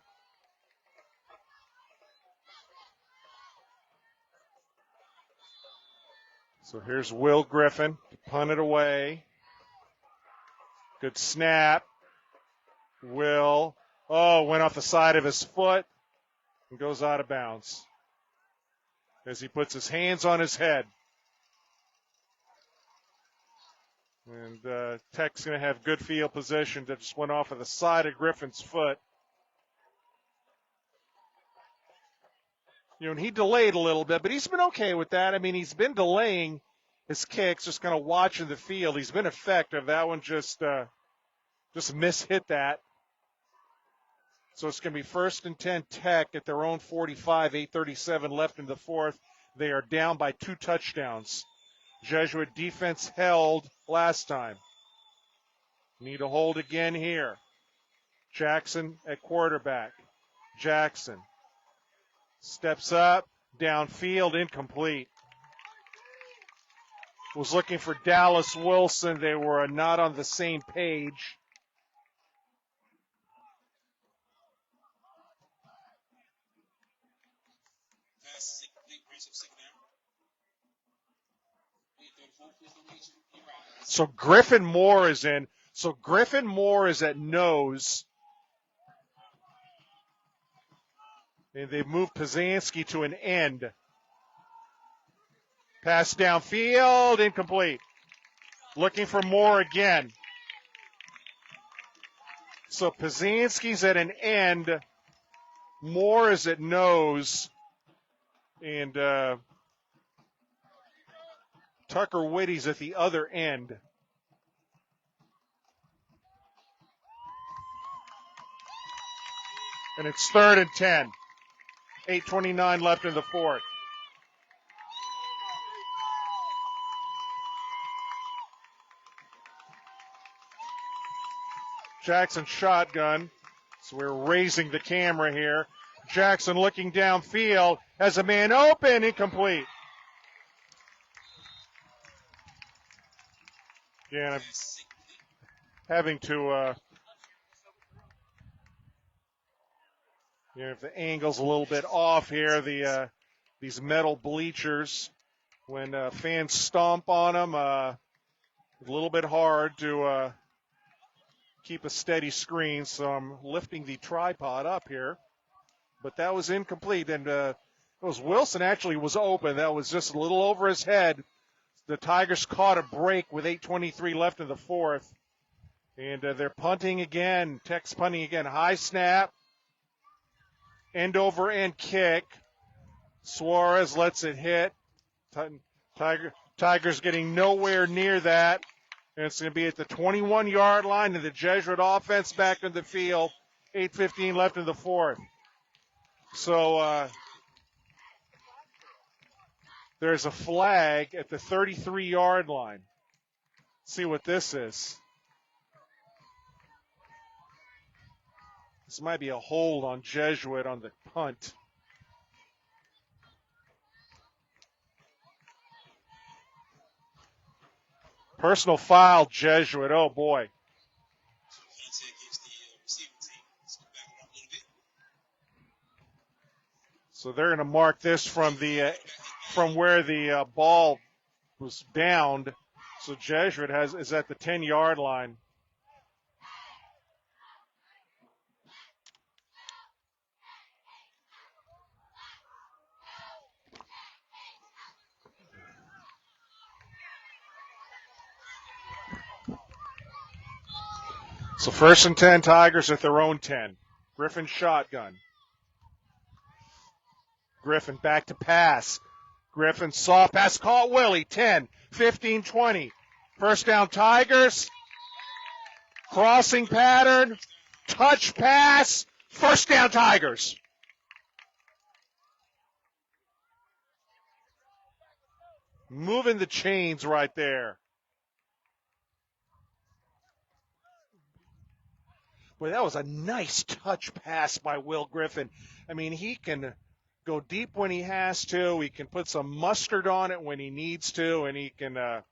So here's Will Griffin to punt it away. Good snap. Will, went off the side of his foot and goes out of bounds as he puts his hands on his head. And Tech's going to have good field position that just went off of the side of Griffin's foot. And he delayed a little bit, but he's been okay with that. I mean, he's been delaying his kicks, just kind of watching the field. He's been effective. That one just mishit that. So it's going to be 1st and 10 Tech at their own 45, 8:37 left in the fourth. They are down by 2 touchdowns. Jesuit defense held last time. Need a hold again here. Jackson at quarterback. Jackson steps up, downfield, incomplete. Was looking for Dallas Wilson. They were not on the same page. So Griffin Moore is in. So Griffin Moore is at nose. And they've moved Pazanski to an end. Pass downfield, incomplete. Looking for Moore again. So Pazanski's at an end. Moore is at nose. And Tucker Whitty's at the other end. And it's 3rd and 10. 8:29 left in the fourth. Jackson shotgun. So we're raising the camera here. Jackson looking downfield. Has a man open. Incomplete. Yeah, I'm having to, if the angle's a little bit off here, these metal bleachers, when fans stomp on them, a little bit hard to keep a steady screen, so I'm lifting the tripod up here. But that was incomplete, and it was Wilson actually was open. That was just a little over his head. The Tigers caught a break with 8:23 left in the fourth. And they're punting again. Tech's punting again. High snap. End over end kick. Suarez lets it hit. Tigers getting nowhere near that. And it's going to be at the 21-yard line, and the Jesuit offense back in the field. 8:15 left in the fourth. So there's a flag at the 33-yard line. Let's see what this is. This might be a hold on Jesuit on the punt. Personal foul, Jesuit. Oh, boy. So they're going to mark this from where the ball was downed. So Jesuit is at the 10-yard line. So 1st and 10, Tigers at their own 10. Griffin shotgun. Griffin back to pass. Griffin soft pass, caught Willie, 10, 15, 20. First down, Tigers. Crossing pattern, touch pass, first down, Tigers. Moving the chains right there. Boy, that was a nice touch pass by Will Griffin. I mean, he can go deep when he has to. He can put some mustard on it when he needs to, and he can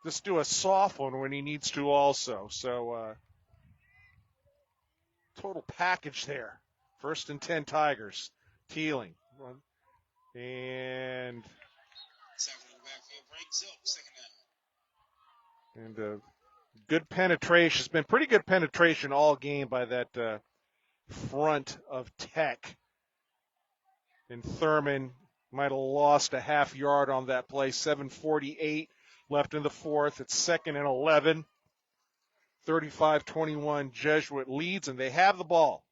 just do a soft one when he needs to also. So, total package there. 1st and 10, Tigers. Teeling. And good penetration. It's been pretty good penetration all game by that front of Tech. And Thurman might have lost a half yard on that play. 7:48 left in the fourth. It's 2nd and 11. 35-21 Jesuit leads, and they have the ball.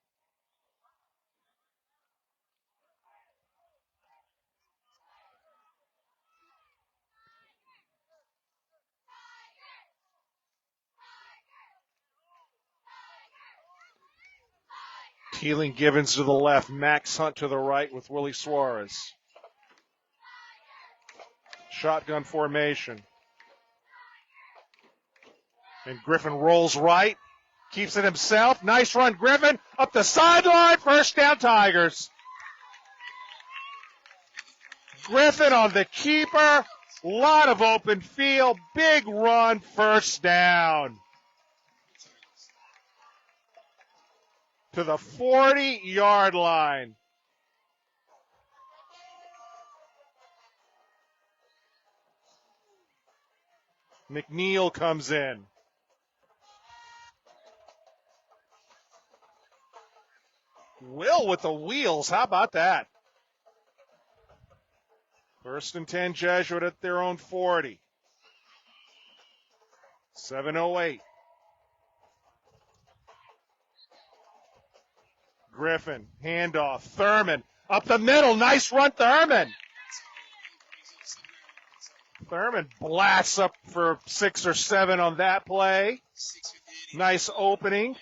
Teeling Givens to the left, Max Hunt to the right with Willie Suarez. Shotgun formation. And Griffin rolls right, keeps it himself. Nice run, Griffin, up the sideline, first down, Tigers. Griffin on the keeper, lot of open field, big run, first down. To the 40-yard line. McNeil comes in. Will with the wheels. How about that? 1st and 10, Jesuit at their own 40. 7:08. Griffin, handoff. Thurman, up the middle. Nice run, Thurman. Thurman blasts up for 6 or 7 on that play. Nice opening.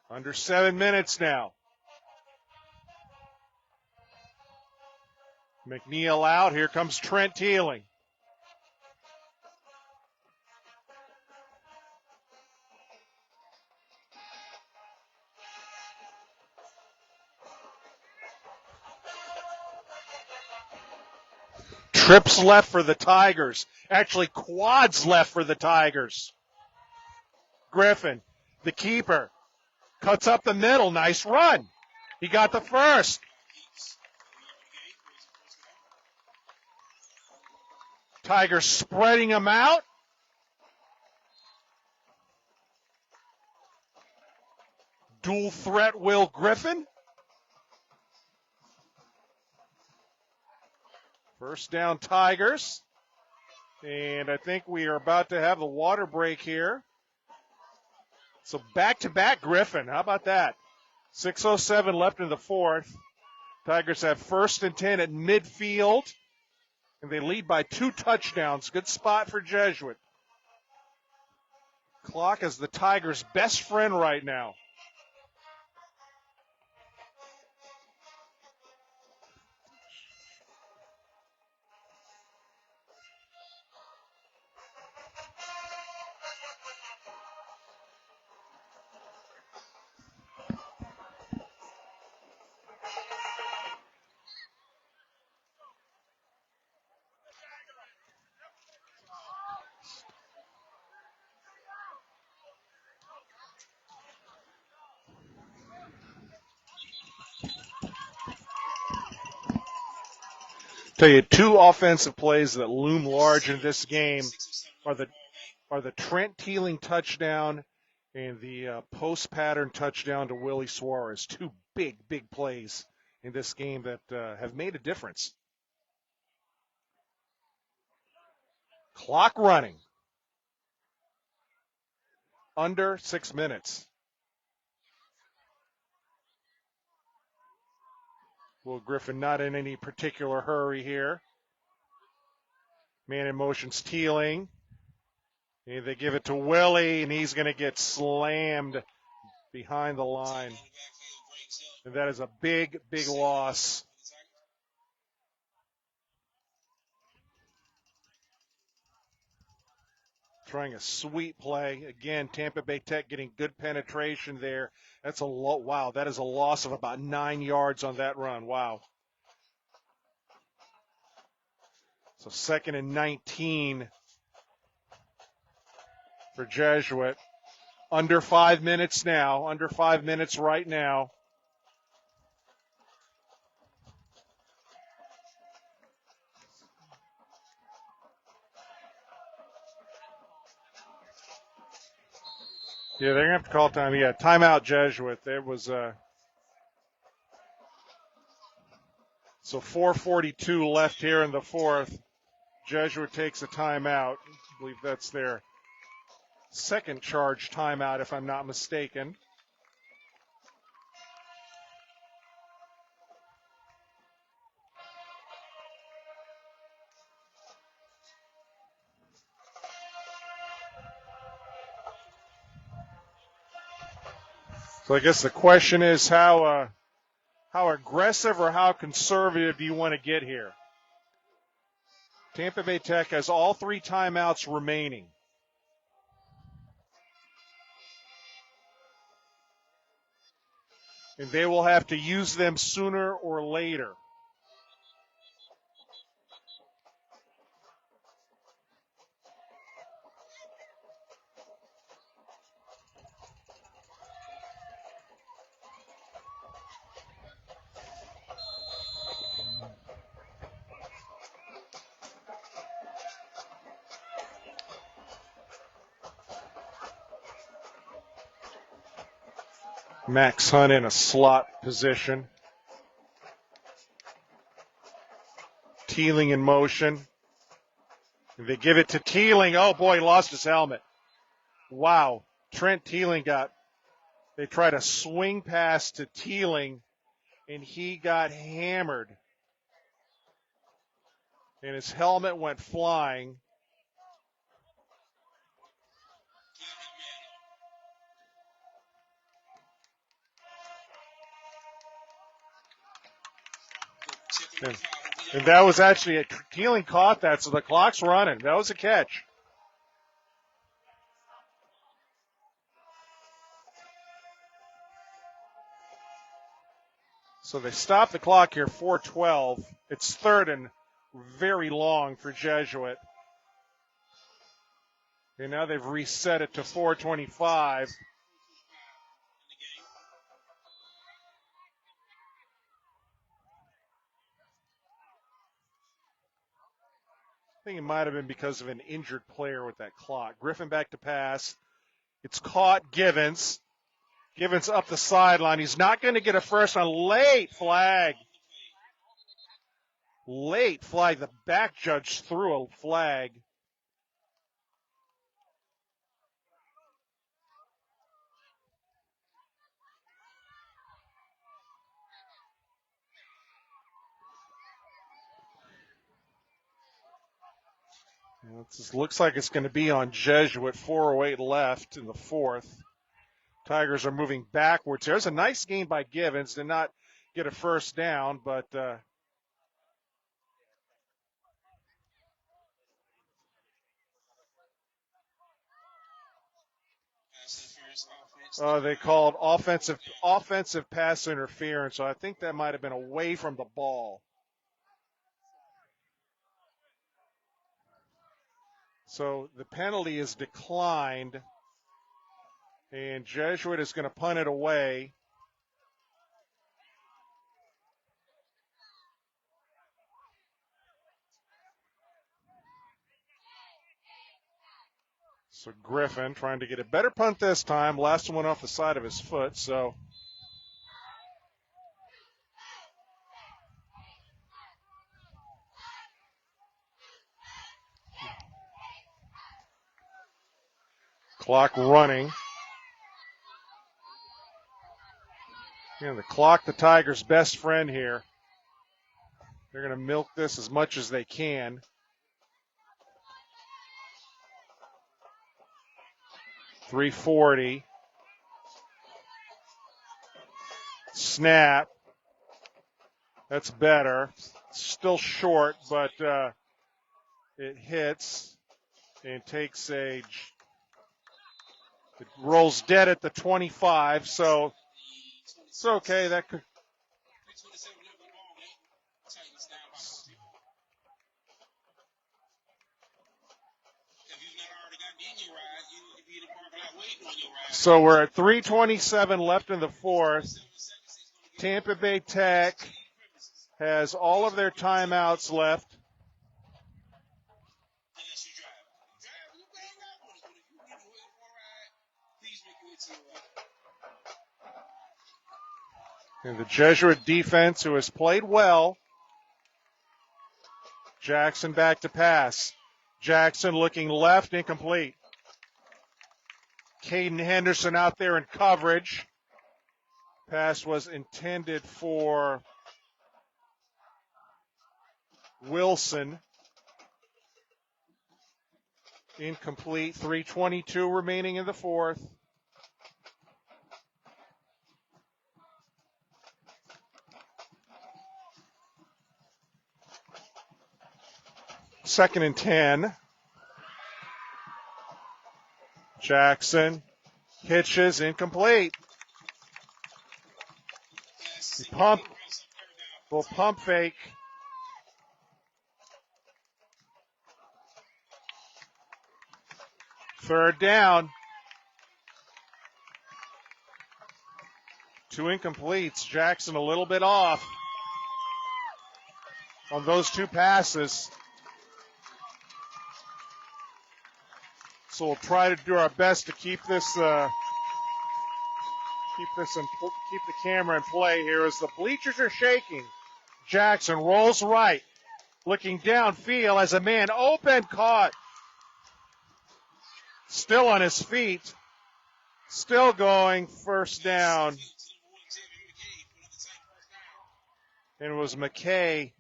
Under 7 minutes now. McNeil out. Here comes Trent Teeling. Trips left for the Tigers. Actually, quads left for the Tigers. Griffin, the keeper, cuts up the middle. Nice run. He got the first. Tigers spreading him out. Dual threat Will Griffin. First down, Tigers. And I think we are about to have the water break here. So back-to-back Griffin. How about that? 6:07 left in the fourth. Tigers have 1st and 10 at midfield. And they lead by 2 touchdowns. Good spot for Jesuit. Clock is the Tigers' best friend right now. Tell you, 2 offensive plays that loom large in this game are the Trent Teeling touchdown and the post pattern touchdown to Willie Suarez. 2 big plays in this game that have made a difference. Clock running. Under 6 minutes. Will Griffin not in any particular hurry here. Man in motion's Teeling. And they give it to Willie, and he's going to get slammed behind the line. And that is a big, big loss. Trying a sweet play. Again, Tampa Bay Tech getting good penetration there. That's a wow, that is a loss of about 9 yards on that run. Wow. So 2nd and 19 for Jesuit. Under 5 minutes now. Under 5 minutes right now. Yeah, they're going to have to call time. Yeah, timeout Jesuit. There was so 4:42 left here in the fourth. Jesuit takes a timeout. I believe that's their second charge timeout, if I'm not mistaken. So I guess the question is how aggressive or how conservative do you want to get here? Tampa Bay Tech has all 3 timeouts remaining. And they will have to use them sooner or later. Max Hunt in a slot position. Teeling in motion. They give it to Teeling. Oh, boy, he lost his helmet. Wow. Trent Teeling they tried a swing pass to Teeling, and he got hammered. And his helmet went flying. And that was actually Teeling caught that, so the clock's running. That was a catch. So they stop the clock here, 4:12. It's 3rd and very long for Jesuit. And now they've reset it to 4:25. I think it might have been because of an injured player with that clock. Griffin back to pass. It's caught. Givens. Givens up the sideline. He's not going to get a first on late flag. Late flag. The back judge threw a flag. It looks like it's going to be on Jesuit. 4:08 left in the fourth. Tigers are moving backwards. There's a nice gain by Givens. Did not get a first down, but they called offensive pass interference. So I think that might have been away from the ball. So the penalty is declined, and Jesuit is going to punt it away. So Griffin trying to get a better punt this time. Last one off the side of his foot, so. Clock running. The clock, the Tigers' best friend here. They're going to milk this as much as they can. .340. Snap. That's better. Still short, but it hits and takes it rolls dead at the 25, so it's okay. That could. So we're at 3:27 left in the fourth. Tampa Bay Tech has all of their timeouts left. And the Jesuit defense, who has played well. Jackson back to pass. Jackson looking left, incomplete. Caden Henderson out there in coverage. Pass was intended for Wilson. Incomplete. 3:22 remaining in the fourth. Second and 10. Jackson pitches, incomplete. Pump fake. Third down. 2 incompletes. Jackson a little bit off on those 2 passes. So we'll try to do our best to keep the camera in play here as the bleachers are shaking. Jackson rolls right, looking downfield as a man open, caught. Still on his feet, still going, first down. And it was McKay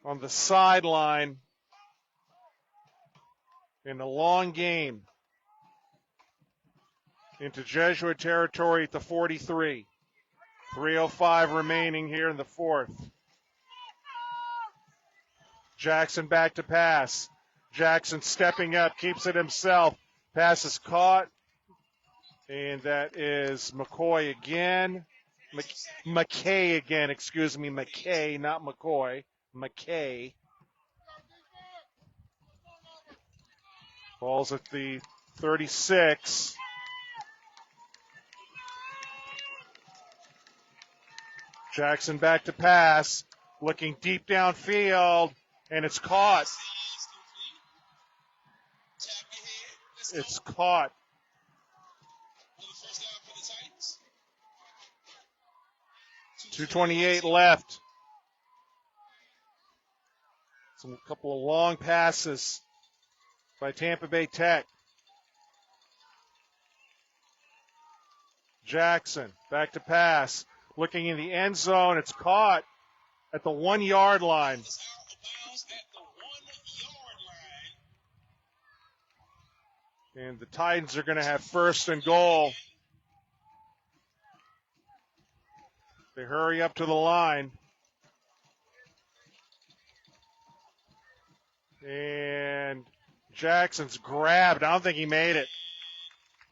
on the sideline in a long game into Jesuit territory at the 43. 3:05 remaining here in the fourth. Jackson back to pass. Jackson stepping up, keeps it himself. Pass is caught. And that is McCoy again. McKay again, excuse me. McKay, not McCoy. McKay. Ball's at the 36. Jackson back to pass, looking deep downfield, and it's caught. It's caught. .228 left. A couple of long passes by Tampa Bay Tech. Jackson back to pass, looking in the end zone. It's caught at the 1 yard line. And the Titans are going to have first and goal. They hurry up to the line. And Jackson's grabbed. I don't think he made it.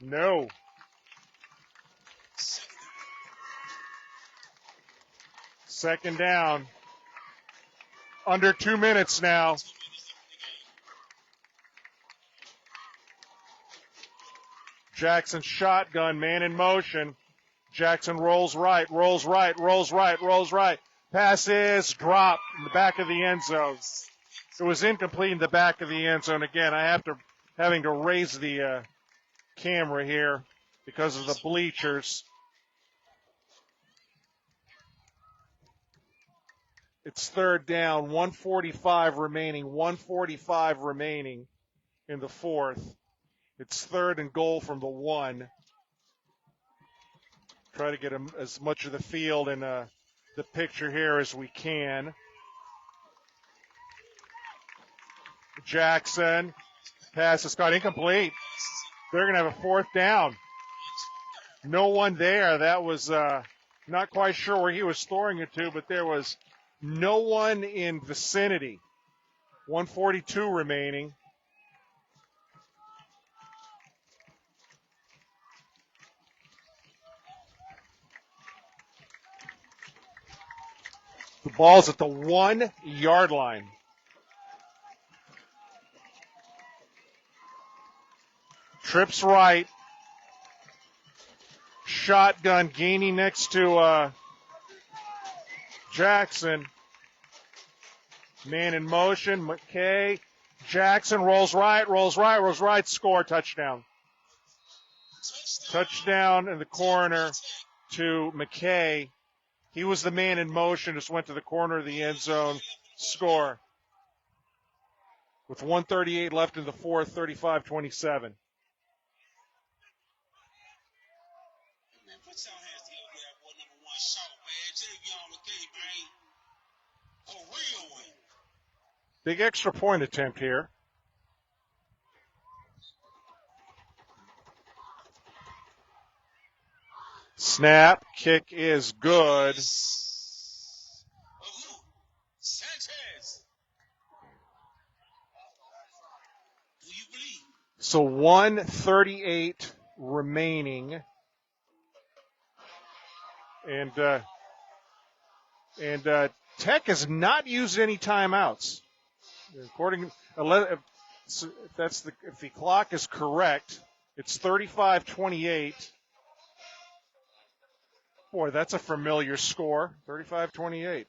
No. Second down. Under 2 minutes now. Jackson shotgun, man in motion. Jackson rolls right, rolls right, rolls right, rolls right. Pass is dropped in the back of the end zone. It was incomplete in the back of the end zone. Again, having to raise the camera here because of the bleachers. It's third down, 1:45 remaining in the fourth. It's 3rd and goal from the 1. Try to get as much of the field in the picture here as we can. Jackson. Pass is caught incomplete. They're going to have a 4th down. No one there. That was not quite sure where he was throwing it to, but there was no one in vicinity. 1:42 remaining. The ball's at the 1-yard line. Trips right. Shotgun gaining next to Jackson. Man in motion. McKay. Jackson rolls right. Score. Touchdown. Touchdown in the corner to McKay. He was the man in motion. Just went to the corner of the end zone. Score. With 1:38 left in the 4th, 35-27. Big extra point attempt here. Snap. Kick is good. So 1:38 remaining. And Tech has not used any timeouts. According if the clock is correct, it's 35-28. Boy, that's a familiar score. 35-28.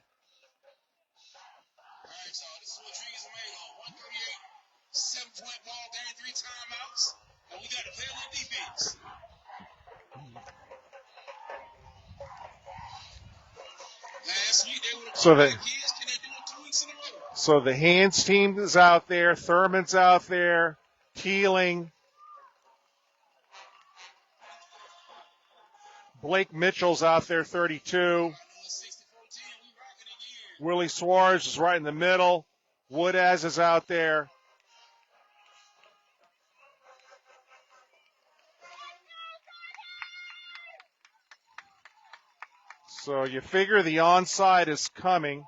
So the hands team is out there, Thurman's out there, Keeling, Blake Mitchell's out there, 32. Willie Suarez is right in the middle. Woodaz is out there. So you figure the onside is coming.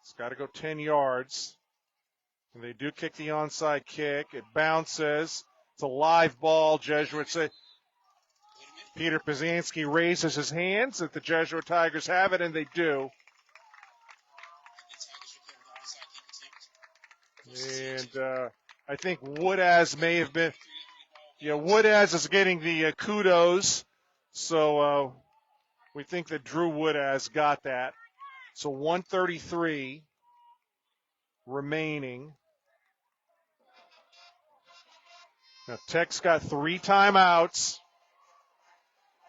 It's got to go 10 yards. And they do kick the onside kick. It bounces. It's a live ball. Jesuit say. Peter Pazanski raises his hands that the Jesuit Tigers have it, and they do. And I think Woodaz may have been. Yeah, Woodaz is getting the kudos. So we think that Drew Woodaz got that. So 1:33 remaining. Now Tech's got 3 timeouts.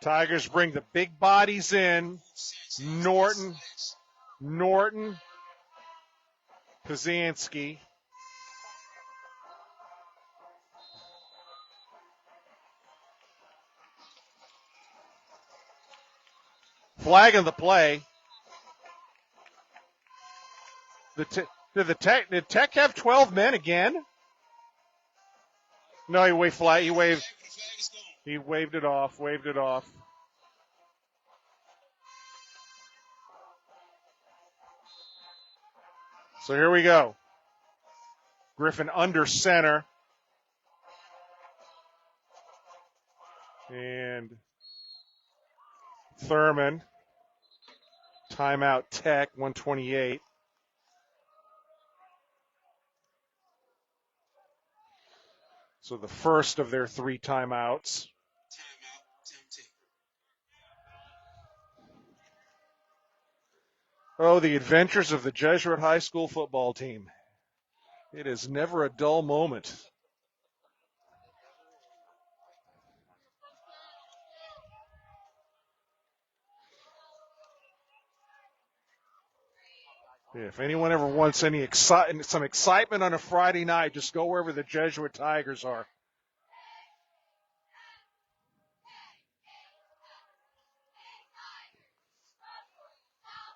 Tigers bring the big bodies in. Norton, Pazanski. Flag on the play. Did Tech have 12 men again? No, he waved flag. He waved it off. So here we go. Griffin under center. And Thurman. Timeout Tech, 1:28. So the first of their 3 timeouts. Oh, the adventures of the Jesuit High School football team. It is never a dull moment. If anyone ever wants some excitement on a Friday night, just go wherever the Jesuit Tigers are.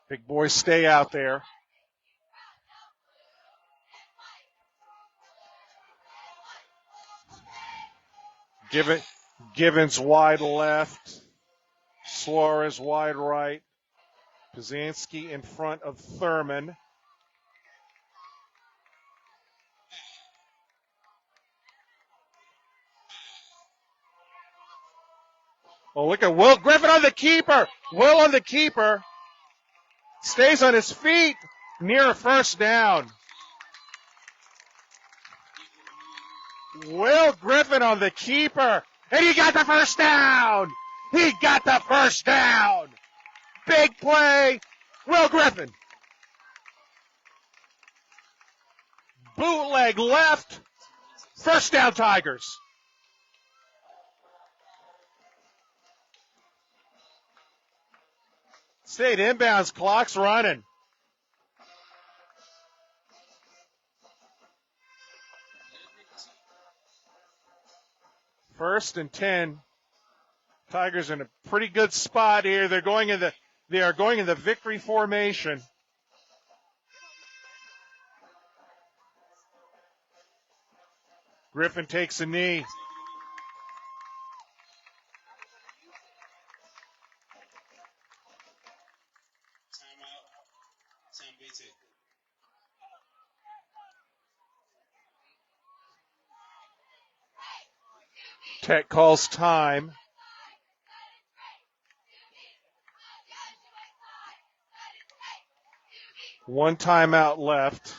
Big boys stay out there. Givens wide left. Suarez wide right. Pizanski in front of Thurman. Oh, look at Will Griffin on the keeper. Will on the keeper. Stays on his feet near a first down. Will Griffin on the keeper. And he got the first down. He got the first down. Big play. Will Griffin. Bootleg left. First down, Tigers. State inbounds. Clock's running. First and 10. Tigers in a pretty good spot here. They are going in the victory formation. Griffin takes a knee. Timeout. Tampa Bay Tech. Tech calls time. One timeout left.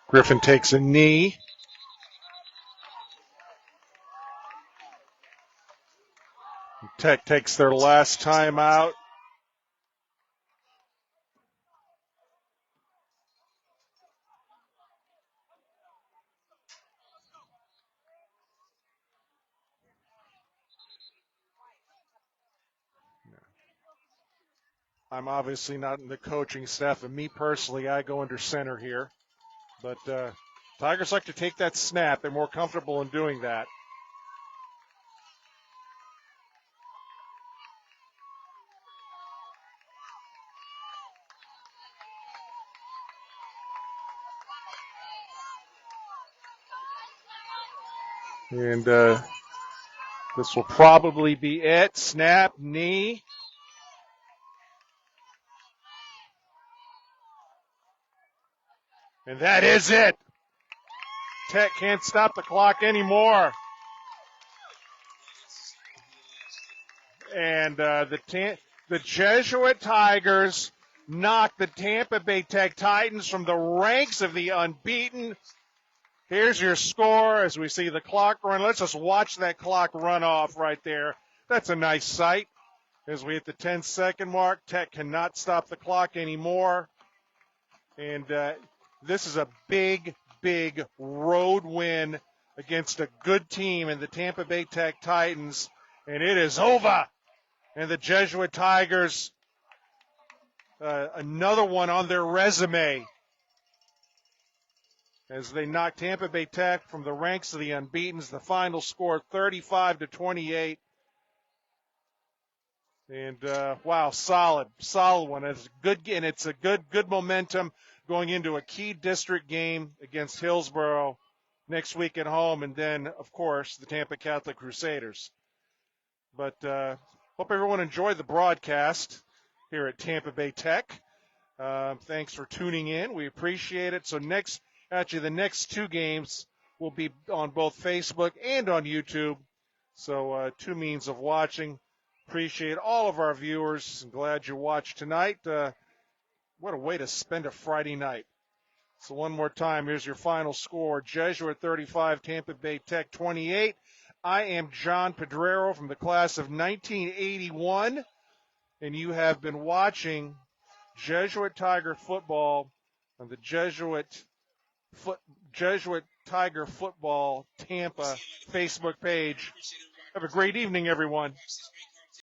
Griffin takes a knee. Tech takes their last timeout. I'm obviously not in the coaching staff, and me personally, I go under center here. But Tigers like to take that snap. They're more comfortable in doing that. And this will probably be it. Snap, knee. And that is it. Tech can't stop the clock anymore. And the Jesuit Tigers knocked the Tampa Bay Tech Titans from the ranks of the unbeaten. Here's your score as we see the clock run. Let's just watch that clock run off right there. That's a nice sight. As we hit the 10-second mark, Tech cannot stop the clock anymore. And this is a big, big road win against a good team in the Tampa Bay Tech Titans. And it is over. And the Jesuit Tigers, another one on their resume as they knock Tampa Bay Tech from the ranks of the unbeatens. The final score 35-28. And wow, solid one. It's good, and it's a good momentum going into a key district game against Hillsborough next week at home, and then of course the Tampa Catholic Crusaders. But hope everyone enjoyed the broadcast here at Tampa Bay Tech. Thanks for tuning in. We appreciate it. So the next two games will be on both Facebook and on YouTube. So two means of watching. Appreciate all of our viewers. I'm glad you watched tonight. What a way to spend a Friday night. So one more time, here's your final score. Jesuit 35, Tampa Bay Tech 28. I am John Pedrero from the class of 1981, and you have been watching Jesuit Tiger football on the Jesuit Tiger Football Tampa Facebook page. Have a great evening, everyone.